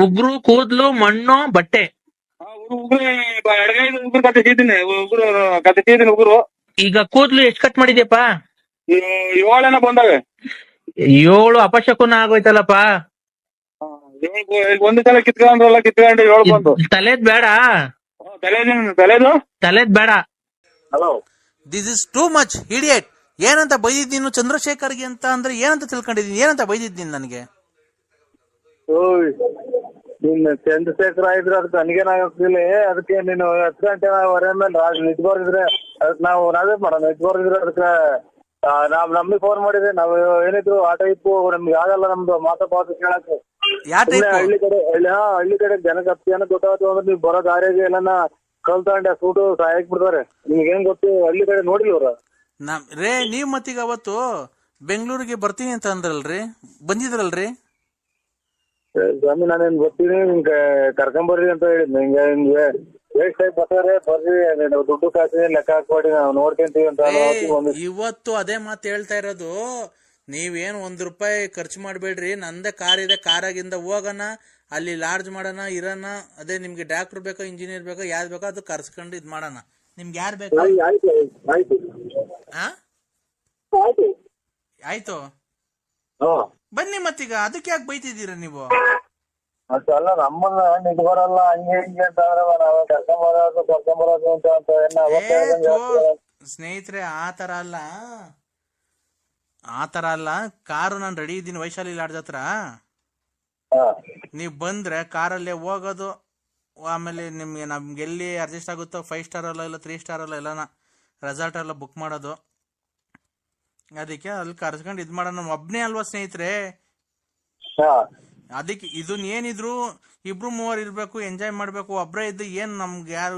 ಉಗುರು ಕೂದ್ಲು ಮಣ್ಣು ಬಟ್ಟೆ. ಎಡಗೈದು ಉಗುರು ಕತ್ತಿದ್ದೀನಿ ಉಗುರು. ಈಗ ಕೂದ್ಲು ಎಷ್ಟ್ ಕಟ್ ಮಾಡಿದ್ಯಪ್ಪ? 7 ಬಂದಾವೆ. 7 ಅಪಶಕುನ ಆಗೋಯ್ತಲ್ಲಪ್ಪ. 7 ಒಂದು ಸಲ ಕಿತ್ಕೊಂಡು 7 ಬಂದು. ತಲೆದ್ ಬೇಡ, ತಲೆದ್ ಬೇಡ. Hello, this is too much idiot. ಏನಂತ ಬೈದಿದ್ದೀನಿ ಚಂದ್ರಶೇಖರ್ಗೆ ಅಂತ ಅಂದ್ರೆ ಏನಂತ ತಿಳ್ಕೊಂಡಿದ್ದೀನಿ? ಏನಂತ ಬೈದಿದ್ದೀನಿ ನನಗೆ? ನೀನ್ ಚಂದ್ರಶೇಖರ್ ಆಗಿದ್ರೆ ಅದಕ್ಕೆ ನನಗೇನಾಗಿಲ್ಲ. ಅದಕ್ಕೆ ನೀನು 10 ಗಂಟೆ ಮೇಲೆ ನಿಜ ಬರ್ದಿದ್ರೆ ಅದಕ್ಕೆ ನಾವೇ ಮಾಡೋಣ. ನಿಜ ಬರ್ದಿದ್ರೆ ಅದಕ್ಕೆ ನಮ್ಗೆ ಫೋನ್ ಮಾಡಿದ್ರೆ ನಾವು ಏನಿದ್ರು ಆಟೋ ಇತ್ತು, ನಮ್ಗೆ ಆಗಲ್ಲ ನಮ್ದು ಮಾತಾಪಾತ ಕೇಳಕ್ಕೆ. ಹಳ್ಳಿ ಕಡೆ ಜನಕ್ಕೆ ಗೊತ್ತಾಗ್ತು ಅಂದ್ರೆ ನೀವು ಬರೋ ದಾರಿಯಾಗೆ ಎಲ್ಲನ ಕಲ್ತಂಡೆ ಸೂಟು ಸಾಯಕ್ ಬಿಡ್ತಾರೆ. ನಿಮ್ಗೆ ಏನ್ ಗೊತ್ತು, ಹಳ್ಳಿ ಕಡೆ ನೋಡಿಲ್ವ್ರ ರೇ ನೀವ್ ಮತ್ತೀಗ ಅವತ್ತು ಬೆಂಗಳೂರಿಗೆ ಬರ್ತೀನಿ ಅಂತ ಅಂದ್ರಲ್ರಿ, ಬಂದಿದ್ರಲ್ರಿ? ಸ್ವಾಮಿ ನಾನೇನ್ ಬರ್ತೀನಿ, ನಿಮ್ಗೆ ಕರ್ಕೊಂಬರ್ರಿ ಅಂತ ಹೇಳಿದ್. ನಿಮ್ಗೆ ವೇಸ್ಟ್ ಆಗಿ ಬರ್ತಾರೆ, ಬರ್ರಿ, ದುಡ್ಡು ಕಾಸು ಲೆಕ್ಕ ಹಾಕ್ಬೇಡಿ, ನಾವು ನೋಡ್ಕೊಂತೀವಿ ಅಂತ. ಇವತ್ತು ಅದೇ ಮಾತು ಹೇಳ್ತಾ ಇರೋದು. ನೀವೇನು ₹1 ಖರ್ಚು ಮಾಡ್ಬೇಡ್ರಿ, ನಂದೇ ಕಾರ್ ಇದೆ, ಕಾರಾಗಿಂದ ಹೋಗೋಣ, ಅಲ್ಲಿ ಲಾಡ್ಜ್ ಮಾಡೋಣ, ಇರೋಣ. ಅದೇ ನಿಮ್ಗೆ ಡಾಕ್ಟರ್ ಬೇಕೋ ಇಂಜಿನಿಯರ್ ಬೇಕೋ ಯಾವ್ದು ಬೇಕೋ ಅದು ಕರ್ಸ್ಕೊಂಡು ಇದ್ ಮಾಡೋಣ. ನಿಮ್ಗೆ ಯಾರು ಬೇಕು? ಆಯ್ತು ಬನ್ನಿ. ಮತ್ತೀಗ ಅದಕ್ಕೆ ಯಾಕೆ ಬೈತಿದ್ದೀರ ನೀವು? ಅಲ್ಲ ನಮ್ಮನ್ನ ನಿಜ ಬರಲ್ಲ ಹಂಗೆ ಹಿಂಗೆ ಅಂತ ಕರ್ಕೊಂಬರೋದು ಅಂತ. ಸ್ನೇಹಿತರೆ, ಆತರ ಅಲ್ಲ. ಕಾರು ನಾನು ರೆಡಿ ಇದ್ದೀನಿ ವೈಶಾಲಿ ಲಾಡ್ಜ್ ಹತ್ರ. ನೀವ್ ಬಂದ್ರೆ ಕಾರಲ್ಲೇ ಹೋಗೋದು. ಆಮೇಲೆ ನಮ್ಗೆ ಎಲ್ಲಿ ಅಡ್ಜಸ್ಟ್ ಆಗುತ್ತೋ 5 ಸ್ಟಾರ್ ಅಲ್ಲ, ಇಲ್ಲ 3 ಸ್ಟಾರ್ ಅಲ್ಲ, ಎಲ್ಲ ರೆಸಾರ್ಟ್ ಎಲ್ಲ ಬುಕ್ ಮಾಡೋದು. ಅದಕ್ಕೆ ಅಲ್ಲಿ ಕರ್ಸ್ಕೊಂಡು ಇದ್ ಮಾಡೋಣ. ಒಬ್ನೇ ಅಲ್ವಾ ಸ್ನೇಹಿತರೆ? ಅದಕ್ಕೆ ಇದನ್ನ ಏನಿದ್ರು 2-3 ಇರ್ಬೇಕು, ಎಂಜಾಯ್ ಮಾಡ್ಬೇಕು. ಒಬ್ರೇ ಇದ್ದು ಏನ್ ನಮ್ಗೆ ಯಾರು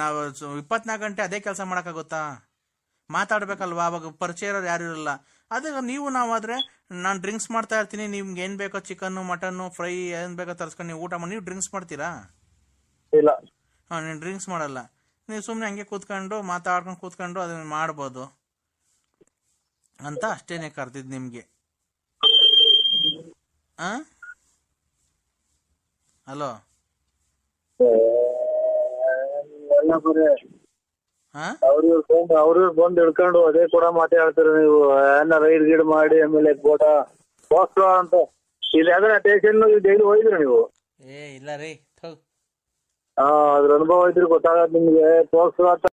ನಾವು 24 ಗಂಟೆ ಅದೇ ಕೆಲಸ ಮಾಡಕ್ಕಾಗುತ್ತಾ? ಮಾತಾಡ್ಬೇಕಲ್ವಾ? ಅವಾಗ ಪರಿಚಯ ಇರೋರು ಯಾರು ಇರಲ್ಲ. ಅದೇ ನಾವಾದ್ರೆ ನಾನು ಡ್ರಿಂಕ್ಸ್ ಮಾಡ್ತಾ ಇರ್ತೀನಿ, ನಿಮ್ಗೆ ಏನ್ ಬೇಕೋ ಚಿಕನ್ ಮಟನ್ ಫ್ರೈ ಏನ್ ಬೇಕೋ ತರ್ಸ್ಕೊಂಡು ನೀವು ಊಟ ಮಾಡಿ. ನೀವು ಡ್ರಿಂಕ್ಸ್ ಮಾಡ್ತೀರಾ? ಇಲ್ಲ. ನೀನ್ ಡ್ರಿಂಕ್ಸ್ ಮಾಡಲ್ಲ. ನೀವು ಸುಮ್ನೆ ಹಂಗೆ ಕೂತ್ಕೊಂಡು ಮಾತಾಡ್ಕೊಂಡು ಕೂತ್ಕೊಂಡು ಅದನ್ನ ಮಾಡ್ಬೋದು ಅಂತ ಅಷ್ಟೇನೆ ಕರ್ದಿದ್ ನಿಮ್ಗೆ. ಹಲೋ, ಅವ್ರು ಬಂದು ಹಿಡ್ಕೊಂಡು ಅದೇ ಕೂಡ ಮಾತಾಡ್ತೀರ ನೀವು. ರೈಡ್ ಗೀಡ್ ಮಾಡಿ ಆಮೇಲೆ ಗೋಟ ಅಂತ ಇಲ್ಲಿ ಯಾವ್ದಾರ ಸ್ಟೇಷನ್ ಡೈಲಿ ಹೋಗಿದ್ರಿ ನೀವು? ಇಲ್ಲ ರೀ, ಅದ್ರ ಅನುಭವ ಇದ್ರಿ ಗೊತ್ತಾಗತ್ ನಿಮ್ಗೆ.